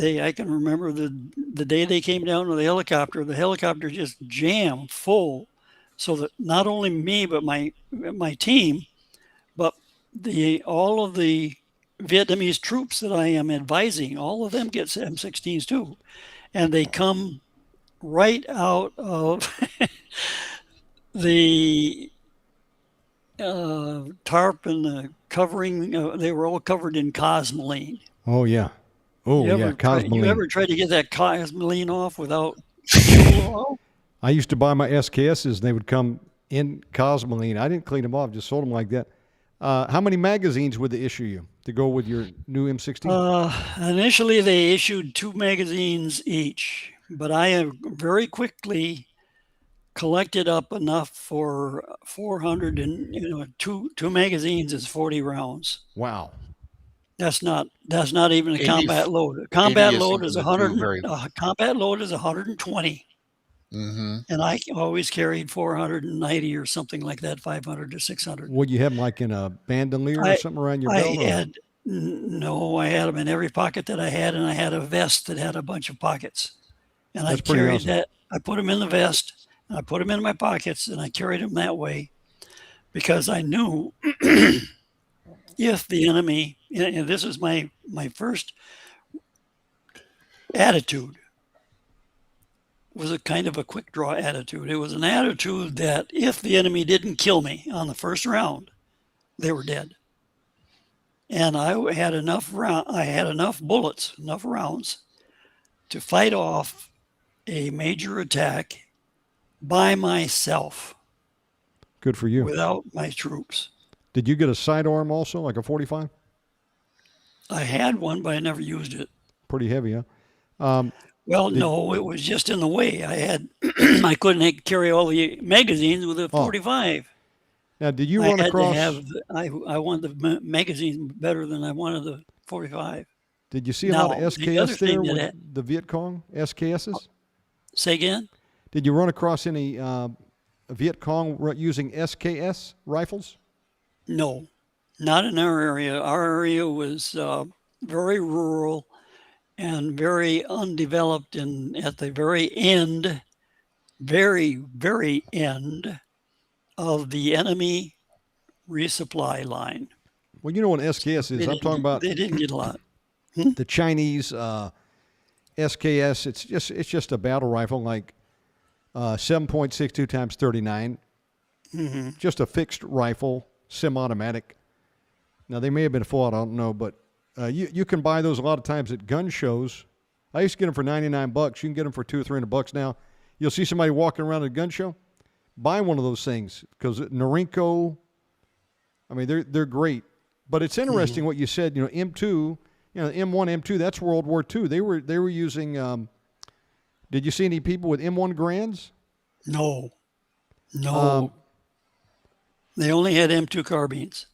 I can remember the day they came down with the helicopter just jammed full, so that not only me but my team, but all of the Vietnamese troops that I am advising, all of them get M16s too, and they come right out of the tarp and the covering. They were all covered in cosmoline. Oh yeah. Cosmoline. You ever tried to get that cosmoline off without fuel oil? I used to buy my SKSs, and they would come in cosmoline. I didn't clean them off, just sold them like that. How many magazines would they issue you to go with your new M16? Initially, they issued 2 magazines each, but I have very quickly collected up enough for 400, and two magazines is 40 rounds. Wow. That's not even a combat load. A combat load is 100. Combat load is 120. Mm-hmm. And I always carried 490 or something like that, 500 to 600. Would you have them like in a bandolier or something around your belt? I had them in every pocket that I had, and I had a vest that had a bunch of pockets. And That's I carried awesome. that. I put them in the vest, and I put them in my pockets, and I carried them that way because I knew if the enemy, and this is my first attitude, was a kind of a quick draw attitude. It was an attitude that if the enemy didn't kill me on the first round, they were dead. And I had enough bullets, enough rounds to fight off a major attack by myself. Good for you. Without my troops. Did you get a sidearm also, like a 45? I had one, but I never used it. Pretty heavy, huh? Well, Did no, it was just in the way. I couldn't carry all the magazines with a oh 45. now did you I run had to across? have, I wanted the magazine better than I wanted the 45. Did you see a lot of Now, the other SKS there thing with that, the Viet Cong SKSs? say again? Did you run across any Viet Cong using SKS rifles? No, not in our area. Our area was very rural and very undeveloped, and at the very end, very, very end of the enemy resupply line. Well, you know what SKS is. I'm talking about They didn't get a lot. the Chinese SKS. It's just a battle rifle like 7.62 times 39. Just a fixed rifle, semi-automatic. Now they may have been full out, I don't know, but you can buy those a lot of times at gun shows. I used to get them for $99. You can get them for $200 or $300 now. You'll see somebody walking around at a gun show. Buy one of those things because Norinco. I mean, they're great. But it's interesting what you said. You know, M2. You know, M1, M2. That's World War II. They were using. Did you see any people with M1 Grands? No, no. They only had M2 carbines.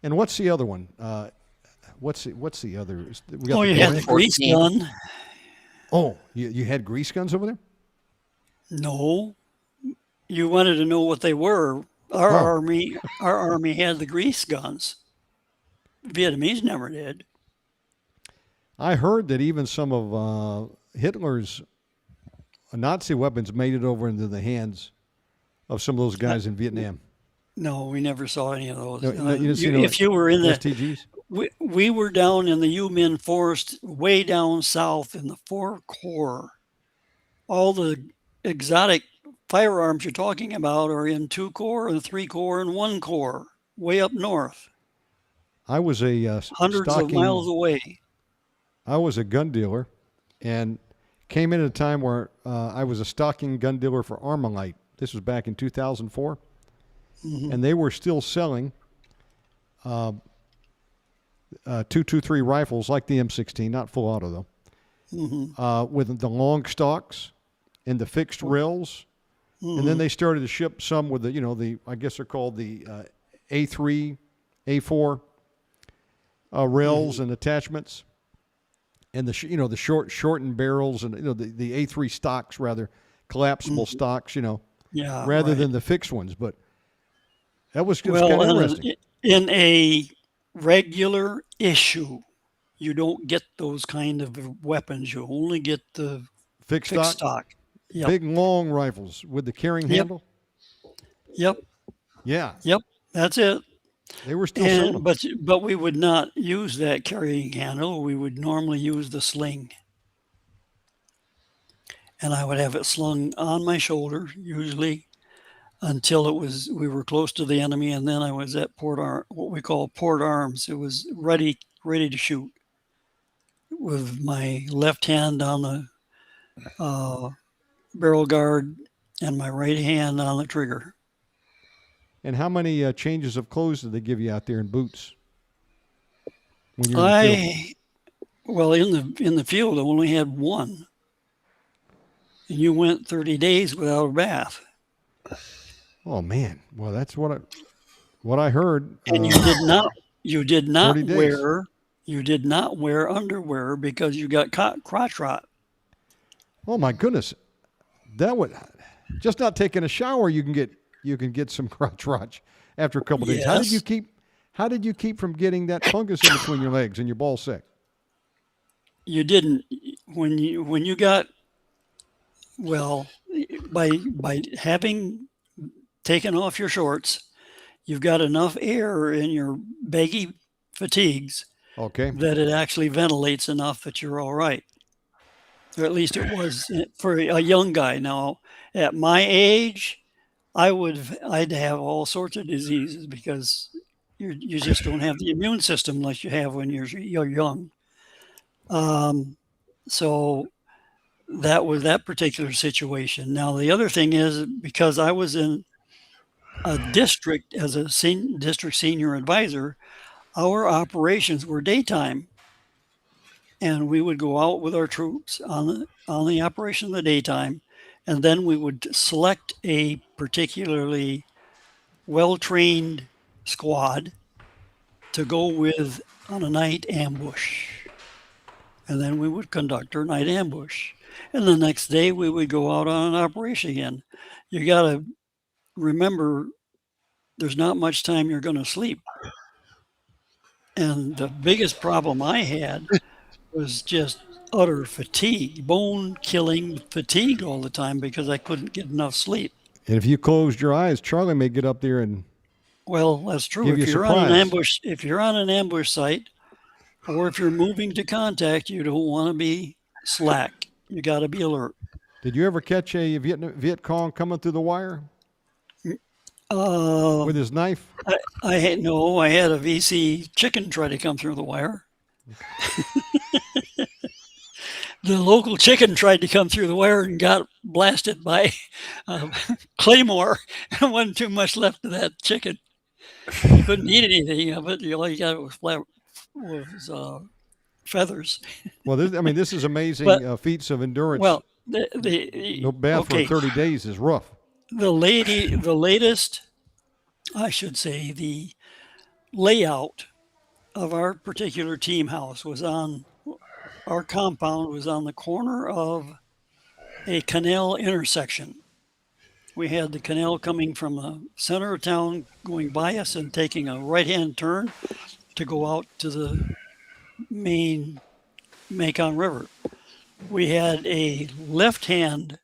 And what's the other one? What's the other? We got Oh, you had the grease 14. gun. Oh, you had grease guns over there? No, you wanted to know what they were. Our army had the grease guns. Vietnamese never did. I heard that even some of Hitler's Nazi weapons made it over into the hands of some of those guys in Vietnam. No, we never saw any of those. No, you didn't see no if you were in the, STGs? we were down in the U Min Forest, way down south in the 4 Corps. All the exotic firearms you're talking about are in 2 Corps and 3 Corps and 1 Corps, way up north, I was a hundreds of miles away. I was a gun dealer, and came in at a time where I was a stocking gun dealer for Armalite. This was back in 2004, and they were still selling 223 rifles like the M16, not full auto though, with the long stocks and the fixed rails, and then they started to ship some with the I guess they're called the A3, A4 rails and attachments. And the shortened barrels and the A3 stocks, rather collapsible stocks, Yeah, rather right. than the fixed ones. But that was kind Well, of interesting. in a regular issue, you don't get those kind of weapons. You only get the Fixed fixed stock, stock. Yep. big long rifles with the carrying handle. Yep. Yeah, Yep. That's it. they were still selling And them. but we would not use that carrying handle. We would normally use the sling. And I would have it slung on my shoulder, usually until we were close to the enemy, and then I was at what we call port arms. It was ready to shoot with my left hand on the barrel guard and my right hand on the trigger. And how many changes of clothes did they give you out there in boots when you were in the field? Well, in the field, I only had one, and you went 30 days without a bath, Oh man, well that's what I heard. and you did not 30 days. wear underwear because you got crotch rot. Oh my goodness, that would just not taking a shower. You can get some crotch rot after a couple of days. Yes. How did you keep from getting that fungus in between your legs and your ball sack? You didn't when you got, well, by having taken off your shorts, you've got enough air in your baggy fatigues Okay. that it actually ventilates enough that you're all right. Or at least it was for a young guy. Now, at my age, I'd have all sorts of diseases because you just don't have the immune system like you have when you're young. So that was that particular situation. Now, the other thing is, because I was in a district as a district senior advisor, our operations were daytime. and we would go out with our troops on the operation in the daytime, and then we would select a particularly well-trained squad to go with on a night ambush. And then we would conduct our night ambush. And the next day we would go out on an operation again. You got to remember there's not much time you're going to sleep. And the biggest problem I had was just utter fatigue, bone killing fatigue all the time because I couldn't get enough sleep. And if you closed your eyes, Charlie may get up there and Well, that's true. give you If a you're on an surprise. ambush, if you're on an ambush site, or if you're moving to contact, you don't want to be slack. You got to be alert. Did you ever catch a Viet Cong coming through the wire Uh, with his knife? I had a VC chicken try to come through the wire. The local chicken tried to come through the wire and got blasted by Claymore. There wasn't too much left of that chicken. You couldn't eat anything of it. All you got was feathers. Well, this is amazing But feats of endurance. well, the No bath okay. for 30 days is rough. The latest, I should say, the layout of our particular team house was on our compound was on the corner of a canal intersection. We had the canal coming from the center of town, going by us and taking a right-hand turn to go out to the main Macon River. We had a left-hand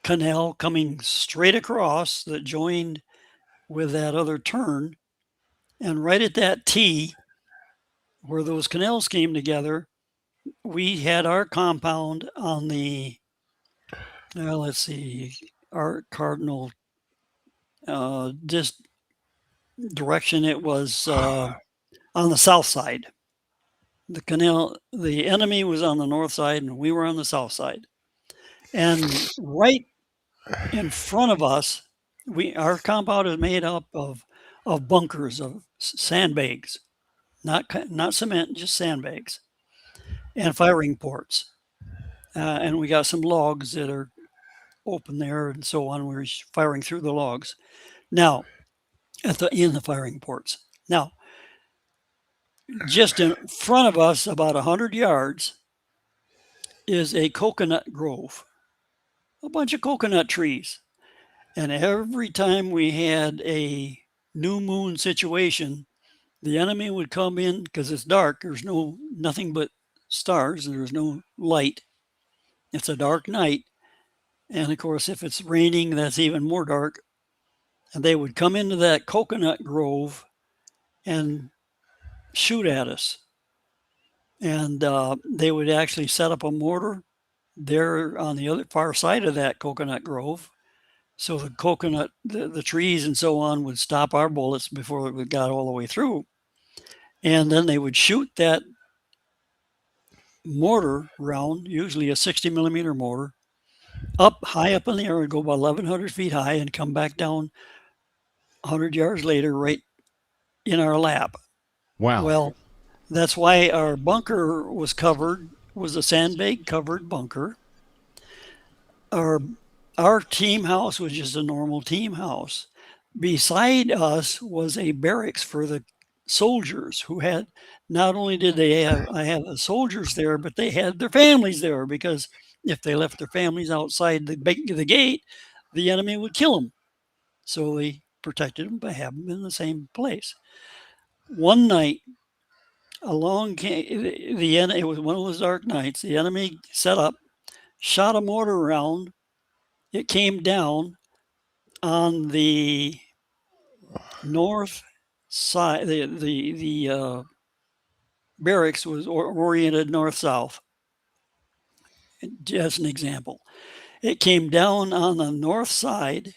canal coming straight across that joined with that other turn. And right at that T where those canals came together, we had our compound on the, let's see, our cardinal direction. It was on the south side. The canal, the enemy was on the north side and we were on the south side. And right in front of us, our compound is made up of bunkers, of sandbags, not cement, just sandbags, and firing ports. And we got some logs that are open there and so on. We're firing through the logs. Now, in the firing ports. Now, just in front of us, about 100 yards, is a coconut grove, a bunch of coconut trees. And every time we had a new moon situation, the enemy would come in because it's dark. There's nothing but stars. There's no light. It's a dark night. And of course, if it's raining, that's even more dark. And they would come into that coconut grove and shoot at us. And they would actually set up a mortar there on the other far side of that coconut grove. So the coconut, the trees and so on would stop our bullets before it got all the way through. And then they would shoot that mortar round, usually a 60 millimeter mortar, high up in the air, and go about 1,100 feet high and come back down 100 yards later right in our lap. Wow. Well, that's why our bunker was a sandbag covered bunker. Our team house was just a normal team house. Beside us was a barracks for the soldiers who had, not only did I have the soldiers there, but they had their families there, because if they left their families outside the gate, the enemy would kill them. So they protected them by having them in the same place. One night, along came it was one of those dark nights. The enemy set up, shot a mortar round. It came down on the north side. The barracks was oriented north-south. Just an example. It came down on the north side,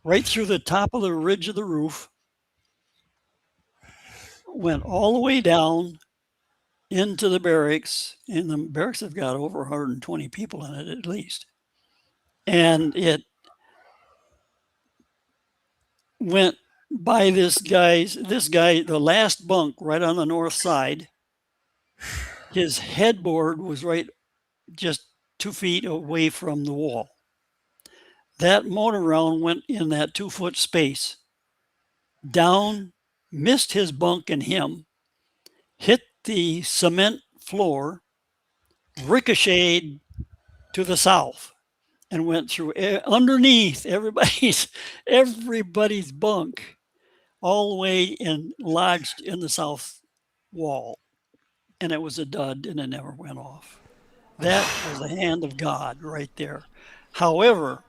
right through the top of the ridge of the roof, went all the way down into the barracks, and the barracks have got over 120 people in it at least. And it went by this guy, the last bunk right on the north side, His headboard was right just 2 feet away from the wall. That motor round went in that 2 foot space, down, missed his bunk and him, hit the cement floor, ricocheted to the south, and went through underneath everybody's bunk, all the way and lodged in the south wall. And it was a dud, and it never went off. That was the hand of God right there. However,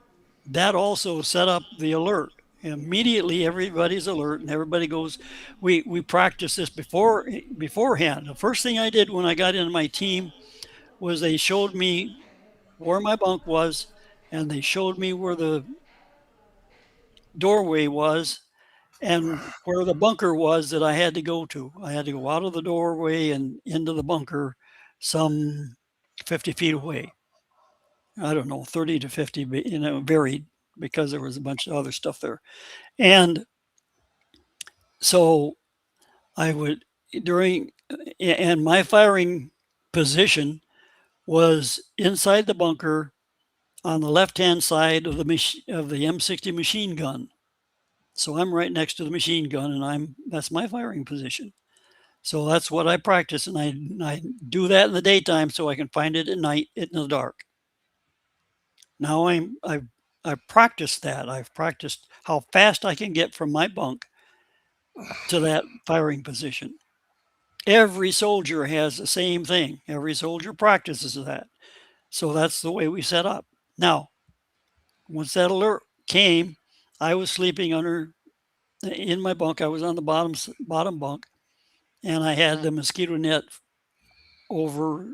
that also set up the alert. Immediately, everybody's alert, and everybody goes. We practiced this beforehand. The first thing I did when I got into my team was they showed me where my bunk was, and they showed me where the doorway was, and where the bunker was that I had to go to. I had to go out of the doorway and into the bunker, some 50 feet away. I don't know, 30 to 50, varied because there was a bunch of other stuff there. And so I would, and my firing position was inside the bunker on the left-hand side of the M60 machine gun. So I'm right next to the machine gun, and that's my firing position. So that's what I practice, and I do that in the daytime so I can find it at night in the dark. Now I've practiced that. I've practiced how fast I can get from my bunk to that firing position. Every soldier has the same thing. Every soldier practices that. So that's the way we set up. Now, once that alert came, I was sleeping in my bunk. I was on the bottom bunk, and I had the mosquito net over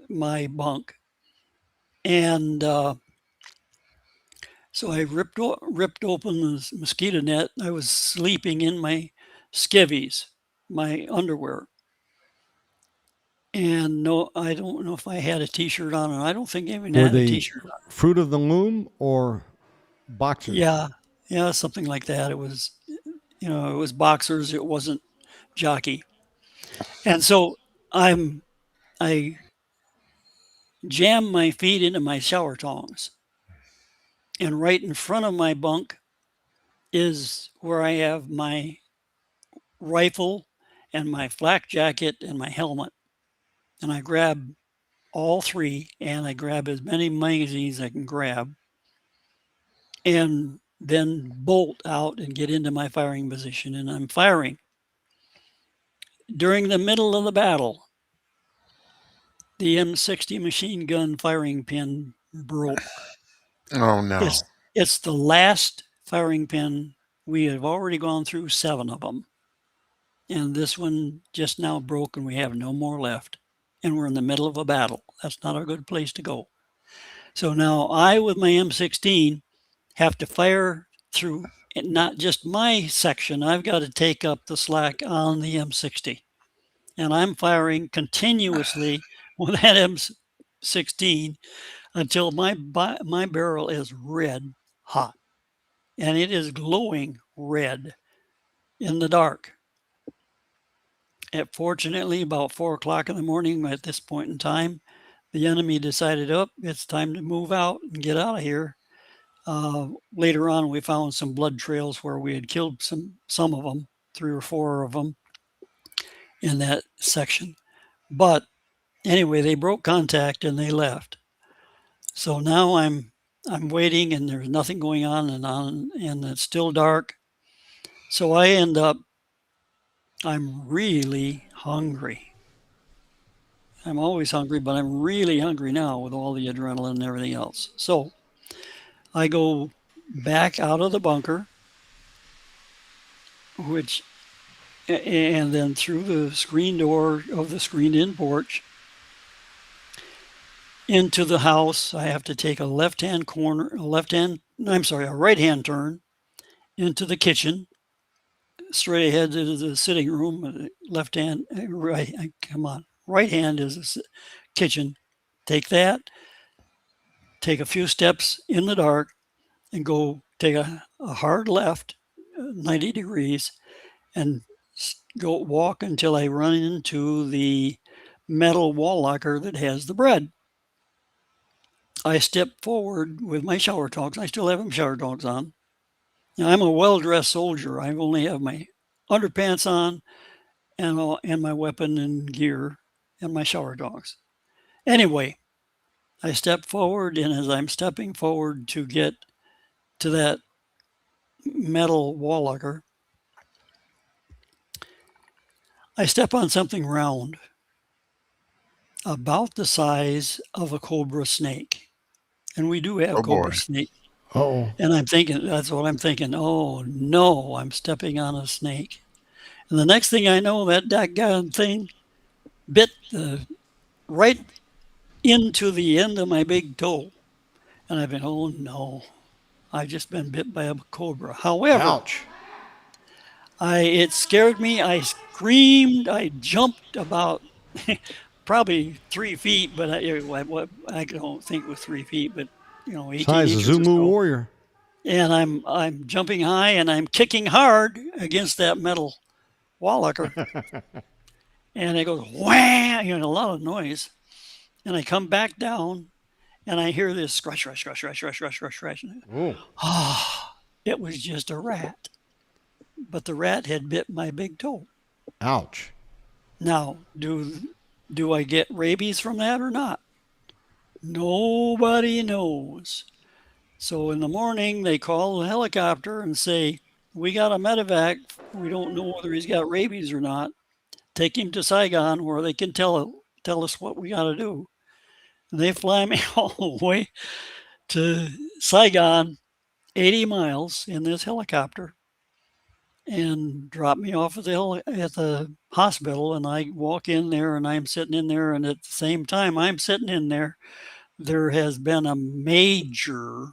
my bunk. And so I ripped open the mosquito net. I was sleeping in my skivvies, my underwear. And no, I don't know if I had a T-shirt on, and I don't think I even had a T-shirt on. Fruit of the Loom or boxers? Yeah, something like that. It was, it was boxers. It wasn't jockey. And so I jammed my feet into my shower tongs, and right in front of my bunk is where I have my rifle and my flak jacket and my helmet. And I grab all three, and I grab as many magazines I can grab, and then bolt out and get into my firing position. And I'm firing. During the middle of the battle, the M60 machine gun firing pin broke. Oh, no. It's the last firing pin. We have already gone through 7 of them. And this one just now broke, and we have no more left. And we're in the middle of a battle. That's not a good place to go. So now I, with my M16, have to fire through not just my section. I've got to take up the slack on the M60. And I'm firing continuously with that M16 until my barrel is red hot. And it is glowing red in the dark. Fortunately, about 4 o'clock in the morning at this point in time, the enemy decided, it's time to move out and get out of here. Later on, we found some blood trails where we had killed some of them, 3 or 4 of them in that section. But anyway, they broke contact and they left. So now I'm waiting, and there's nothing going on, and it's still dark. So I end up, I'm really hungry. I'm always hungry, but I'm really hungry now with all the adrenaline and everything else. So I go back out of the bunker, and then through the screen door of the screened-in porch into the house. I have to take a right-hand turn into the kitchen, straight ahead to the sitting room. Right hand is the kitchen. Take that, take a few steps in the dark, and go take a hard left, 90 degrees, and go walk until I run into the metal wall locker that has the bread. I step forward with my shower togs. I still have them shower togs on. Now, I'm a well-dressed soldier. I only have my underpants on and my weapon and gear and my shower togs. Anyway, I step forward, and as I'm stepping forward to get to that metal wall locker, I step on something round, about the size of a cobra snake. And we do have Oh boy. cobra snake. Oh, And I'm thinking, that's what I'm thinking. Oh no, I'm stepping on a snake. And the next thing I know, that daggone thing bit right into the end of my big toe. And I've been, oh no, I've just been bit by a cobra. However, ouch. it scared me. I screamed. I jumped about probably 3 feet, but I don't think it was 3 feet, but 18 Size of inches or Zulu so. warrior. And I'm jumping high and I'm kicking hard against that metal wall locker, and it goes wham, a lot of noise. And I come back down, and I hear this scratch, scratch, scratch, scratch, scratch, scratch, scratch, scratch. Oh, It was just a rat, but the rat had bit my big toe. ouch. Now, do I get rabies from that or not? Nobody knows. So in the morning, they call the helicopter and say, "We got a medevac. We don't know whether he's got rabies or not. Take him to Saigon where they can tell us what we got to do." And they fly me all the way to Saigon, 80 miles in this helicopter, and drop me off at the hospital. And I walk in there, and I'm sitting in there, and at the same time I'm sitting in there, there has been a major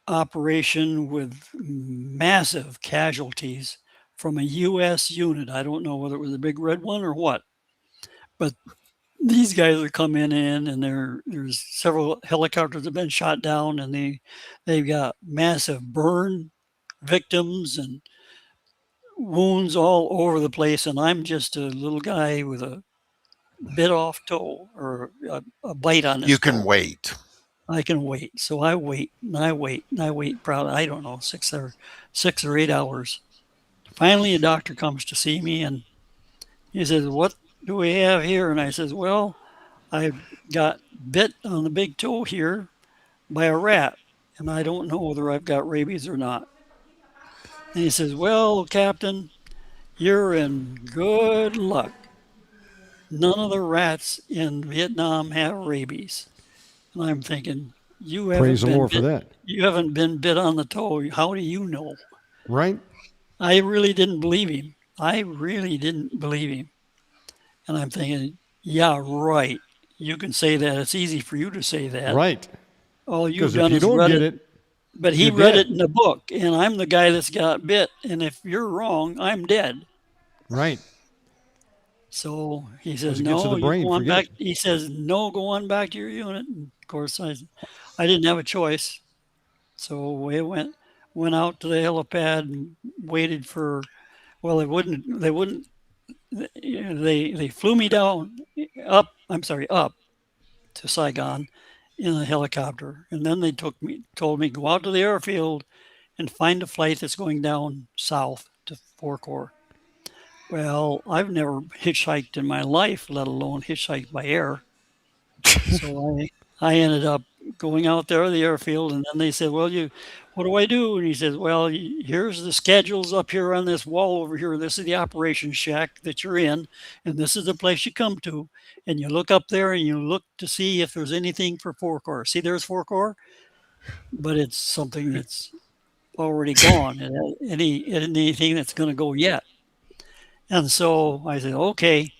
operation with massive casualties from a U.S. unit. I don't know whether it was a big red one or what, but these guys are coming in, and there's several helicopters have been shot down, and they've got massive burn victims and wounds all over the place. And I'm just a little guy with a bit off toe or a bite on his You toe. can wait. I can wait. So I wait and I wait and I wait. Probably, I don't know, 6 or 8 hours. Finally, a doctor comes to see me, and he says, "What do we have here?" And I says, "Well, I got bit on the big toe here by a rat, and I don't know whether I've got rabies or not." And he says, "Well, Captain, you're in good luck. None of the rats in Vietnam have rabies." And I'm thinking, Praise the Lord for that. you haven't been bit on the toe. How do you know? Right? I really didn't believe him. I really didn't believe him. And I'm thinking, yeah, right. You can say that. It's easy for you to say that. Right. All you've Because if done you is don't read get it. it, But he you're read dead. it in a book, and I'm the guy that's got bit. And if you're wrong, I'm dead. right. So he Once says, it gets to "No, the you brain, go on forget back." it. He says, "No, go on back to your unit." And of course, I didn't have a choice. So we went out to the helipad and waited for. Well, they wouldn't. They flew me down up. I'm sorry, up to Saigon in a helicopter, and then they told me, "Go out to the airfield and find a flight that's going down south to Forkor." Well, I've never hitchhiked in my life, let alone hitchhiked by air. So I ended up going out there to the airfield, and then they said, "Well, what do I do?" And he says, "Well, here's the schedules up here on this wall over here. This is the operation shack that you're in, and this is the place you come to. And you look up there and you look to see if there's anything for Forkor. See, there's Forkor, but it's something that's already gone. Anything that's going to go yet." And so I said, "Okay."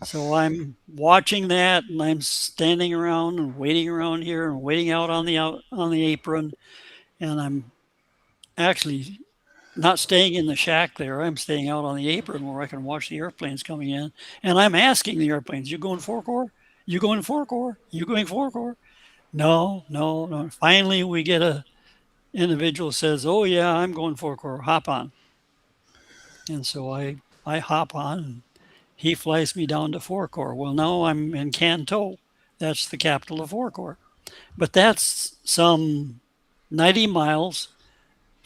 So I'm watching that, and I'm standing around and waiting around here and waiting out on the apron, and I'm actually not staying in the shack there. I'm staying out on the apron where I can watch the airplanes coming in, and I'm asking the airplanes, "You going Forkor? You going Forkor? You going Forkor?" No, no, no. Finally, we get a individual says, "Oh yeah, I'm going Forkor. Hop on." And so I hop on, and He flies me down to Forecourt. Well, now I'm in Canto. That's the capital of Forecourt. But that's some 90 miles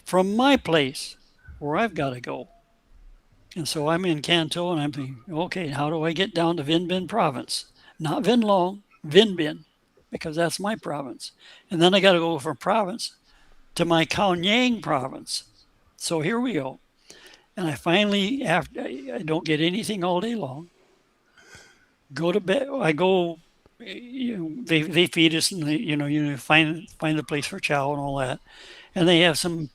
from my place where I've got to go. And so I'm in Canto and I'm thinking, okay, how do I get down to Vinh Binh province? Not Vinh Long, Vinh Binh, because that's my province. And then I got to go from province to my Khao Nhang province. So here we go. And I finally, after I don't get anything all day long, go to bed. I go, they feed us and you find the place for chow and all that. And they have some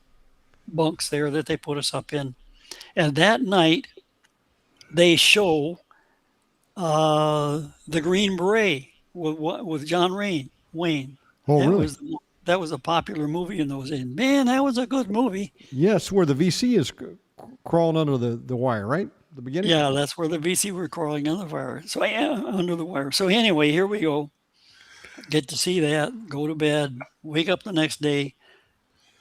bunks there that they put us up in. And that night, they show the Green Beret with John Wayne. Oh, that really? That was a popular movie in those days. Man, that was a good movie. Yes, where the VC is crawling under the wire, right? The beginning? Yeah, that's where the VC were crawling under the wire. So under the wire. So anyway, here we go. Get to see that, go to bed, wake up the next day,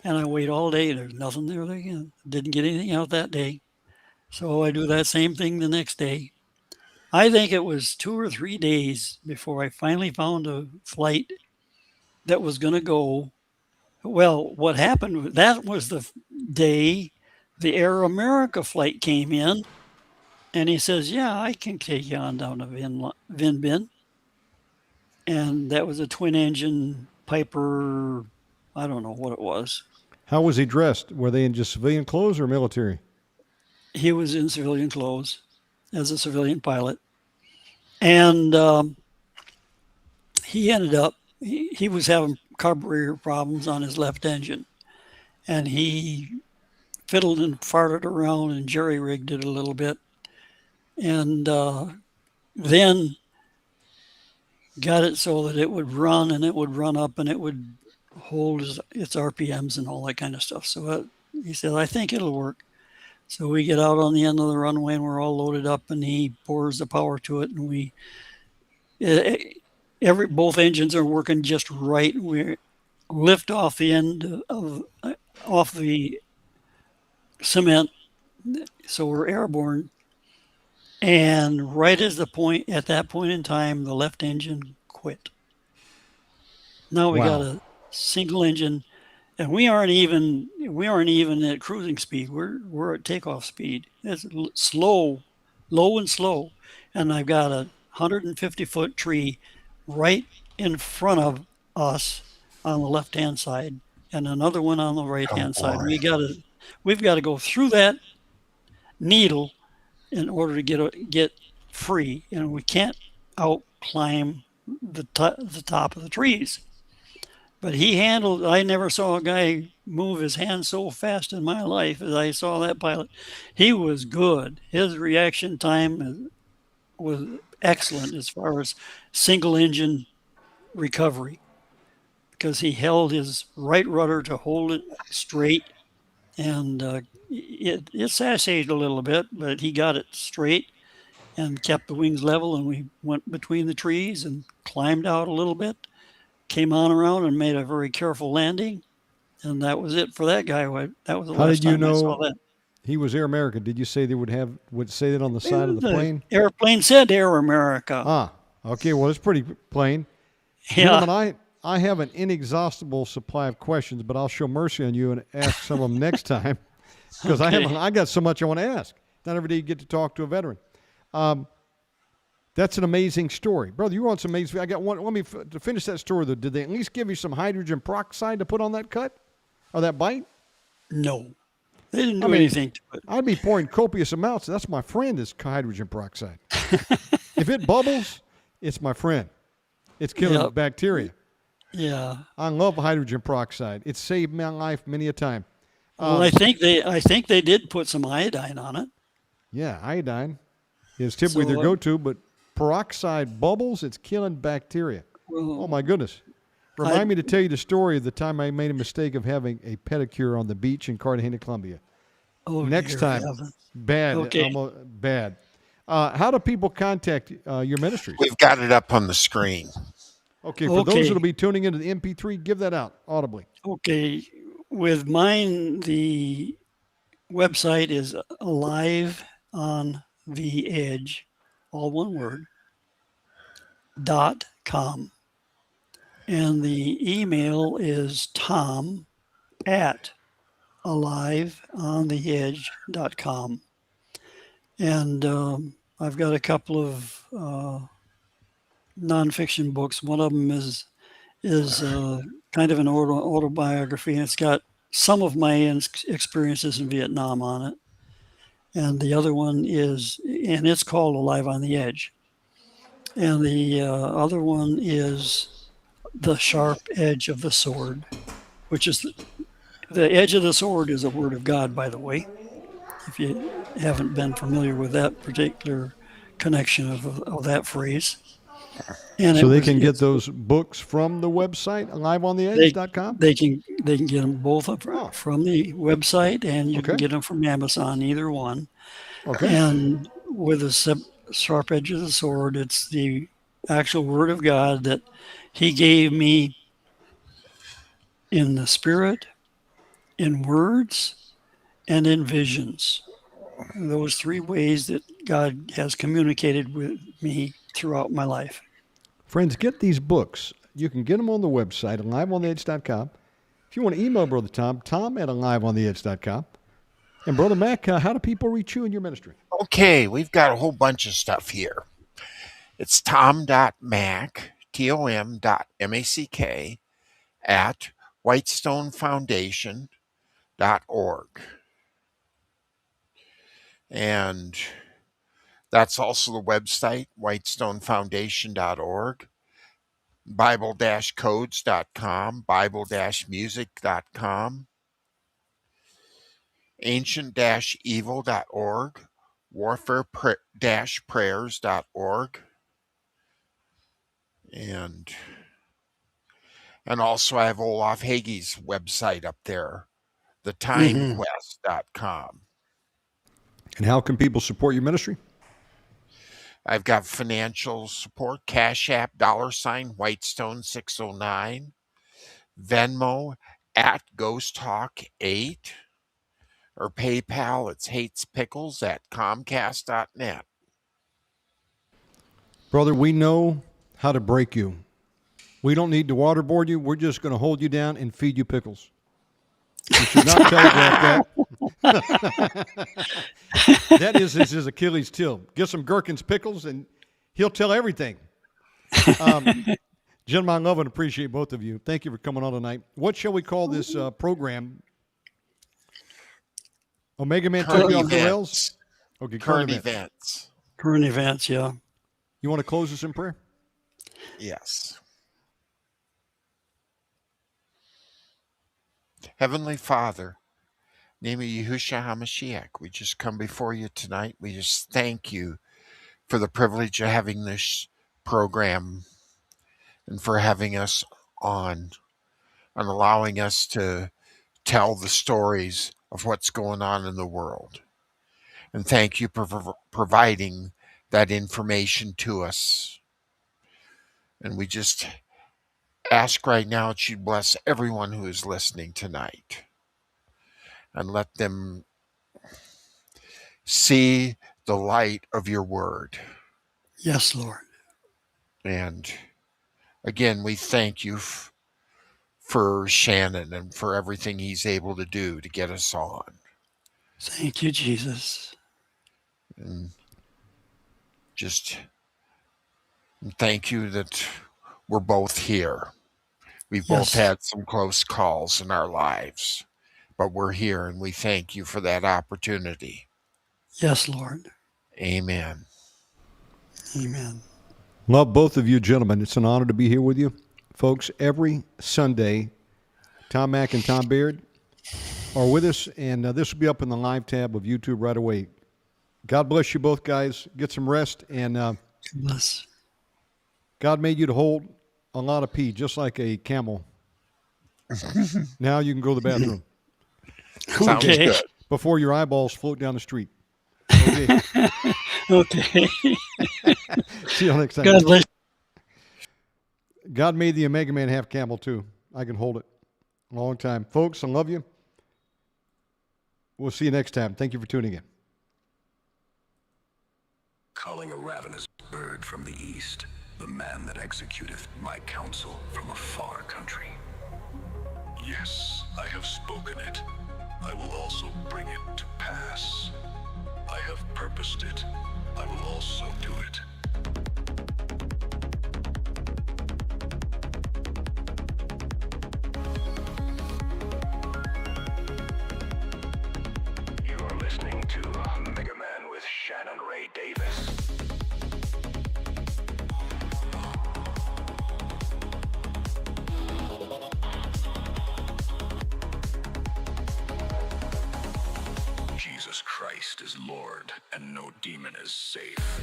and I wait all day. There's nothing there again. Didn't get anything out that day. So I do that same thing the next day. I think it was 2 or 3 days before I finally found a flight that was going to go. Well, what happened, that was the day the Air America flight came in, and he says, yeah, I can take you on down to Vinh Binh. And that was a twin-engine Piper, I don't know what it was. How was he dressed? Were they in just civilian clothes or military? He was in civilian clothes as a civilian pilot. And he ended up, he was having carburetor problems on his left engine. And he fiddled and farted around and jerry-rigged it a little bit. And then got it so that it would run and it would run up and it would hold its RPMs and all that kind of stuff. So he said, I think it'll work. So we get out on the end of the runway and we're all loaded up and he pours the power to it and both engines are working just right. We lift off the end off the cement, so we're airborne. And right at that point in time, the left engine quit. Now we got a single engine, and we aren't even at cruising speed. We're at takeoff speed. It's slow, low and slow, and I've got a 150-foot tree right in front of us on the left-hand side, and another one on the right-hand side. We've got to go through that needle in order to get free, and we can't out climb the top of the trees. But I never saw a guy move his hands so fast in my life as I saw that pilot. He was good. His reaction time was excellent as far as single engine recovery, because he held his right rudder to hold it straight, and it sashayed a little bit, but he got it straight and kept the wings level, and we went between the trees and climbed out a little bit, came on around and made a very careful landing, and that was it for that guy. That was the last time I saw that. He was Air America? Did you say they would say that on the side of the plane? Airplane said Air America. Ah, okay. Well, it's pretty plain. Yeah. Gentlemen, I have an inexhaustible supply of questions, but I'll show mercy on you and ask some of them next time, because I got so much I want to ask. Not every day you get to talk to a veteran. That's an amazing story, brother. You want some amazing? I got one. Let me to finish that story though. Did they at least give you some hydrogen peroxide to put on that cut or that bite? No, they didn't do anything to it. I'd be pouring copious amounts. That's my friend. Is hydrogen peroxide. If it bubbles, it's my friend. It's killing bacteria. Yeah, I love hydrogen peroxide. It saved my life many a time. Well, I think they did put some iodine on it. Yeah, iodine is typically their go-to, but peroxide bubbles, it's killing bacteria. Well, oh my goodness. Remind me to tell you the story of the time I made a mistake of having a pedicure on the beach in Cartagena, Colombia. Oh, next time. Bad. Okay. Almost bad. How do people contact your ministries? We've got it up on the screen. Okay, for those that will be tuning into the MP3, give that out audibly. Okay. With mine, the website is Alive on the Edge all one word, .com. And the email is tom@aliveontheedge.com. And I've got a couple of nonfiction books. One of them is kind of an autobiography, and it's got some of my experiences in Vietnam on it. And the other one and it's called Alive on the Edge. And the other one is The Sharp Edge of the Sword, which is the edge of the sword is a word of God, by the way, if you haven't been familiar with that particular connection of that phrase. And so they can get those books from the website, aliveontheedge.com? They can get them both from the website, and you can get them from Amazon, either one. Okay. And with the sharp edge of the sword, it's the actual word of God that he gave me in the spirit, in words, and in visions. Those three ways that God has communicated with me throughout my life. Friends, get these books. You can get them on the website, aliveontheedge.com. If you want to email Brother Tom, tom@aliveontheedge.com. And Brother Mack, how do people reach you in your ministry? Okay, we've got a whole bunch of stuff here. It's tom.mack, tom.mack, at whitestonefoundation.org. And that's also the website, whitestonefoundation.org, bible-codes.com, bible-music.com, ancient-evil.org, warfare-prayers.org, and also I have Olaf Hagee's website up there, thetimequest.com. And how can people support your ministry? I've got financial support, Cash App, $Whitestone609, Venmo at GhostTalk8, or PayPal, it's hatespickles@comcast.net. Brother, we know how to break you. We don't need to waterboard you. We're just going to hold you down and feed you pickles. You should not telegraph that. That is his Achilles heel. Get some Gherkins pickles, and he'll tell everything. Gentlemen, I love and appreciate both of you. Thank you for coming on tonight. What shall we call this program? Omega Man took you off the rails? Okay, current events. Current events, yeah. You want to close us in prayer? Yes. Heavenly Father, name of Yahushua HaMashiach, we just come before you tonight. We just thank you for the privilege of having this program and for having us on and allowing us to tell the stories of what's going on in the world. And thank you for providing that information to us. And we just ask right now that you bless everyone who is listening tonight and let them see the light of your word. Yes, Lord. And again, we thank you for Shannon and for everything he's able to do to get us on. Thank you, Jesus. And just thank you that we're both here. We've both had some close calls in our lives, but we're here and we thank you for that opportunity. Yes, Lord. Amen. Amen. Love both of you gentlemen. It's an honor to be here with you. Folks, every Sunday, Tom Mack and Tom Baird are with us, and this will be up in the live tab of YouTube right away. God bless you both, guys. Get some rest, and bless. God made you to hold a lot of pee, just like a camel. Now you can go to the bathroom. Sounds good. Before your eyeballs float down the street. Okay. Okay. See you next time. God bless. God made the Omega Man half camel, too. I can hold it a long time. Folks, I love you. We'll see you next time. Thank you for tuning in. calling a ravenous bird from the east, the man that executeth my counsel from a far country. Yes, I have spoken it. I will also bring it to pass. I have purposed it. I will also do it. You are listening to OMEGAMAN with Shannon Ray Davis. Jesus Christ is Lord, and no demon is safe.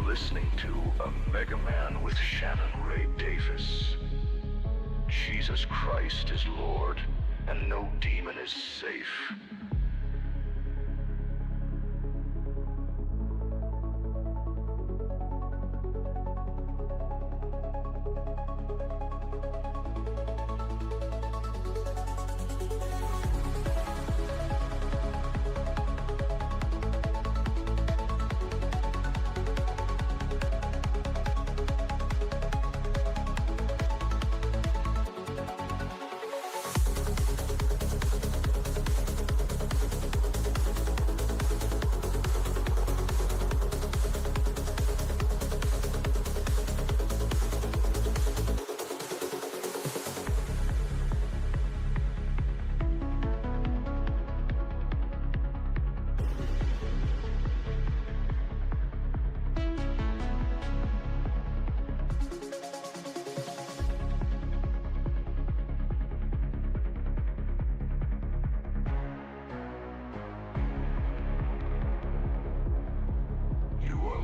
Listening to OMEGAMAN with Shannon Ray Davis. Jesus Christ is Lord, and no demon is safe.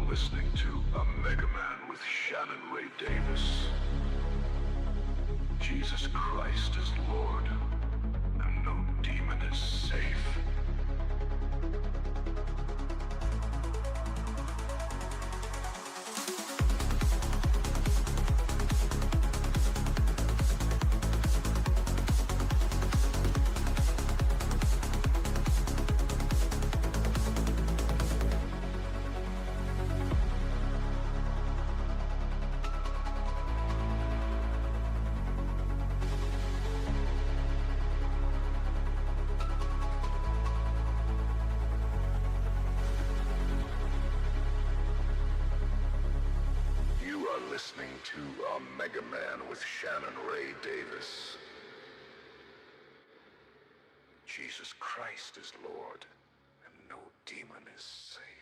Listening to OMEGAMAN with Shannon Ray Davis. Jesus Christ is Lord, and no demon is safe. Listening to OMEGAMAN with Shannon Ray Davis. Jesus Christ is Lord, and no demon is safe.